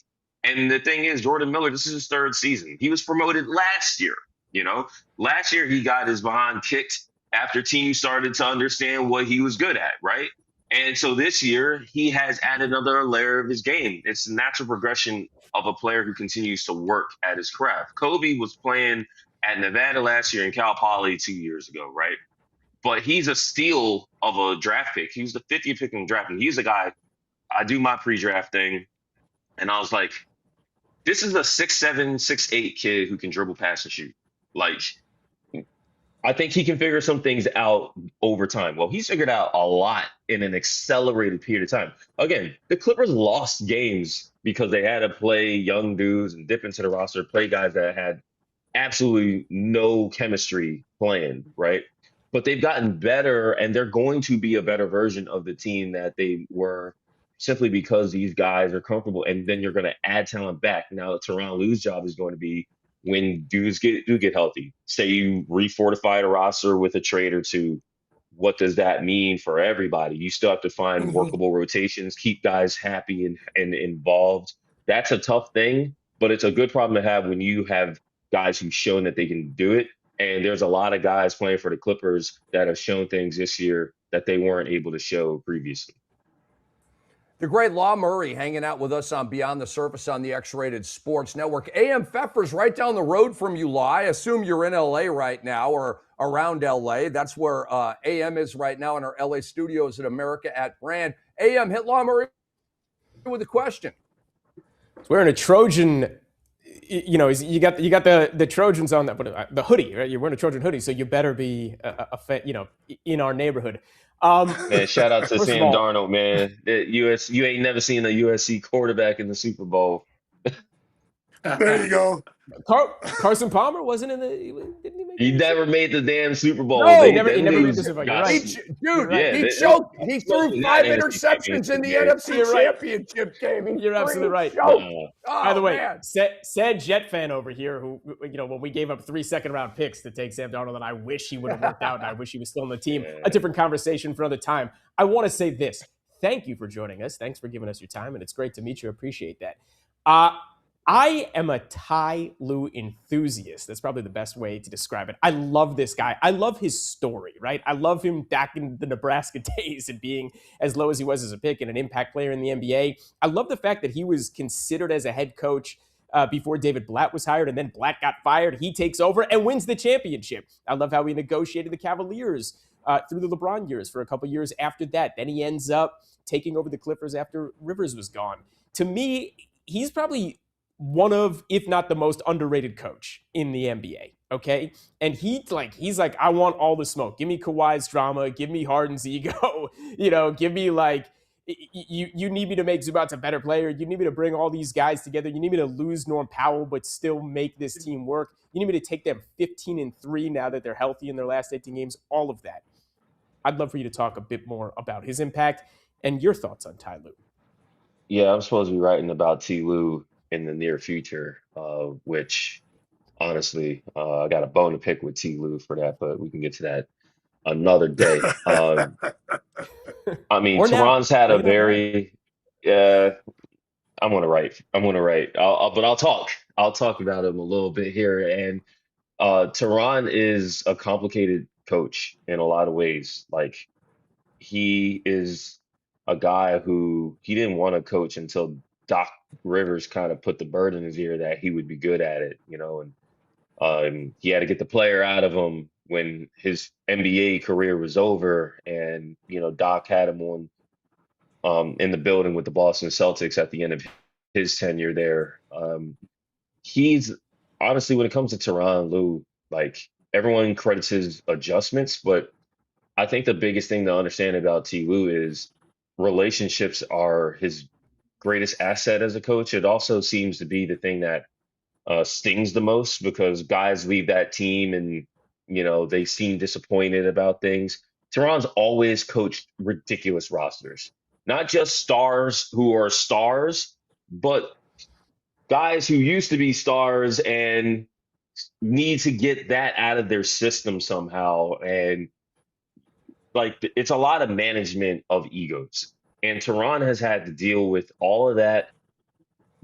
F: And the thing is, Jordan Miller, this is his 3rd season. He was promoted last year. Last year he got his behind kicked after teams started to understand what he was good at, right? And so this year he has added another layer of his game. It's the natural progression of a player who continues to work at his craft. Kobe was playing at Nevada last year and Cal Poly 2 years ago, right? But he's a steal of a draft pick. He was the 50th pick in the draft. And he's a guy, I do my pre-draft thing. And I was like, this is a 6'7", 6'8" kid who can dribble, pass, and shoot. Like, I think he can figure some things out over time. Well, he's figured out a lot in an accelerated period of time. Again, the Clippers lost games because they had to play young dudes and dip into the roster, play guys that had absolutely no chemistry playing, right? But they've gotten better, and they're going to be a better version of the team that they were simply because these guys are comfortable. And then you're going to add talent back. Now, Tyronn Lue's job is going to be when dudes do get healthy. Say you refortify a roster with a trade or two, what does that mean for everybody? You still have to find workable rotations, keep guys happy and involved. That's a tough thing, but it's a good problem to have when you have guys who've shown that they can do it. And there's a lot of guys playing for the Clippers that have shown things this year that they weren't able to show previously.
A: The great Law Murray hanging out with us on Beyond the Surface on the X-Rated Sports Network. AM Pfeffer's right down the road from you, Law. I assume you're in LA right now or around LA. That's where AM is right now in our LA studios at America at Brand. AM, hit Law Murray with a question.
C: He's wearing a Trojan, you got the Trojans on that, but the hoodie, right? You're wearing a Trojan hoodie, so you better be in our neighborhood.
F: Man, shout out to Sam Darnold, man. You ain't never seen a USC quarterback in the Super Bowl.
B: There you go.
C: Carson Palmer wasn't in the. Didn't he make
F: He never made the damn Super Bowl.
C: No, he never made the Super Bowl. You're right.
A: He choked. He threw 5 interceptions in the NFC Championship game.
C: You're absolutely right. By the way, said Jet fan over here who, when we gave up 3 second-round picks to take Sam Darnold, and I wish he would have worked out, and I wish he was still on the team. A different conversation for another time. I want to say this. Thank you for joining us. Thanks for giving us your time, and it's great to meet you. Appreciate that. I am a Ty Lue enthusiast. That's probably the best way to describe it. I love this guy. I love his story, right? I love him back in the Nebraska days and being as low as he was as a pick and an impact player in the NBA. I love the fact that he was considered as a head coach before David Blatt was hired, and then Blatt got fired. He takes over and wins the championship. I love how he negotiated the Cavaliers through the LeBron years for a couple years after that. Then he ends up taking over the Clippers after Rivers was gone. To me, he's probably one of, if not the most underrated coach in the NBA, okay? And he's like, I want all the smoke. Give me Kawhi's drama. Give me Harden's ego. Give me you need me to make Zubats a better player. You need me to bring all these guys together. You need me to lose Norm Powell but still make this team work. You need me to take them 15-3 now that they're healthy in their last 18 games. All of that. I'd love for you to talk a bit more about his impact and your thoughts on Ty Lue.
F: Yeah, I'm supposed to be writing about T. Lue in the near future, which honestly, I got a bone to pick with T. Lue for that, but we can get to that another day. I mean,
C: Or now.
F: Tehran's had a
C: Bring it up now.
F: very, I'm gonna write. I'm gonna write. But I'll talk. I'll talk about him a little bit here. And Tehran is a complicated coach in a lot of ways. Like he is a guy who he didn't want to coach until Doc Rivers kind of put the bird in his ear that he would be good at it, and he had to get the player out of him when his NBA career was over, and Doc had him on in the building with the Boston Celtics at the end of his tenure there. He's honestly, when it comes to Tyronn Lue, like everyone credits his adjustments, but I think the biggest thing to understand about T. Lue is relationships are his greatest asset as a coach. It also seems to be the thing that stings the most because guys leave that team and they seem disappointed about things. Tehran's always coached ridiculous rosters, not just stars who are stars, but guys who used to be stars and need to get that out of their system somehow. And like it's a lot of management of egos. And Tehran has had to deal with all of that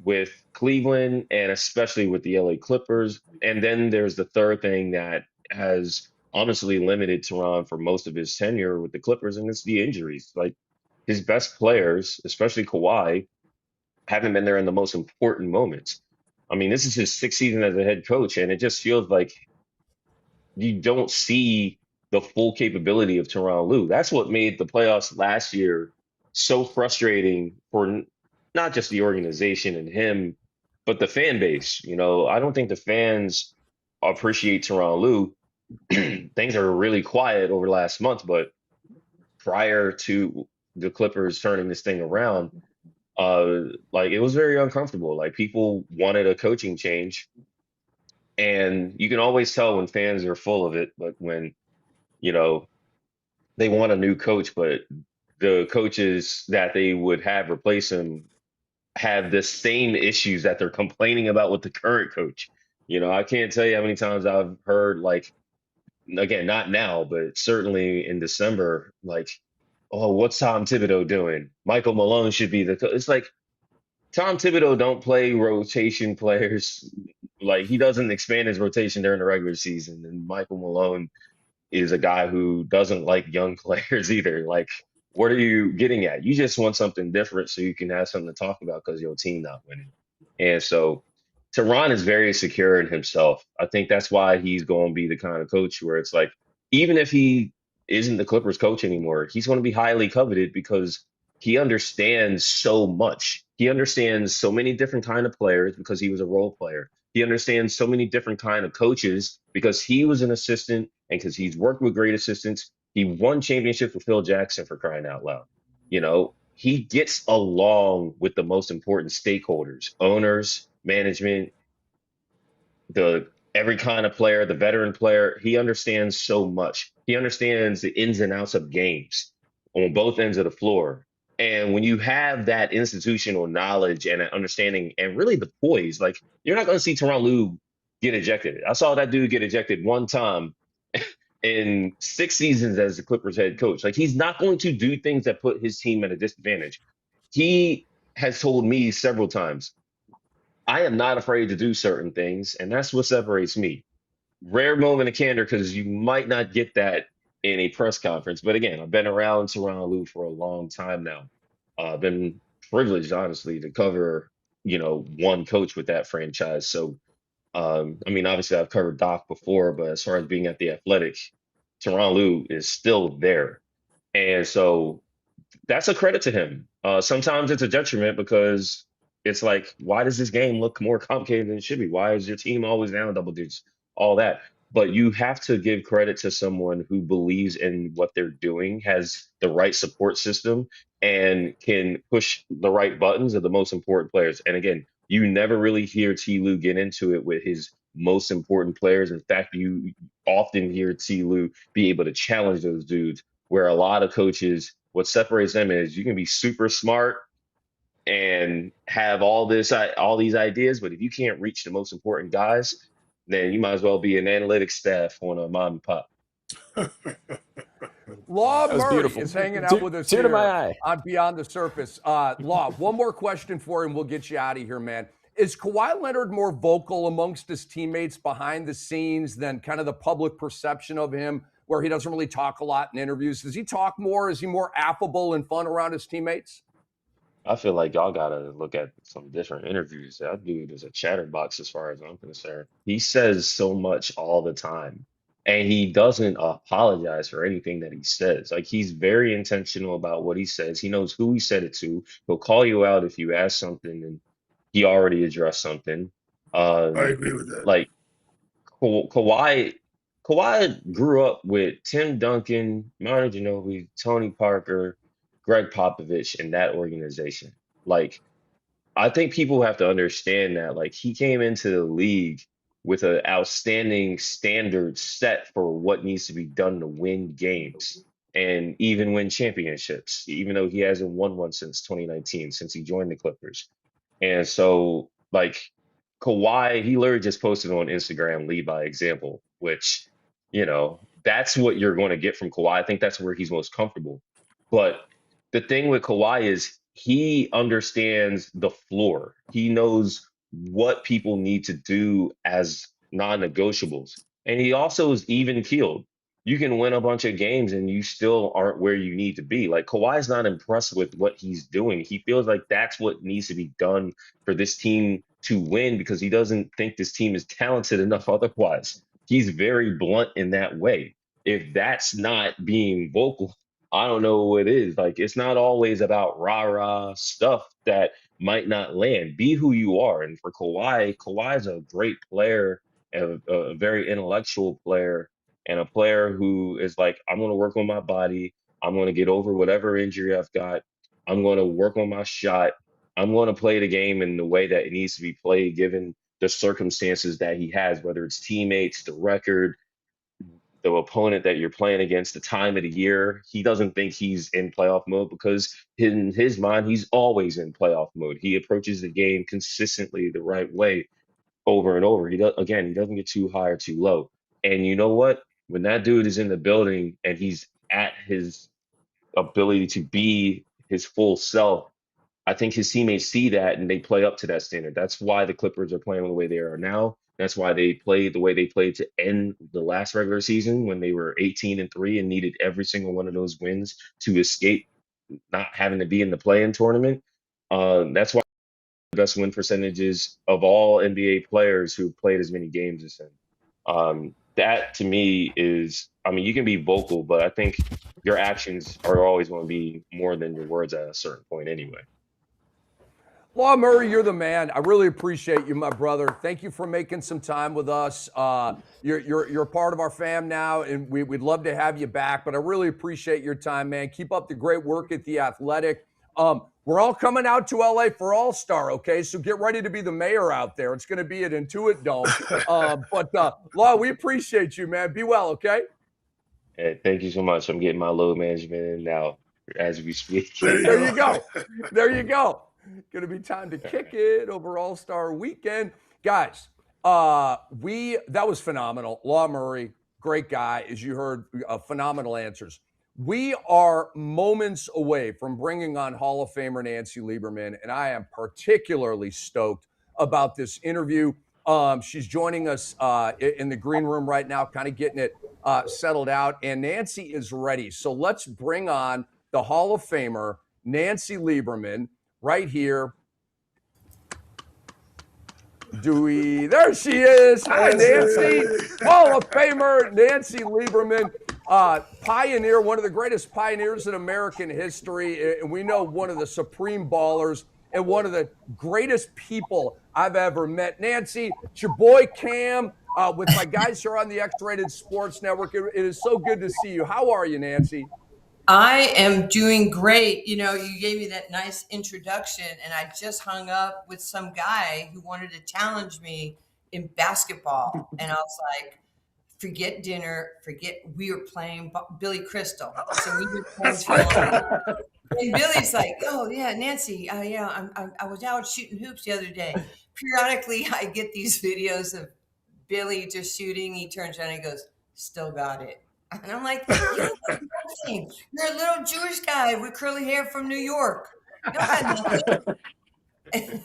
F: with Cleveland and especially with the LA Clippers. And then there's the third thing that has honestly limited Tehran for most of his tenure with the Clippers, and it's the injuries. Like his best players, especially Kawhi, haven't been there in the most important moments. I mean, this is his sixth season as a head coach, and it just feels like you don't see the full capability of Tyronn Lue. That's what made the playoffs last year so frustrating for not just the organization and him, but the fan base. I don't think the fans appreciate Tyronn Lue. Things are really quiet over the last month, but prior to the Clippers turning this thing around, like it was very uncomfortable. Like people wanted a coaching change, and you can always tell when fans are full of it, but when you know they want a new coach, but the coaches that they would have replace him have the same issues that they're complaining about with the current coach. I can't tell you how many times I've heard, like, again, not now, but certainly in December, like, oh, what's Tom Thibodeau doing? Michael Malone should be the It's like Tom Thibodeau don't play rotation players. Like he doesn't expand his rotation during the regular season. And Michael Malone is a guy who doesn't like young players either. Like, what are you getting at? You just want something different so you can have something to talk about because your team not winning. And so Tehran is very secure in himself. I think that's why he's going to be the kind of coach where it's like, even if he isn't the Clippers coach anymore, he's going to be highly coveted because he understands so much. He understands so many different kind of players because he was a role player. He understands so many different kind of coaches because he was an assistant and because he's worked with great assistants. He won championships with Phil Jackson, for crying out loud. He gets along with the most important stakeholders, owners, management, the every kind of player, the veteran player. He understands so much. He understands the ins and outs of games on both ends of the floor. And when you have that institutional knowledge and an understanding and really the poise, like you're not going to see Tyronn Lue get ejected. I saw that dude get ejected one time in 6 seasons as the Clippers head coach. Like he's not going to do things that put his team at a disadvantage. He has told me several times, I am not afraid to do certain things, and that's what separates me. Rare moment of candor because you might not get that in a press conference. But again, I've been around Tyronn Lue for a long time now. I've been privileged, honestly, to cover, one coach with that franchise. So, I mean, obviously, I've covered Doc before, but as far as being at the Athletic, Tyronn Lue is still there, and so that's a credit to him. Sometimes it's a detriment because it's like, why does this game look more complicated than it should be? Why is your team always down double digits? All that. But you have to give credit to someone who believes in what they're doing, has the right support system, and can push the right buttons of the most important players. And again, you never really hear T. Lue get into it with his most important players. In fact, you often hear T. Lue be able to challenge those dudes, where a lot of coaches, what separates them is you can be super smart and have all these ideas, but if you can't reach the most important guys, then you might as well be an analytics staff on a mom and pop.
A: Law
C: That was
A: Murray
C: beautiful.
A: is hanging out with us
C: Tear to my
A: here
C: eye.
A: on Beyond the Surface. Law, one more question for him. We'll get you out of here, man. Is Kawhi Leonard more vocal amongst his teammates behind the scenes than kind of the public perception of him, where he doesn't really talk a lot in interviews? Does he talk more? Is he more affable and fun around his teammates?
F: I feel like y'all gotta look at some different interviews. That dude is a chatterbox as far as I'm concerned. He says so much all the time, and he doesn't apologize for anything that he says. Like, he's very intentional about what he says. He knows who he said it to. He'll call you out if you ask something and he already addressed something.
B: I agree with that.
F: Like Kawhi grew up with Tim Duncan, Manu Ginobili, Tony Parker, Greg Popovich, and that organization. Like, I think people have to understand that. Like, he came into the league with an outstanding standard set for what needs to be done to win games and even win championships, even though he hasn't won one since 2019, since he joined the Clippers. And so, like, Kawhi, he literally just posted on Instagram, lead by example, which, that's what you're going to get from Kawhi. I think that's where he's most comfortable. But the thing with Kawhi is he understands the floor. He knows what people need to do as non-negotiables. And he also is even keeled. You can win a bunch of games and you still aren't where you need to be. Like, Kawhi's not impressed with what he's doing. He feels like that's what needs to be done for this team to win because he doesn't think this team is talented enough otherwise. He's very blunt in that way. If that's not being vocal, I don't know what is. Like, it's not always about rah-rah stuff that might not land. Be who you are. And for Kawhi's a great player and a very intellectual player and a player who is like, I'm going to work on my body. I'm going to get over whatever injury I've got. I'm going to work on my shot. I'm going to play the game in the way that it needs to be played, given the circumstances that he has, whether it's teammates, the record, the opponent that you're playing against, the time of the year. He doesn't think he's in playoff mode because in his mind, he's always in playoff mode. He approaches the game consistently the right way over and over. He doesn't get too high or too low. And you know what? When that dude is in the building and he's at his ability to be his full self, I think his teammates see that and they play up to that standard. That's why the Clippers are playing the way they are now. That's why they played the way they played to end the last regular season when they were 18-3 and needed every single one of those wins to escape not having to be in the play-in tournament. That's why the best win percentages of all NBA players who played as many games as him. That to me is, you can be vocal, but I think your actions are always going to be more than your words at a certain point anyway.
A: Law Murray, you're the man. I really appreciate you, my brother. Thank you for making some time with us. You're part of our fam now, and we'd love to have you back. But I really appreciate your time, man. Keep up the great work at The Athletic. We're all coming out to LA for All-Star, okay? So get ready to be the mayor out there. It's going to be at Intuit Dome. Law, we appreciate you, man. Be well, okay?
F: Hey, thank you so much. I'm getting my load management in now as we speak.
A: There you go. There you go. Going to be time to kick it over All-Star Weekend. Guys, that was phenomenal. Law Murray, great guy, as you heard, phenomenal answers. We are moments away from bringing on Hall of Famer Nancy Lieberman, and I am particularly stoked about this interview. She's joining us in the green room right now, kind of getting it settled out, and Nancy is ready. So let's bring on the Hall of Famer, Nancy Lieberman, right here. There she is. Hi, Nancy. Hall of Famer Nancy Lieberman, pioneer, one of the greatest pioneers in American history. And we know one of the supreme ballers and one of the greatest people I've ever met. Nancy, it's your boy Cam with my guys here on the X-Rated Sports Network. It is so good to see you. How are you, Nancy?
G: I am doing great. You gave me that nice introduction, and I just hung up with some guy who wanted to challenge me in basketball. And I was like, forget dinner, we were playing Billy Crystal. So we were playing And Billy's like, "Oh yeah, Nancy, I was out shooting hoops the other day." Periodically, I get these videos of Billy just shooting. He turns around and he goes, "Still got it." And I'm like, "You don't got nothing. You're a little Jewish guy with curly hair from New York. You don't got nothing."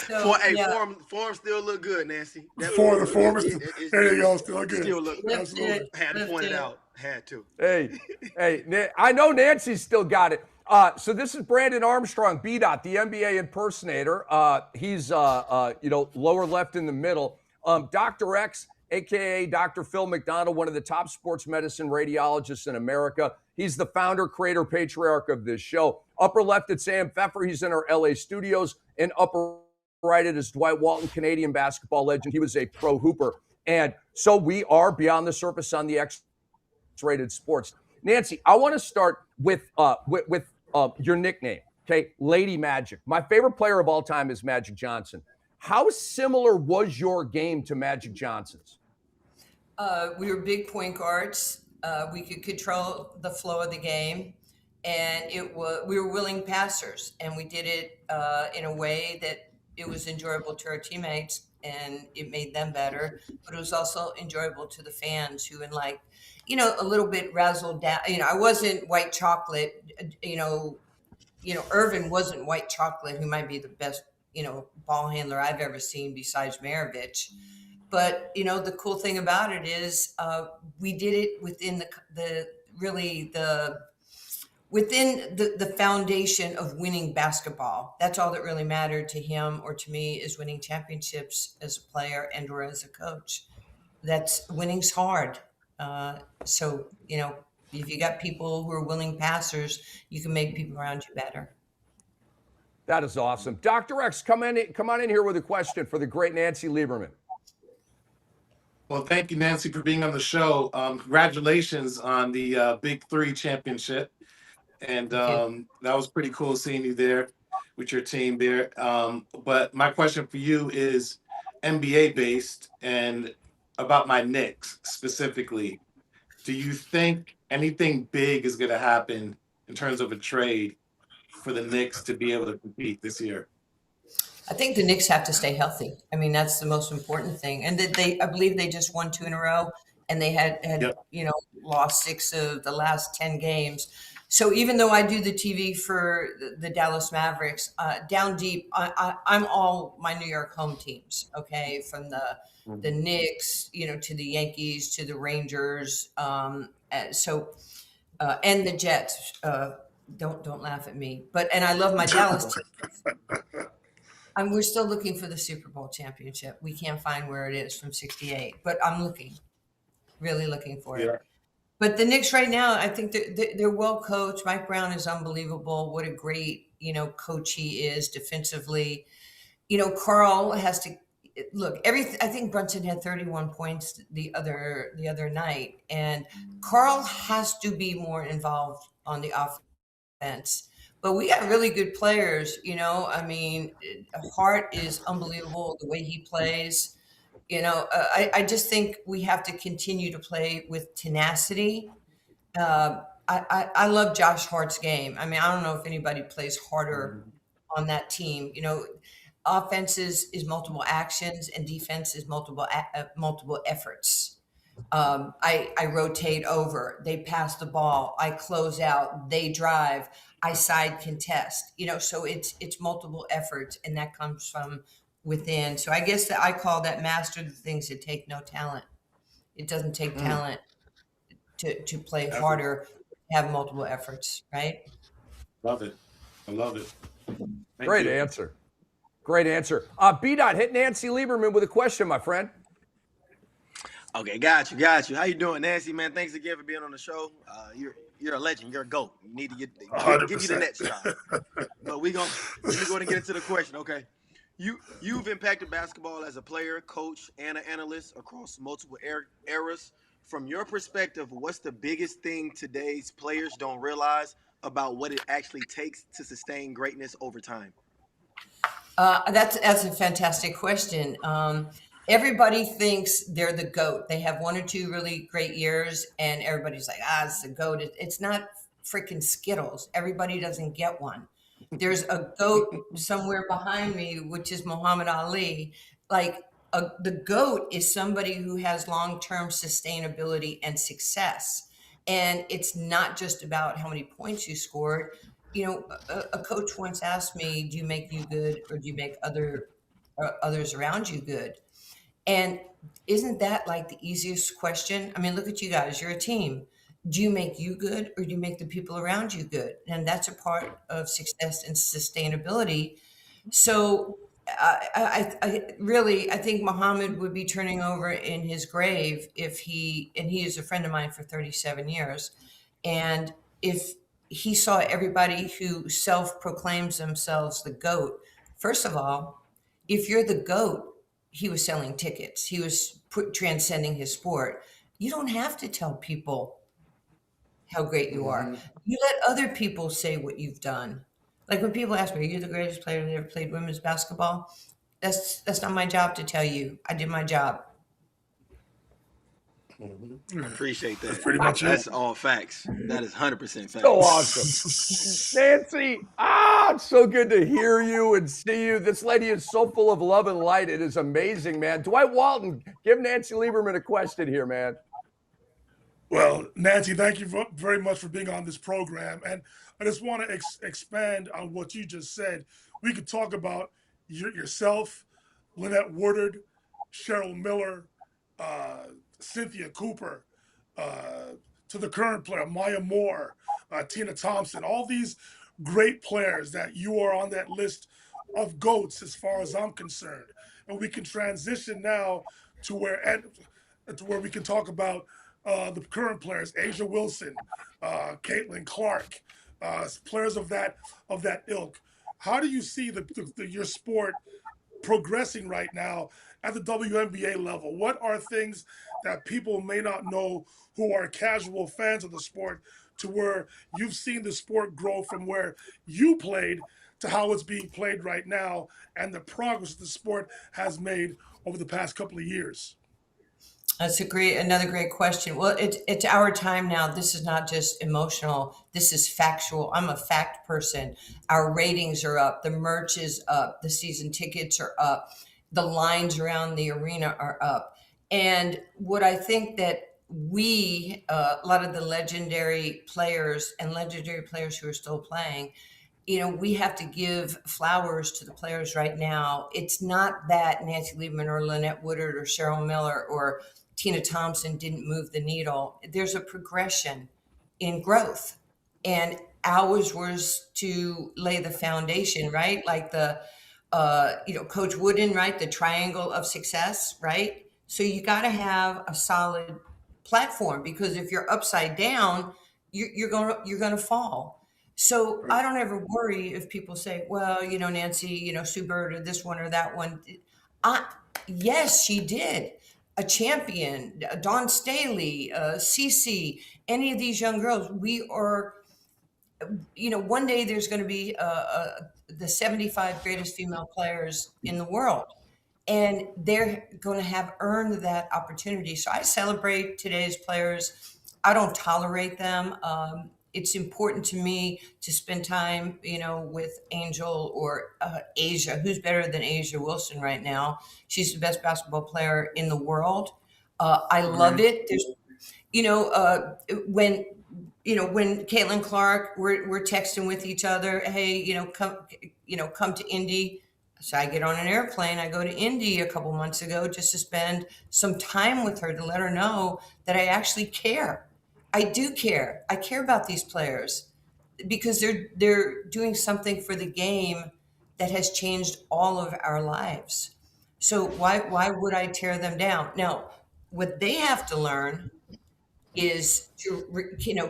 G: So yeah,
E: Form still look good, Nancy. That
B: The form is there. You go,
E: it's
B: still good.
E: still look.
B: Absolutely.
E: Had to point it out. Had to.
A: Hey, I know Nancy's still got it. So this is Brandon Armstrong, B-Dot, the NBA impersonator. He's lower left in the middle. Dr. X, aka Dr. Phil McDonald, one of the top sports medicine radiologists in America. He's the founder, creator, patriarch of this show. Upper left, it's Sam Pfeffer. He's in our LA studios. And upper right, it is Dwight Walton, Canadian basketball legend. He was a pro hooper. And so we are beyond the surface on the X-Rated Sports. Nancy, I want to start with your nickname, okay? Lady Magic. My favorite player of all time is Magic Johnson. How similar was your game to Magic Johnson's?
G: We were big point guards. We could control the flow of the game, and we were willing passers, and we did it in a way that it was enjoyable to our teammates, and it made them better. But it was also enjoyable to the fans who, a little bit razzled down. I wasn't white chocolate. Irvin wasn't white chocolate, who might be the best ball handler I've ever seen besides Maravich. But the cool thing about it is we did it within the foundation of winning basketball. That's all that really mattered to him or to me, is winning championships as a player and or as a coach. Winning's hard. So if you got people who are willing passers, you can make people around you better.
A: That is awesome. Dr. X, come on in here with a question for the great Nancy Lieberman.
D: Well, thank you, Nancy, for being on the show. Congratulations on the Big Three championship. And that was pretty cool seeing you there with your team there. But my question for you is NBA based and about my Knicks specifically. Do you think anything big is going to happen in terms of a trade for the Knicks to be able to compete this year?
G: I think the Knicks have to stay healthy. I mean, that's the most important thing. And I believe they just won 2 in a row, and they had lost 6 of the last 10 games. So even though I do the TV for the Dallas Mavericks, down deep, I'm all my New York home teams. Okay, from the Knicks, to the Yankees, to the Rangers, and the Jets. Don't laugh at me, and I love my Dallas team. We're still looking for the Super Bowl championship. We can't find where it is from '68, but I'm really looking for it. But the Knicks right now, I think they're well coached. Mike Brown is unbelievable. What a great, coach he is defensively. Carl has to look. I think Brunson had 31 points the other night, and Carl has to be more involved on the offense. But we got really good players. Hart is unbelievable the way he plays. I just think we have to continue to play with tenacity. I love Josh Hart's game. I don't know if anybody plays harder on that team. Offense is multiple actions, and defense is multiple efforts. I rotate over. They pass the ball. I close out. They drive. I side contest. So it's multiple efforts, and that comes from within. So I guess that I call that master the things that take no talent. It doesn't take talent to play harder, have multiple efforts, right?
D: Love it. I love it.
A: Great answer. Great answer. B-Dot, hit Nancy Lieberman with a question, my friend.
E: Okay, got you. How you doing, Nancy, man? Thanks again for being on the show. You're a legend. You're a GOAT. You need to give you the next shot. But let me go ahead and get into the question, okay? You've impacted basketball as a player, coach, and an analyst across multiple eras. From your perspective, what's the biggest thing today's players don't realize about what it actually takes to sustain greatness over time?
G: That's a fantastic question. Everybody thinks they're the GOAT. They have 1 or 2 really great years, and everybody's like, it's the GOAT. It's not freaking Skittles. Everybody doesn't get one. There's a goat somewhere behind me, which is Muhammad Ali. Like the goat is somebody who has long-term sustainability and success. And it's not just about how many points you scored. You know, a coach once asked me, "Do you make you good, or do you make others around you good?" And isn't that like the easiest question? I mean, look at you guys. You're a team. Do you make you good, or do you make the people around you good? And that's a part of success and sustainability. So I think Muhammad would be turning over in his grave if and he is a friend of mine for 37 years. And if he saw everybody who self-proclaims themselves the GOAT, first of all, if you're the GOAT, he was selling tickets. He was transcending his sport. You don't have to tell people how great you are. You let other people say what you've done. Like when people ask me, "Are you the greatest player that ever played women's basketball?" That's not my job to tell you. I did my job.
E: Appreciate that.
B: That's pretty much it.
E: That's all facts. That is 100% facts.
A: So awesome. Nancy, it's so good to hear you and see you. This lady is so full of love and light. It is amazing, man. Dwight Walton, give Nancy Lieberman a question here, man.
B: Well, Nancy, thank you very much for being on this program. And I just want to expand on what you just said. We could talk about yourself, Lynette Woodard, Cheryl Miller, Cynthia Cooper, to the current player, Maya Moore, Tina Thompson, all these great players that you are on that list of GOATs as far as I'm concerned. And we can transition now to where we can talk about the current players, Asia Wilson, Caitlin Clark, players of that ilk. How do you see your sport progressing right now at the WNBA level? What are things that people may not know who are casual fans of the sport, to where you've seen the sport grow from where you played to how it's being played right now, and the progress the sport has made over the past couple of years?
G: That's another great question. Well, it's our time now. This is not just emotional. This is factual. I'm a fact person. Our ratings are up. The merch is up. The season tickets are up. The lines around the arena are up. And what I think that a lot of the legendary players and legendary players who are still playing, we have to give flowers to the players right now. It's not that Nancy Lieberman or Lynette Woodard or Cheryl Miller or Tina Thompson didn't move the needle. There's a progression in growth, and ours was to lay the foundation, right? Like Coach Wooden, right? The triangle of success, right? So you got to have a solid platform, because if you're upside down, you're gonna fall. So I don't ever worry if people say, "Well, Nancy, Sue Bird or this one or that one." Yes, she did. A champion, Dawn Staley, Cece, any of these young girls, we are, one day there's going to be the 75 greatest female players in the world, and they're going to have earned that opportunity. So I celebrate today's players. I don't tolerate them. It's important to me to spend time, with Angel or Asia. Who's better than Asia Wilson right now? She's the best basketball player in the world. I love it. There's, when Caitlin Clark, we're texting with each other. Hey, come to Indy. So I get on an airplane. I go to Indy a couple months ago just to spend some time with her, to let her know that I actually care. I do care. I care about these players because they're doing something for the game that has changed all of our lives. So why would I tear them down? Now, what they have to learn is to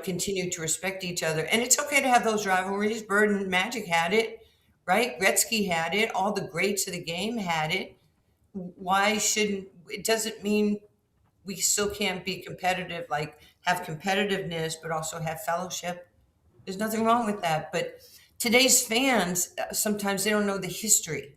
G: continue to respect each other, and it's okay to have those rivalries. Bird and Magic had it, right? Gretzky had it. All the greats of the game had it. Why shouldn't it? Doesn't mean we still can't be competitive, like have competitiveness, but also have fellowship. There's nothing wrong with that. But today's fans, sometimes they don't know the history.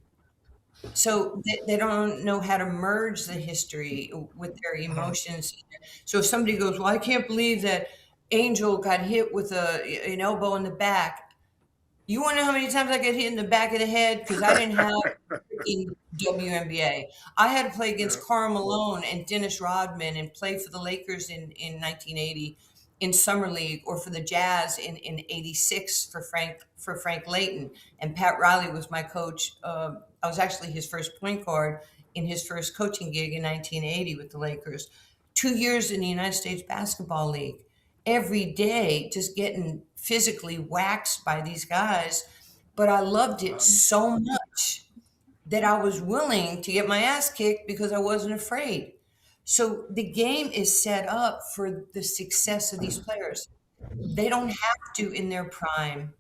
G: So they don't know how to merge the history with their emotions. So if somebody goes, "Well, I can't believe that Angel got hit with an elbow in the back. You want to know how many times I got hit in the back of the head? Because I didn't have freaking WNBA. I had to play against Karl Malone and Dennis Rodman and play for the Lakers in 1980 in Summer League, or for the Jazz in 86 for Frank Layton. And Pat Riley was my coach. I was actually his first point guard in his first coaching gig in 1980 with the Lakers. 2 years in the United States Basketball League. Every day just getting physically waxed by these guys. But I loved it so much that I was willing to get my ass kicked because I wasn't afraid. So the game is set up for the success of these players. They don't have to in their prime.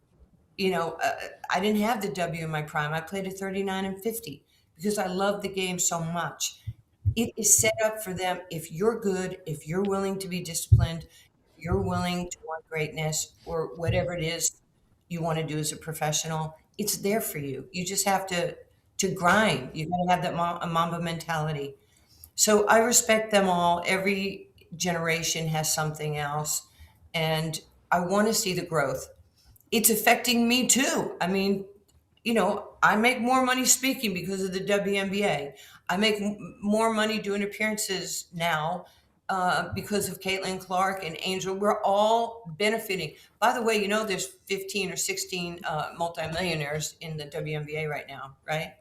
G: I didn't have the W in my prime. I played at 39 and 50 because I loved the game so much. It is set up for them. If you're good, if you're willing to be disciplined, you're willing to want greatness, or whatever it is you want to do as a professional, it's there for you. You just have to grind. You got to have that Mamba mentality. So I respect them all. Every generation has something else, and I want to see the growth. It's affecting me too. I mean, I make more money speaking because of the WNBA. I make more money doing appearances now because of Caitlin Clark and Angel. We're all benefiting. By the way, there's 15 or 16 multimillionaires in the WNBA right now, right?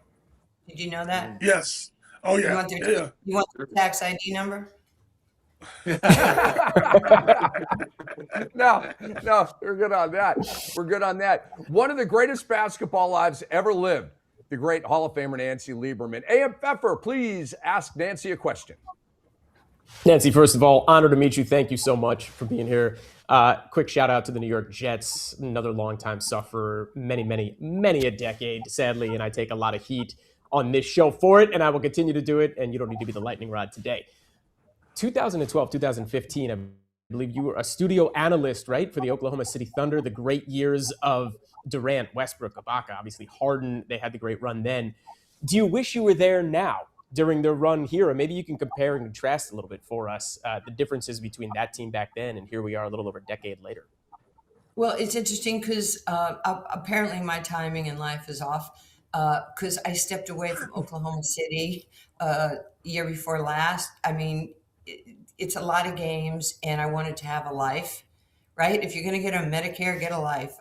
G: Did you know that?
B: Yes. Oh yeah.
G: You want their tax ID number?
A: No, we're good on that. We're good on that. One of the greatest basketball lives ever lived, the great Hall of Famer Nancy Lieberman. A.M. Pfeffer, please ask Nancy a question.
C: Nancy, first of all, honor to meet you. Thank you so much for being here. Quick shout out to the New York Jets, another longtime sufferer, many a decade, sadly, and I take a lot of heat on this show for it, and I will continue to do it, and you don't need to be the lightning rod today. 2012, 2015, I believe you were a studio analyst, right, for the Oklahoma City Thunder, the great years of Durant, Westbrook, Ibaka, obviously Harden. They had the great run then. Do you wish you were there now during their run here? Or maybe you can compare and contrast a little bit for us, the differences between that team back then and here we are a little over a decade later.
G: Well, it's interesting because apparently my timing in life is off because I stepped away from Oklahoma City year before last. I mean, it's a lot of games, and I wanted to have a life, right? If you're going to get a Medicare, get a life.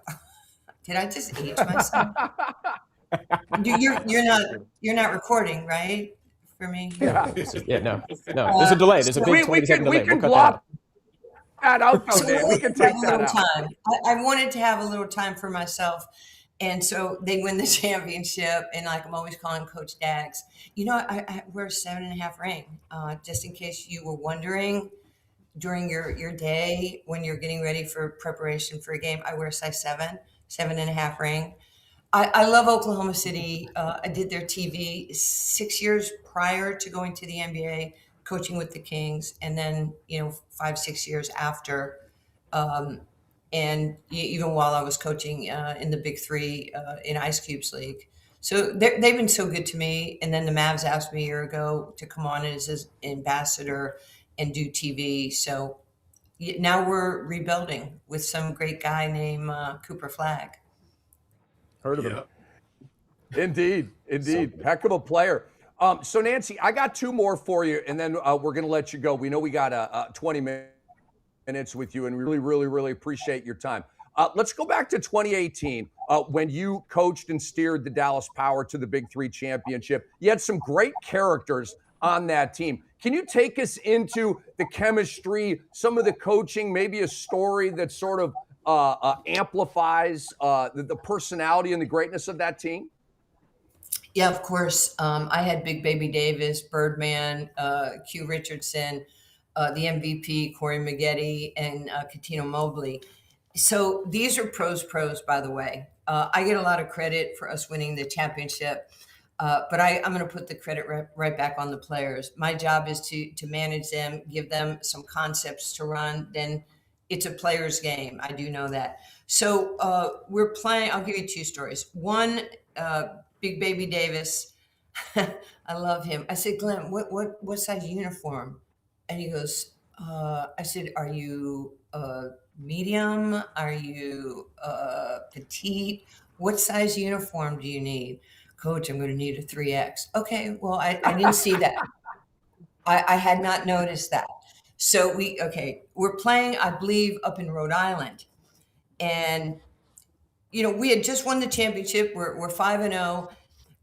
G: Did I just age myself? You're not recording, right? For me?
C: Yeah, no. There's a delay. There's a big 20-second delay.
A: We can block that out. We can take that out.
G: Time. I wanted to have a little time for myself. And so they win the championship, and I'm always calling Coach Dags. I wear a 7.5 ring, just in case you were wondering during your day when you're getting ready for preparation for a game. I wear a size 7.5 ring. I love Oklahoma City. I did their TV 6 years prior to going to the NBA, coaching with the Kings, and then 5-6 years after. And even while I was coaching in the Big Three in Ice Cube's league. So they've been so good to me. And then the Mavs asked me a year ago to come on as an ambassador and do TV. So now we're rebuilding with some great guy named Cooper Flagg.
C: Heard of him.
A: Indeed. Heck of a player. So Nancy, I got two more for you, and then we're going to let you go. We know we got 20 minutes with you, and we really appreciate your time. Let's go back to 2018 when you coached and steered the Dallas Power to the Big Three championship. You had some great characters on that team. Can you take us into the chemistry, some of the coaching, maybe a story that sort of amplifies the personality and the greatness of that team?
G: Yeah, of course. I had Big Baby Davis, Birdman, Q Richardson, the MVP, Corey Maggette, and Katino Mobley. So these are pros, by the way. I get a lot of credit for us winning the championship, but I'm going to put the credit right back on the players. My job is to manage them, give them some concepts to run. Then it's a player's game. I do know that. So we're playing. I'll give you two stories. One, Big Baby Davis. I love him. I said, Glenn, what size uniform? And he goes, I said, are you medium? Are you petite? What size uniform do you need? Coach, I'm going to need a 3X. Okay, well, I didn't see that. I had not noticed that. So we're playing, I believe, up in Rhode Island. And, we had just won the championship. We're 5-0.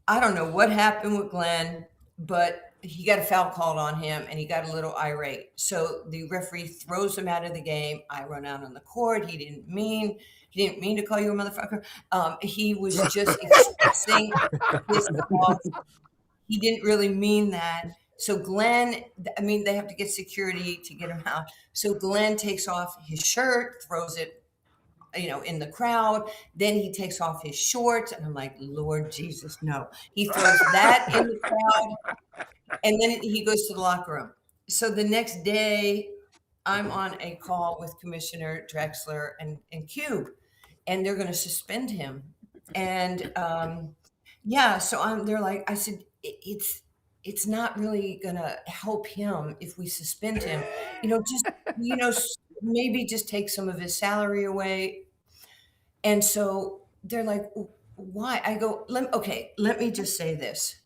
G: I don't know what happened with Glenn, but he got a foul called on him and he got a little irate. So the referee throws him out of the game. I run out on the court. He didn't mean to call you a motherfucker. He was just expressing his thoughts. He didn't really mean that. So Glenn, they have to get security to get him out. So Glenn takes off his shirt, throws it, in the crowd. Then he takes off his shorts, and I'm like, Lord Jesus, no. He throws that in the crowd, and then he goes to the locker room. So the next day, I'm on a call with Commissioner Drexler and Cube, and they're going to suspend him. And so they're like, I said, it's not really going to help him if we suspend him. Maybe just take some of his salary away. And so they're like, why? I go, let me just say this.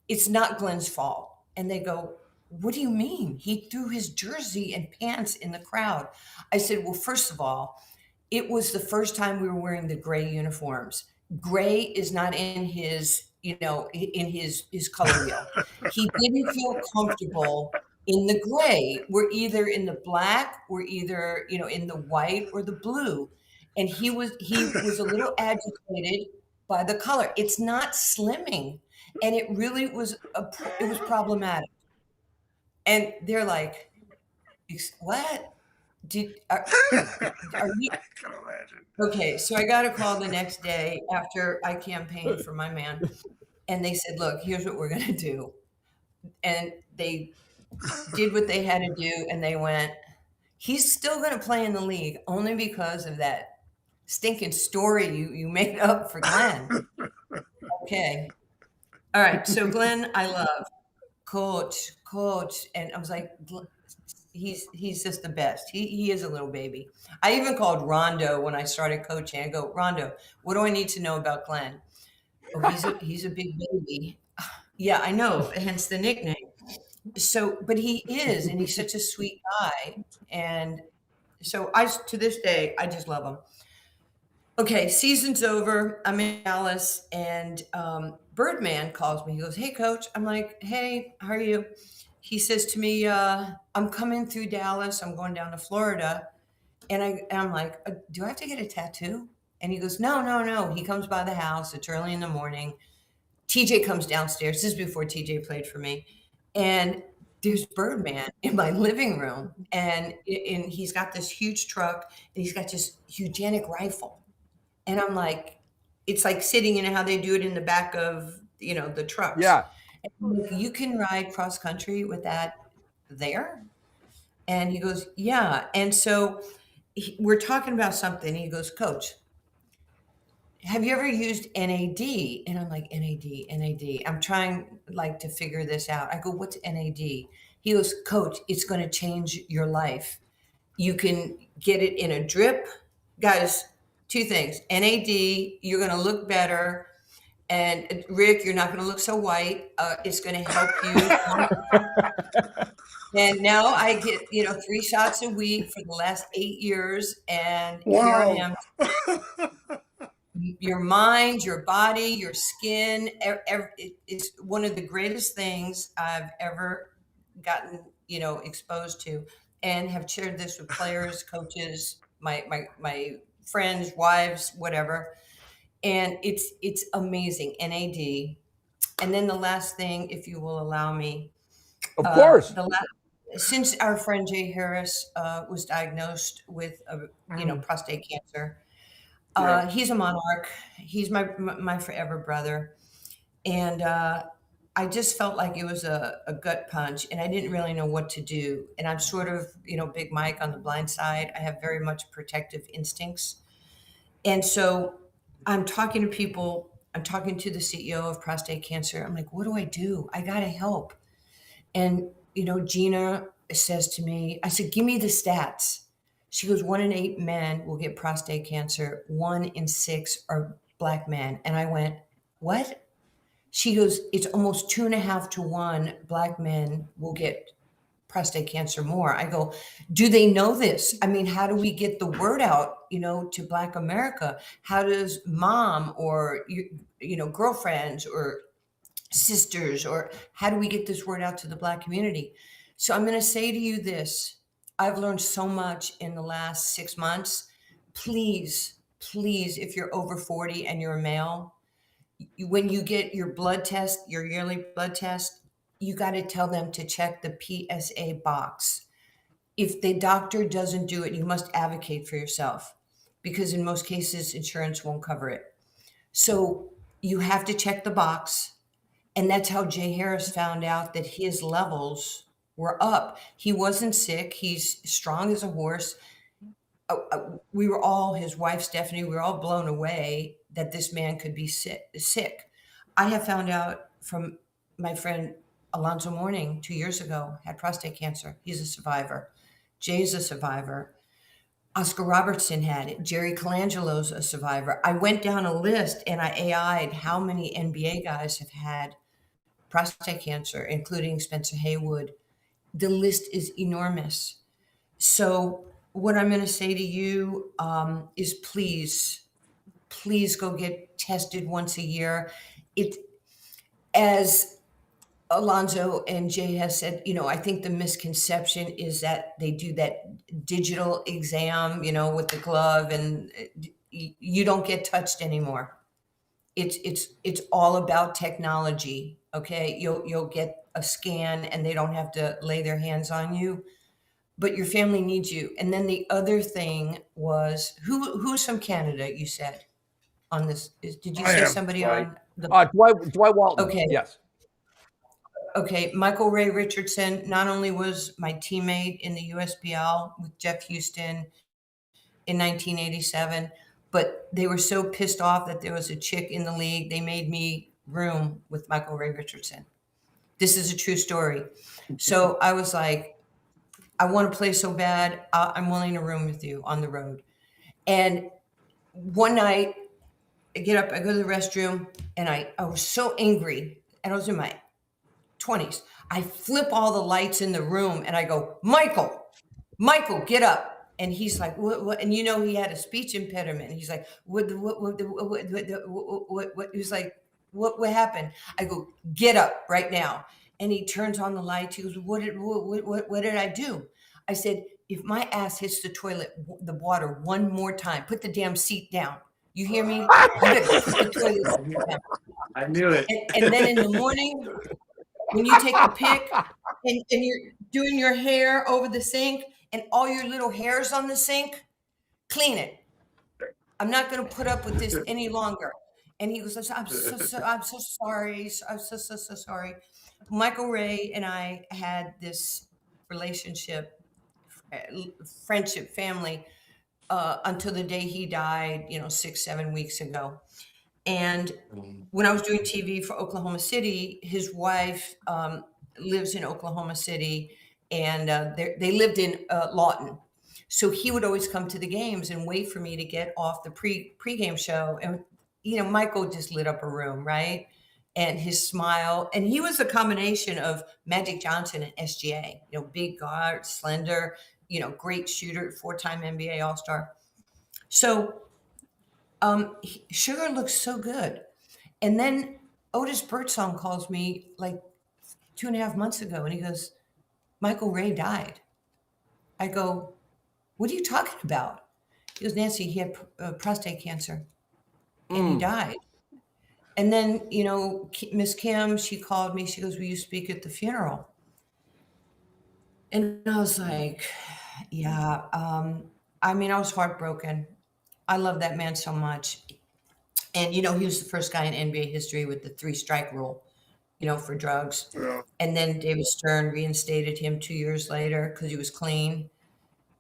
G: It's not Glenn's fault. And they go, what do you mean? He threw his jersey and pants in the crowd. I said, well, first of all, it was the first time we were wearing the gray uniforms. Gray is not in his, in his color wheel. He didn't feel comfortable in the gray. We're either in the black, we're either, in the white or the blue. And he was a little agitated by the color. It's not slimming. And it really was, it was problematic. And they're like, what? Are you? Okay, so I got a call the next day after I campaigned for my man. And they said, look, here's what we're going to do. And they did what they had to do. And they went, he's still going to play in the league only because of that stinking story you made up for Glenn. Okay. All right. So Glenn, I love coach. And I was like, he's just the best. He is a little baby. I even called Rondo when I started coaching. I go, Rondo, what do I need to know about Glenn? Oh, he's a big baby. Yeah, I know. Hence the nickname. So, but he is, and he's such a sweet guy. And so to this day, I just love him. Okay, season's over. I'm in Dallas, and Birdman calls me. He goes, hey, coach. I'm like, hey, how are you? He says to me, I'm coming through Dallas. I'm going down to Florida. And I'm like, do I have to get a tattoo? And he goes, no. He comes by the house. It's early in the morning. TJ comes downstairs. This is before TJ played for me. And there's Birdman in my living room. And he's got this huge truck. And he's got this Hugenic rifle. And I'm like, it's like sitting in how they do it in the back of, the trucks.
A: Yeah.
G: And I'm like, you can ride cross country with that there? And he goes, yeah. And so we're talking about something. He goes, coach, have you ever used NAD? And I'm like, NAD. I'm trying to figure this out. I go, what's NAD? He goes, coach, it's going to change your life. You can get it in a drip. Guys, two things. NAD, you're going to look better. And Rick, you're not going to look so white. It's going to help you. And now I get, 3 shots a week for the last 8 years. And here I am. Your mind, your body, your skin, it's one of the greatest things I've ever gotten, exposed to, and have shared this with players, coaches, my friends, wives, whatever. And it's amazing. NAD. And then the last thing, if you will allow me.
A: Of course.
G: Since our friend Jay Harris was diagnosed with prostate cancer, he's a monarch. He's my forever brother. And I just felt like it was a gut punch, and I didn't really know what to do. And I'm sort of, Big Mike on the blind side. I have very much protective instincts. And so I'm talking to people. I'm talking to the CEO of prostate cancer. I'm like, what do I do? I got to help. And, Gina says to me, I said, give me the stats. She goes, 1 in 8 men will get prostate cancer. 1 in 6 are Black men. And I went, what? She goes, it's almost 2.5 to 1 Black men will get prostate cancer more. I go, do they know this? I mean, how do we get the word out, to Black America? How does mom or, girlfriends or sisters, or how do we get this word out to the Black community? So I'm going to say to you this. I've learned so much in the last 6 months. Please, if you're over 40 and you're a male, when you get your blood test, your yearly blood test, you got to tell them to check the PSA box. If the doctor doesn't do it, you must advocate for yourself, because in most cases, insurance won't cover it. So you have to check the box. And that's how Jay Harris found out that his levels were up. He wasn't sick. He's strong as a horse. We were all, his wife, Stephanie, we were all blown away that this man could be sick. I have found out from my friend Alonzo Mourning 2 years ago, had prostate cancer. He's a survivor. Jay's a survivor. Oscar Robertson had it. Jerry Colangelo's a survivor. I went down a list and I AI'd how many NBA guys have had prostate cancer, including Spencer Haywood. The list is enormous. So what I'm going to say to you is please go get tested once a year. As Alonzo and Jay has said, I think the misconception is that they do that digital exam, with the glove, and you don't get touched anymore. It's all about technology. Okay. You'll get a scan and they don't have to lay their hands on you, but your family needs you. And then the other thing was who's from Canada, you said on this, did you say somebody on the
A: Dwight Walton?
G: Okay.
A: Yes.
G: Okay, Michael Ray Richardson not only was my teammate in the USBL with Jeff Houston in 1987, but they were so pissed off that there was a chick in the league, they made me room with Michael Ray Richardson. This is a true story. So I was like, I want to play so bad, I'm willing to room with you on the road. And one night, I get up, I go to the restroom, and I was so angry, and I was in my 20s. I flip all the lights in the room and I go, Michael, get up. And he's like, what? And he had a speech impediment. He's like, what? He was like, what happened? I go, get up right now. And he turns on the lights. He goes, what did I do? I said, if my ass hits the toilet, the water one more time, put the damn seat down. You hear me? You better put the toilet seat down.
D: I knew it.
G: And then in the morning, when you take a pic and you're doing your hair over the sink and all your little hairs on the sink, clean it. I'm not going to put up with this any longer. And he goes, I'm so sorry. I'm so sorry. Michael Ray and I had this relationship, friendship, family, until the day he died, 6-7 weeks ago. And when I was doing TV for Oklahoma City, his wife lives in Oklahoma City, and they lived in Lawton. So he would always come to the games and wait for me to get off the pregame show. And, Michael just lit up a room, right? And his smile. And he was a combination of Magic Johnson and SGA, big guard, slender, great shooter, 4-time NBA All-Star. So Sugar looks so good. And then Otis Birdsong calls me like 2.5 months ago and he goes, Michael Ray died. I go, what are you talking about? He goes, Nancy, he had prostate cancer and he died. And then, Miss Kim, she called me. She goes, will you speak at the funeral? And I was like, yeah. I was heartbroken. I love that man so much. And, he was the first guy in NBA history with the 3-strike rule, for drugs.
B: Yeah.
G: And then David Stern reinstated him 2 years later because he was clean.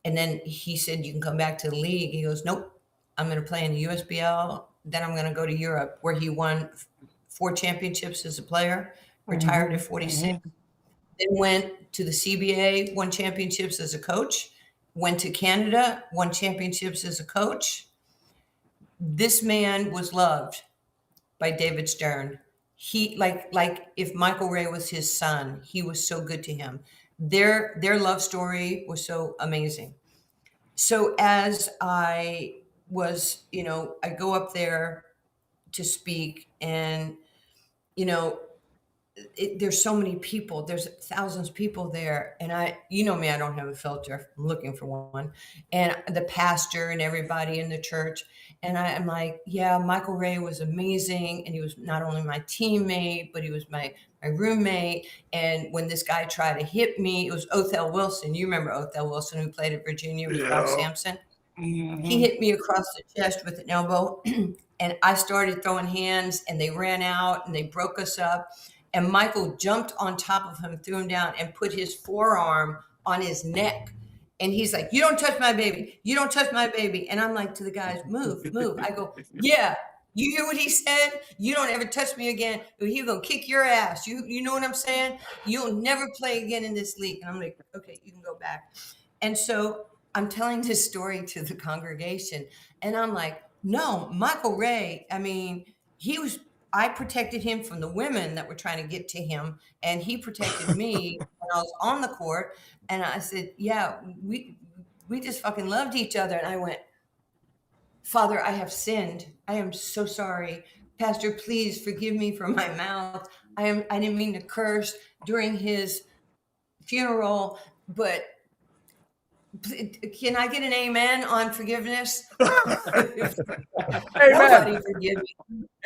G: And then he said, you can come back to the league. He goes, nope, I'm going to play in the USBL. Then I'm going to go to Europe, where he won 4 championships as a player, retired at 46. Then went to the CBA, won championships as a coach, went to Canada, won championships as a coach. This man was loved by David Stern. He like if Michael Ray was his son, he was so good to him. Their love story was so amazing. So as I was, I go up there to speak, and there's so many people. There's thousands of people there, and me, I don't have a filter. I'm looking for one, and the pastor and everybody in the church, and I'm like, yeah, Michael Ray was amazing, and he was not only my teammate, but he was my roommate. And when this guy tried to hit me, it was Othell Wilson. You remember Othell Wilson, who played at Virginia with Bob Sampson?
B: Mm-hmm.
G: He hit me across the chest with an elbow, and I started throwing hands, and they ran out, and they broke us up. And Michael jumped on top of him, threw him down, and put his forearm on his neck. And he's like, "You don't touch my baby. You don't touch my baby." And I'm like to the guys, "Move, move." I go, "Yeah, you hear what he said? You don't ever touch me again. He's going to kick your ass. You know what I'm saying? You'll never play again in this league." And I'm like, "Okay, you can go back." And so I'm telling this story to the congregation. And I'm like, no, Michael Ray, I mean, I protected him from the women that were trying to get to him, and he protected me when I was on the court. And I said, yeah, we just fucking loved each other. And I went, "Father, I have sinned. I am so sorry. Pastor, please forgive me for my mouth. I didn't mean to curse during his funeral, but can I get an amen on forgiveness?" Nobody forgive me.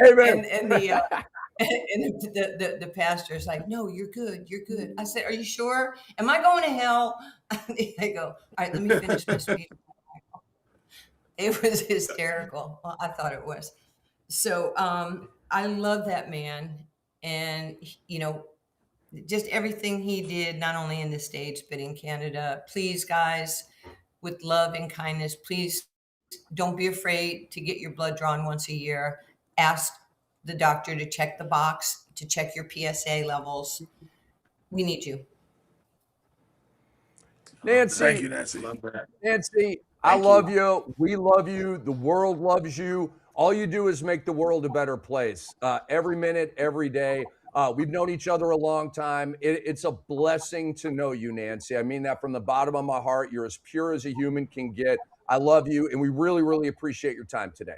A: Amen.
G: And the pastor's like, "No, you're good. You're good." I said, "Are you sure? Am I going to hell?" I go, "All right, let me finish my speech." It was hysterical. Well, I thought it was. So I love that man. And, just everything he did, not only in the States, but in Canada. Please, guys, with love and kindness, please don't be afraid to get your blood drawn once a year. Ask the doctor to check the box, to check your PSA levels. We need you.
A: Nancy.
B: Thank you, Nancy.
A: Nancy, I love you. We love you. The world loves you. All you do is make the world a better place. Every minute, every day. We've known each other a long time. It's a blessing to know you, Nancy. I mean that from the bottom of my heart. You're as pure as a human can get. I love you, and we really, really appreciate your time today.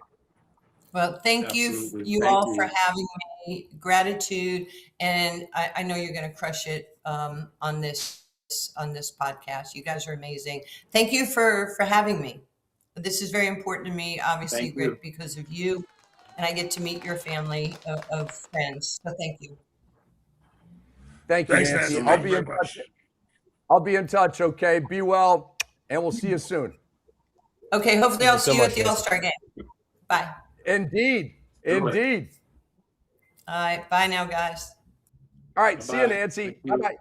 G: Well, thank you all for having me. Gratitude, and I know you're going to crush it on this podcast. You guys are amazing. Thank you for having me. This is very important to me, obviously, Rick, because of you, and I get to meet your family of friends. So thank you.
A: Thank you, Nancy. I'll be in touch. I'll be in touch. Okay. Be well, and we'll see you soon.
G: Okay. Hopefully, I'll see you at the All-Star game. Bye.
A: Indeed. Indeed.
G: All right. Bye now, guys.
A: All right. See you, Nancy. Bye-bye.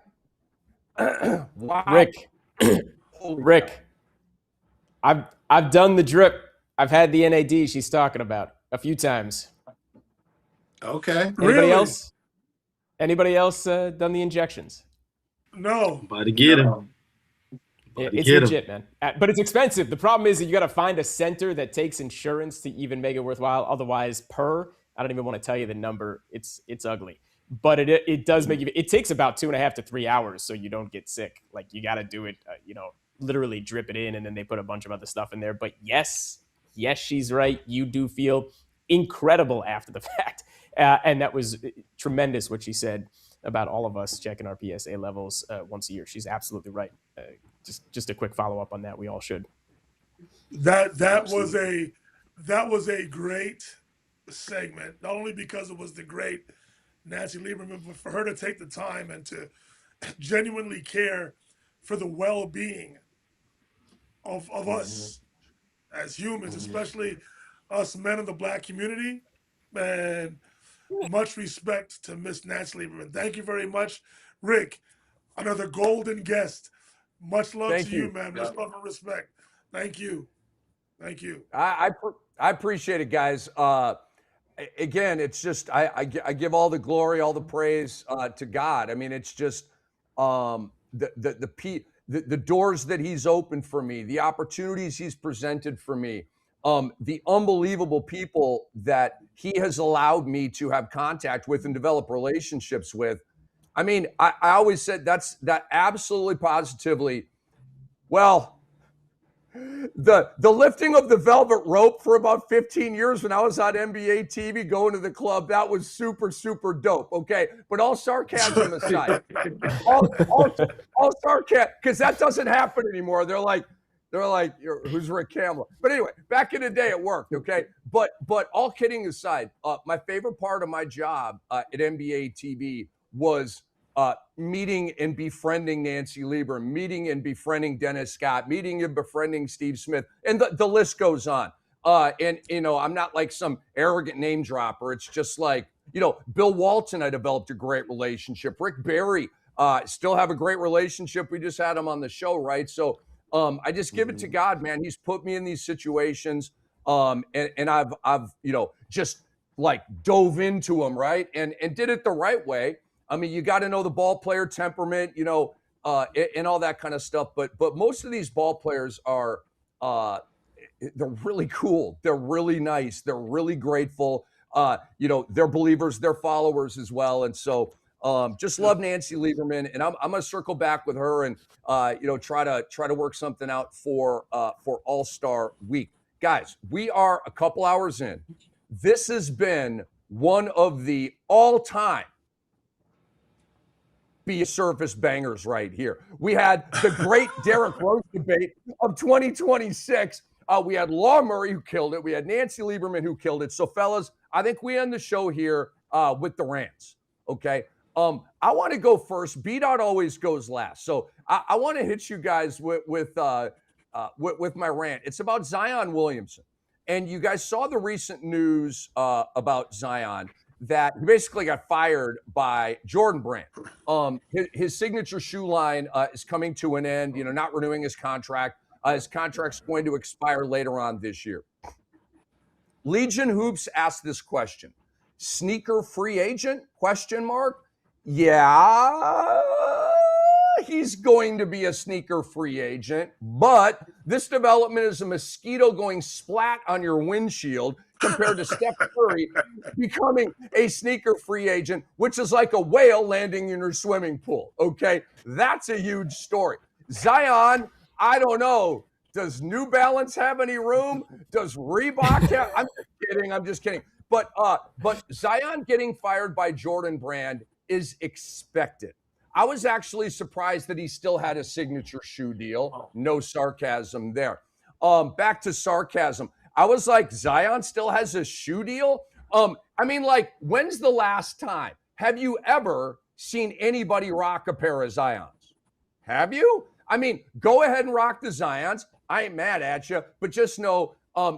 A: Wow.
C: Rick, I've done the drip. I've had the NAD she's talking about a few times.
D: Okay.
C: Anybody else? Anybody else done the injections?
B: No.
E: About to get him.
C: It's legit, man. But it's expensive. The problem is that you got to find a center that takes insurance to even make it worthwhile. Otherwise, I don't even want to tell you the number. It's ugly. But it does make you. It takes about 2.5 to 3 hours, so you don't get sick. Like you got to do it. Literally drip it in, and then they put a bunch of other stuff in there. But yes, she's right. You do feel incredible after the fact, and that was tremendous what she said about all of us checking our PSA levels once a year. She's absolutely right. Just a quick follow up on that. We all should.
B: That was a great segment. Not only because it was the great Nancy Lieberman, but for her to take the time and to genuinely care for the well-being of us as humans, especially us men in the Black community. Man, much respect to Miss Nancy Lieberman. Thank you very much, Rick. Another golden guest. Much love to you, man. Much love and respect. Thank you.
A: I appreciate it, guys. Again, it's just I give all the glory, all the praise to God. I mean, it's just the doors that he's opened for me, the opportunities he's presented for me, the unbelievable people that he has allowed me to have contact with and develop relationships with. I mean, I always said that absolutely positively. Well, the lifting of the velvet rope for about 15 years when I was on NBA TV going to the club, that was super, super dope. Okay. But all sarcasm aside, all sarcasm, because that doesn't happen anymore. They're like, who's Rick Campbell? But anyway, back in the day, it worked. Okay. But all kidding aside, my favorite part of my job at NBA TV was meeting and befriending Nancy Lieberman, meeting and befriending Dennis Scott, meeting and befriending Steve Smith, and the list goes on. And, I'm not like some arrogant name dropper. It's just like, Bill Walton, I developed a great relationship. Rick Barry, still have a great relationship. We just had him on the show, right? So I just give it to God, man. He's put me in these situations, and I've just like dove into them, right? And did it the right way. I mean, you got to know the ball player temperament, and all that kind of stuff. But most of these ball players are, they're really cool. They're really nice. They're really grateful. They're believers. They're followers as well. And so, just love Nancy Lieberman, and I'm gonna circle back with her and try to work something out for All-Star Week, guys. We are a couple hours in. This has been one of the all-time be surface bangers right here. We had the great Derrick Rose debate of 2026. We had Law Murray who killed it. We had Nancy Lieberman who killed it. So, fellas, I think we end the show here with the rants. Okay. I want to go first. B-Dot always goes last. So I want to hit you guys with my rant. It's about Zion Williamson. And you guys saw the recent news about Zion, that he basically got fired by Jordan Brand. His signature shoe line is coming to an end, not renewing his contract. His contract's going to expire later on this year. Legion Hoops asked this question: sneaker free agent? Question mark. Yeah, he's going to be a sneaker free agent, but this development is a mosquito going splat on your windshield compared to Steph Curry becoming a sneaker free agent, which is like a whale landing in your swimming pool. Okay, that's a huge story. Zion, I don't know. Does New Balance have any room? Does Reebok have? I'm just kidding. But Zion getting fired by Jordan Brand is expected. I was actually surprised that he still had a signature shoe deal. No sarcasm there. Back to sarcasm. I was like, Zion still has a shoe deal? When's the last time? Have you ever seen anybody rock a pair of Zions? Have you? Go ahead and rock the Zions. I ain't mad at you, but just know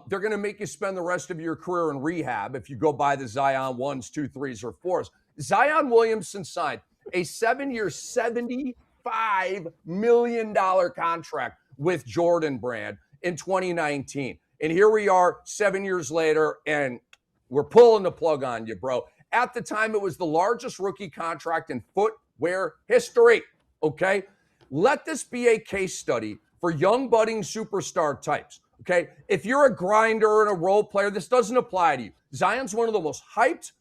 A: they're going to make you spend the rest of your career in rehab if you go buy the Zion 1s, 2, 3s, or 4s. Zion Williamson signed a 7-year, $75 million contract with Jordan Brand in 2019. And here we are 7 years later, and we're pulling the plug on you, bro. At the time, it was the largest rookie contract in footwear history, okay? Let this be a case study for young budding superstar types, okay? If you're a grinder and a role player, this doesn't apply to you. Zion's one of the most hyped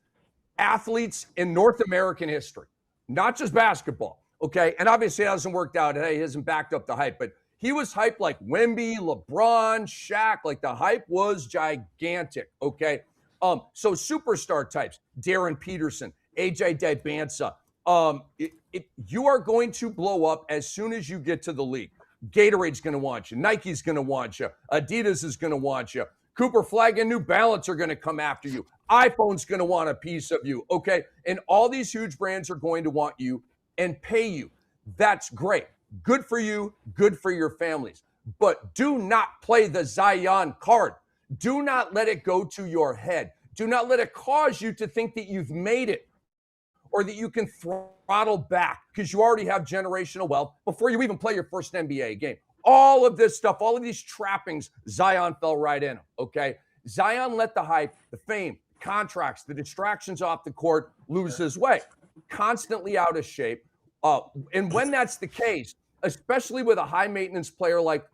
A: athletes in North American history, not just basketball, okay? And obviously it hasn't worked out. Hey, he hasn't backed up the hype, but he was hyped like Wemby, LeBron, Shaq. Like the hype was gigantic, okay? So superstar types, Darren Peterson, AJ Dybantsa, you are going to blow up as soon as you get to the league. Gatorade's going to want you. Nike's going to want you. Adidas is going to want you. Cooper Flag and New Balance are going to come after you. iPhone's going to want a piece of you, okay? And all these huge brands are going to want you and pay you. That's great. Good for you. Good for your families. But do not play the Zion card. Do not let it go to your head. Do not let it cause you to think that you've made it or that you can throttle back because you already have generational wealth before you even play your first NBA game. All of this stuff, all of these trappings, Zion fell right in them, okay? Zion let the hype, the fame, contracts, the distractions off the court lose his way. Constantly out of shape. And when that's the case, especially with a high maintenance player like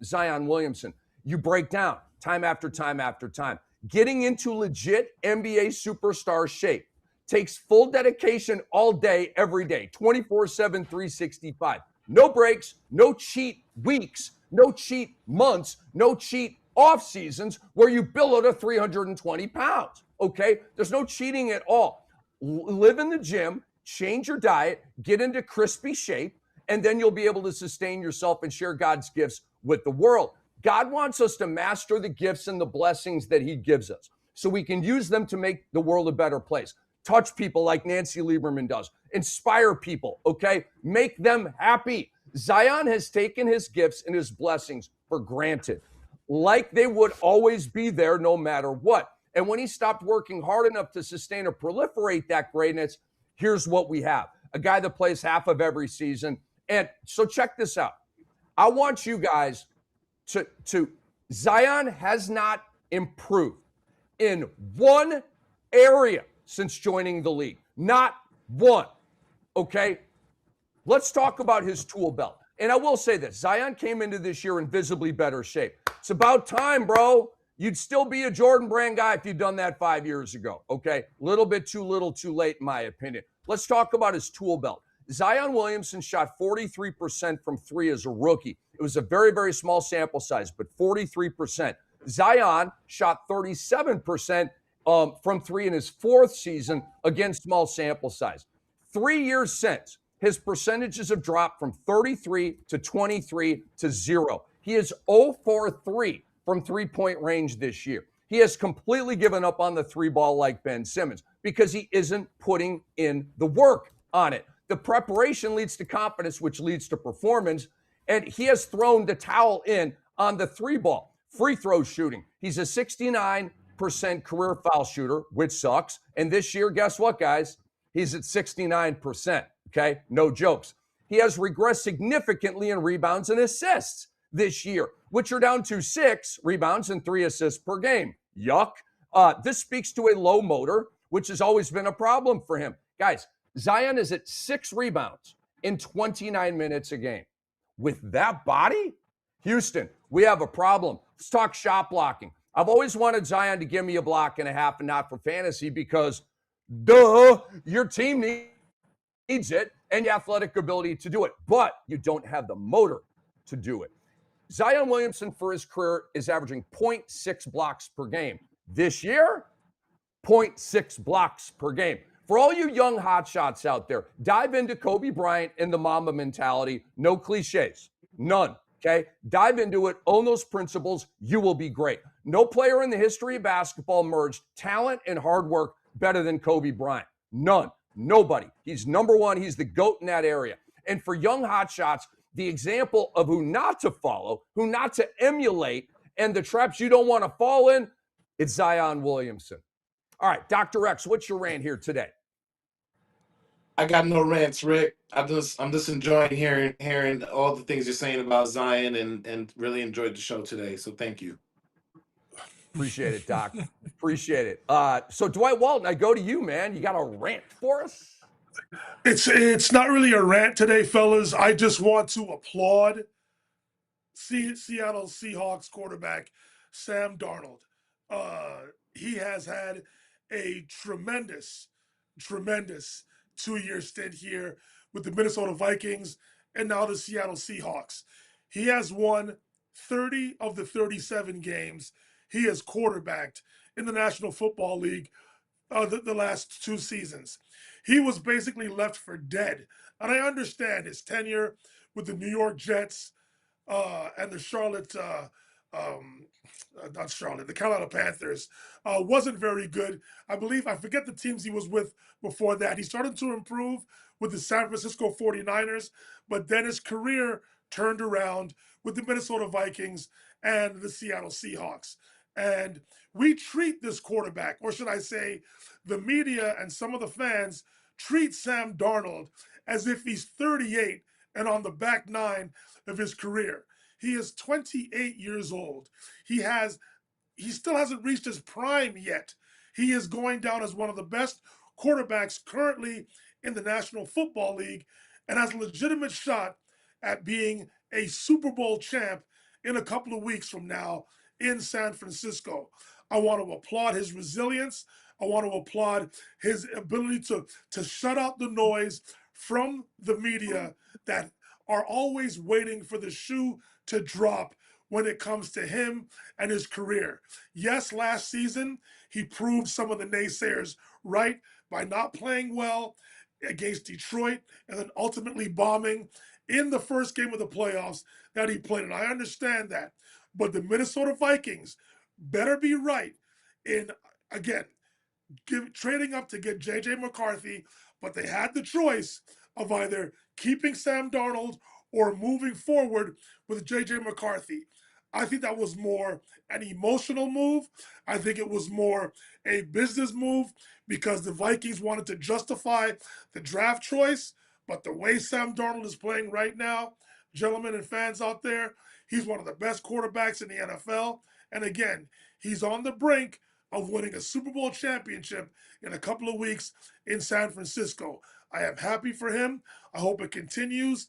A: Zion Williamson. You break down time after time after time. Getting into legit NBA superstar shape takes full dedication all day, every day, 24/7, 365. No breaks, no cheat weeks, no cheat months, no cheat off seasons where you billow to 320 pounds. Okay? There's no cheating at all. Live in the gym, change your diet, get into crispy shape, and then you'll be able to sustain yourself and share God's gifts with the world. God wants us to master the gifts and the blessings that he gives us so we can use them to make the world a better place. Touch people like Nancy Lieberman does. Inspire people, okay? Make them happy. Zion has taken his gifts and his blessings for granted, like they would always be there no matter what. And when he stopped working hard enough to sustain or proliferate that greatness, here's what we have. A guy that plays half of every season. And so check this out. I want you guys to Zion has not improved in one area since joining the league. Not one. Okay? Let's talk about his tool belt. And I will say this, Zion came into this year in visibly better shape. It's about time, bro. You'd still be a Jordan Brand guy if you'd done that 5 years ago. Okay? Little bit too little, too late, in my opinion. Let's talk about his tool belt. Zion Williamson shot 43% from three as a rookie. It was a very, very small sample size, but 43%. Zion shot 37% from three in his fourth season, again, small sample size. 3 years since, his percentages have dropped from 33 to 23 to 0. He is 0 for 3 from three-point range this year. He has completely given up on the three ball like Ben Simmons because he isn't putting in the work on it. The preparation leads to confidence, which leads to performance. And he has thrown the towel in on the three ball. Free throw shooting. He's a 69% career foul shooter, which sucks. And this year, guess what, guys? He's at 69%. Okay? No jokes. He has regressed significantly in rebounds and assists this year, which are down to 6 rebounds and 3 assists per game. Yuck. This speaks to a low motor, which has always been a problem for him. Guys, Zion is at 6 rebounds in 29 minutes a game. With that body, Houston, we have a problem. Let's talk shot blocking. I've always wanted Zion to give me a block and a half and not for fantasy because, duh, your team needs it and the athletic ability to do it, but you don't have the motor to do it. Zion Williamson for his career is averaging 0.6 blocks per game. This year, 0.6 blocks per game. For all you young hotshots out there, dive into Kobe Bryant and the Mamba mentality. No cliches. None. Okay? Dive into it. Own those principles. You will be great. No player in the history of basketball merged talent and hard work better than Kobe Bryant. None. Nobody. He's number one. He's the GOAT in that area. And for young hotshots, the example of who not to follow, who not to emulate, and the traps you don't want to fall in, it's Zion Williamson. All right, Dr. X, what's your rant here today?
D: I got no rants, Rick. I'm just enjoying hearing all the things you're saying about Zion and really enjoyed the show today. So thank you.
A: Appreciate it, Doc. Appreciate it. So Dwight Walton, I go to you, man. You got a rant for us?
B: It's not really a rant today, fellas. I just want to applaud Seattle Seahawks quarterback Sam Darnold. He has had a tremendous 2-year stint here with the Minnesota Vikings and now the Seattle Seahawks. He has won 30 of the 37 games he has quarterbacked in the National Football League the last 2 seasons. He was basically left for dead. And I understand his tenure with the New York Jets and the the Carolina Panthers wasn't very good. I forget the teams he was with before that. He started to improve with the San Francisco 49ers, but then his career turned around with the Minnesota Vikings and the Seattle Seahawks. And we treat this quarterback, or should I say, the media and some of the fans treat Sam Darnold as if he's 38 and on the back 9 of his career. He is 28 years old. He still hasn't reached his prime yet. He is going down as one of the best quarterbacks currently in the National Football League and has a legitimate shot at being a Super Bowl champ in a couple of weeks from now in San Francisco. I want to applaud his resilience. I want to applaud his ability to shut out the noise from the media that are always waiting for the shoe to drop when it comes to him and his career. Yes, last season, he proved some of the naysayers right by not playing well against Detroit and then ultimately bombing in the first game of the playoffs that he played. And I understand that. But the Minnesota Vikings better be right in, again, trading up to get J.J. McCarthy, but they had the choice of either keeping Sam Darnold or moving forward with J.J. McCarthy. I think that was more an emotional move. I think it was more a business move because the Vikings wanted to justify the draft choice. But the way Sam Darnold is playing right now, gentlemen and fans out there, he's one of the best quarterbacks in the NFL. And again, he's on the brink of winning a Super Bowl championship in a couple of weeks in San Francisco. I am happy for him. I hope it continues,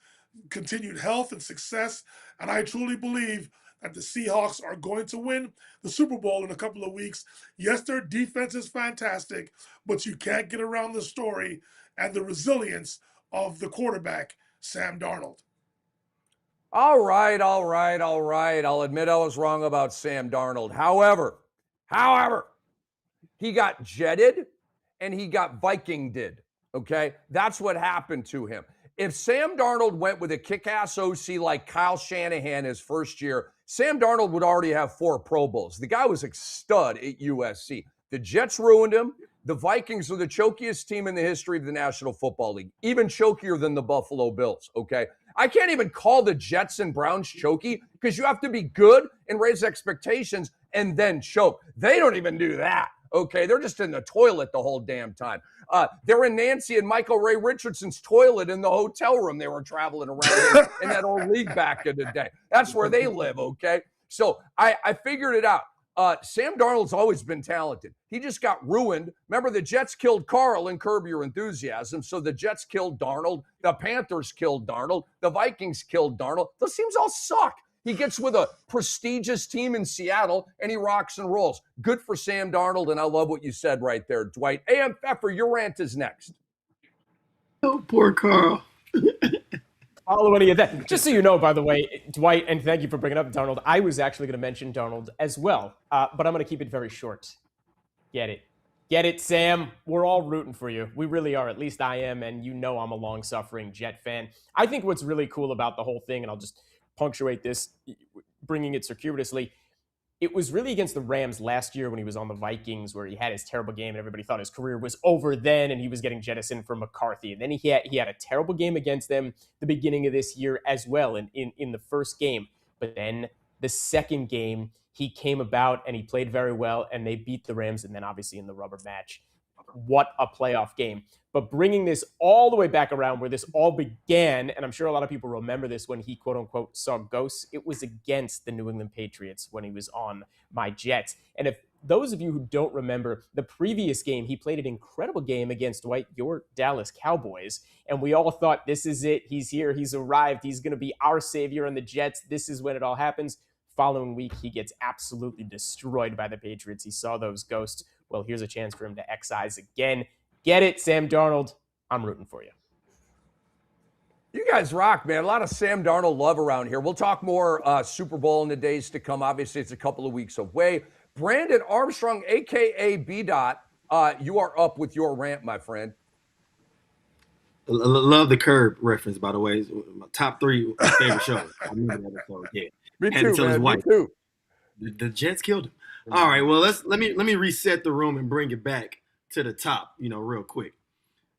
B: continued health and success. And I truly believe that the Seahawks are going to win the Super Bowl in a couple of weeks. Yes, their defense is fantastic, but you can't get around the story and the resilience of the quarterback, Sam Darnold.
A: All right. I'll admit I was wrong about Sam Darnold. However, he got jetted and he got Vikinged. Okay? That's what happened to him. If Sam Darnold went with a kick-ass OC like Kyle Shanahan his first year, Sam Darnold would already have 4 Pro Bowls. The guy was a stud at USC. The Jets ruined him. The Vikings are the chokiest team in the history of the National Football League, even chokier than the Buffalo Bills, okay? I can't even call the Jets and Browns choky because you have to be good and raise expectations and then choke. They don't even do that, okay? They're just in the toilet the whole damn time. They're in Nancy and Michael Ray Richardson's toilet in the hotel room they were traveling around in that old league back in the day. That's where they live, okay? So I figured it out. Sam Darnold's always been talented. He just got ruined. Remember, the Jets killed Carl and Curb Your Enthusiasm. So the Jets killed Darnold. The Panthers killed Darnold. The Vikings killed Darnold. Those teams all suck. He gets with a prestigious team in Seattle, and he rocks and rolls. Good for Sam Darnold, and I love what you said right there, Dwight. A.M. Pfeffer, your rant is next.
H: Oh, poor Carl.
C: Follow any of that. Just so you know, by the way, Dwight, and thank you for bringing up Darnold. I was actually going to mention Darnold as well, but I'm going to keep it very short. Get it. Get it, Sam. We're all rooting for you. We really are. At least I am, and you know I'm a long-suffering Jet fan. I think what's really cool about the whole thing, and I'll just punctuate this, bringing it circuitously, it was really against the Rams last year when he was on the Vikings where he had his terrible game and everybody thought his career was over then and he was getting jettisoned from McCarthy. And then he had a terrible game against them the beginning of this year as well in the first game. But then the second game, he came about and he played very well and they beat the Rams and then obviously in the rubber match. What a playoff game. But bringing this all the way back around where this all began, and I'm sure a lot of people remember this when he, quote unquote, saw ghosts, it was against the New England Patriots when he was on my Jets. And if those of you who don't remember the previous game, he played an incredible game against Dwight, your Dallas Cowboys. And we all thought, this is it. He's here. He's arrived. He's going to be our savior on the Jets. This is when it all happens. Following week, he gets absolutely destroyed by the Patriots. He saw those ghosts. Well, here's a chance for him to excise again. Get it, Sam Darnold. I'm rooting for you.
A: You guys rock, man. A lot of Sam Darnold love around here. We'll talk more Super Bowl in the days to come. Obviously, it's a couple of weeks away. Brandon Armstrong, a.k.a. B-Dot, you are up with your rant, my friend.
H: Love the Curb reference, by the way. It's my top 3 favorite shows. I remember that episode. Yeah.
A: Me too, man. Me too.
H: The Jets killed him. All right, well, let me reset the room and bring it back to the top, real quick.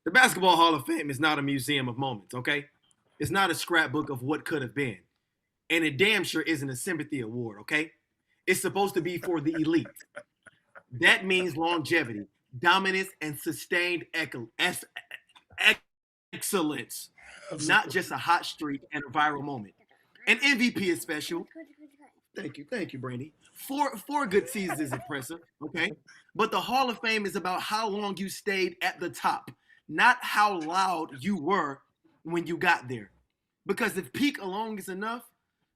H: The Basketball Hall of Fame is not a museum of moments, okay? It's not a scrapbook of what could have been. And it damn sure isn't a sympathy award, okay? It's supposed to be for the elite. That means longevity, dominance, and sustained excellence, not just a hot streak and a viral moment. An MVP is special. Thank you, Brandy. Four good seasons is impressive, okay? But the Hall of Fame is about how long you stayed at the top, not how loud you were when you got there. Because if peak alone is enough,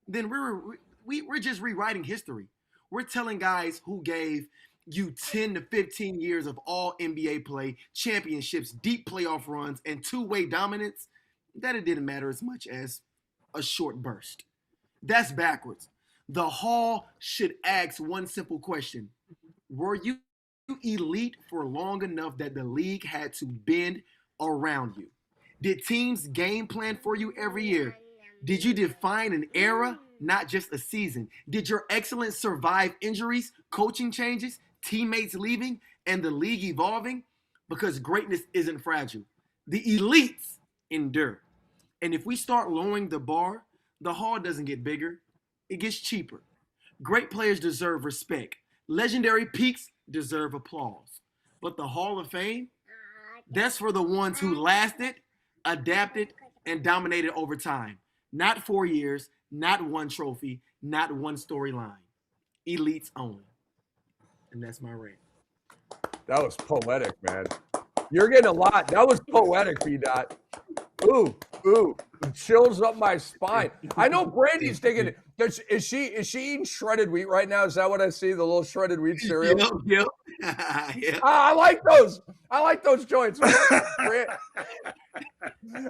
H: then we're just rewriting history. We're telling guys who gave you 10 to 15 years of all NBA play, championships, deep playoff runs, and two-way dominance that it didn't matter as much as a short burst. That's backwards. The Hall should ask one simple question. Were you elite for long enough that the league had to bend around you? Did teams game plan for you every year? Did you define an era, not just a season? Did your excellence survive injuries, coaching changes, teammates leaving, and the league evolving? Because greatness isn't fragile. The elites endure. And if we start lowering the bar, the Hall doesn't get bigger, it gets cheaper. Great players deserve respect. Legendary peaks deserve applause. But the Hall of Fame, that's for the ones who lasted, adapted, and dominated over time. Not 4 years, not one trophy, not one storyline. Elites only. And that's my rant.
A: That was poetic, man. You're getting a lot. That was poetic, B-Dot. Ooh, chills up my spine. I know Brandy's thinking, is she eating shredded wheat right now? Is that what I see? The little shredded wheat cereal?
H: Yep.
A: I like those. I like those joints.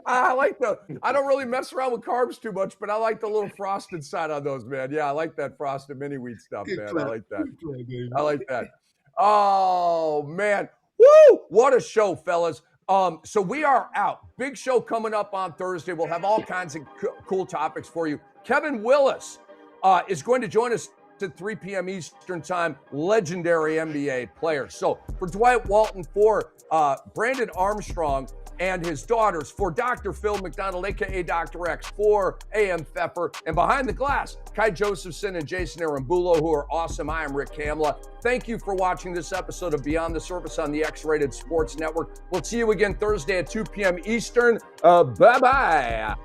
A: I like those. I don't really mess around with carbs too much, but I like the little frosted side on those, man. Yeah, I like that frosted mini wheat stuff, man. I like that. I like that. Oh, man. Woo! What a show, fellas. So we are out. Big show coming up on Thursday. We'll have all kinds of cool topics for you. Kevin Willis is going to join us at 3 p.m. Eastern time. Legendary NBA player. So for Dwight Walton, for Brandon Armstrong and his daughters, for Dr. Phil McDonald, a.k.a. Dr. X, for A.M. Pfeffer, and behind the glass, Kai Josephson and Jason Arambulo, who are awesome. I am Rick Kamla. Thank you for watching this episode of Beyond the Surface on the X-Rated Sports Network. We'll see you again Thursday at 2 p.m. Eastern. Bye-bye.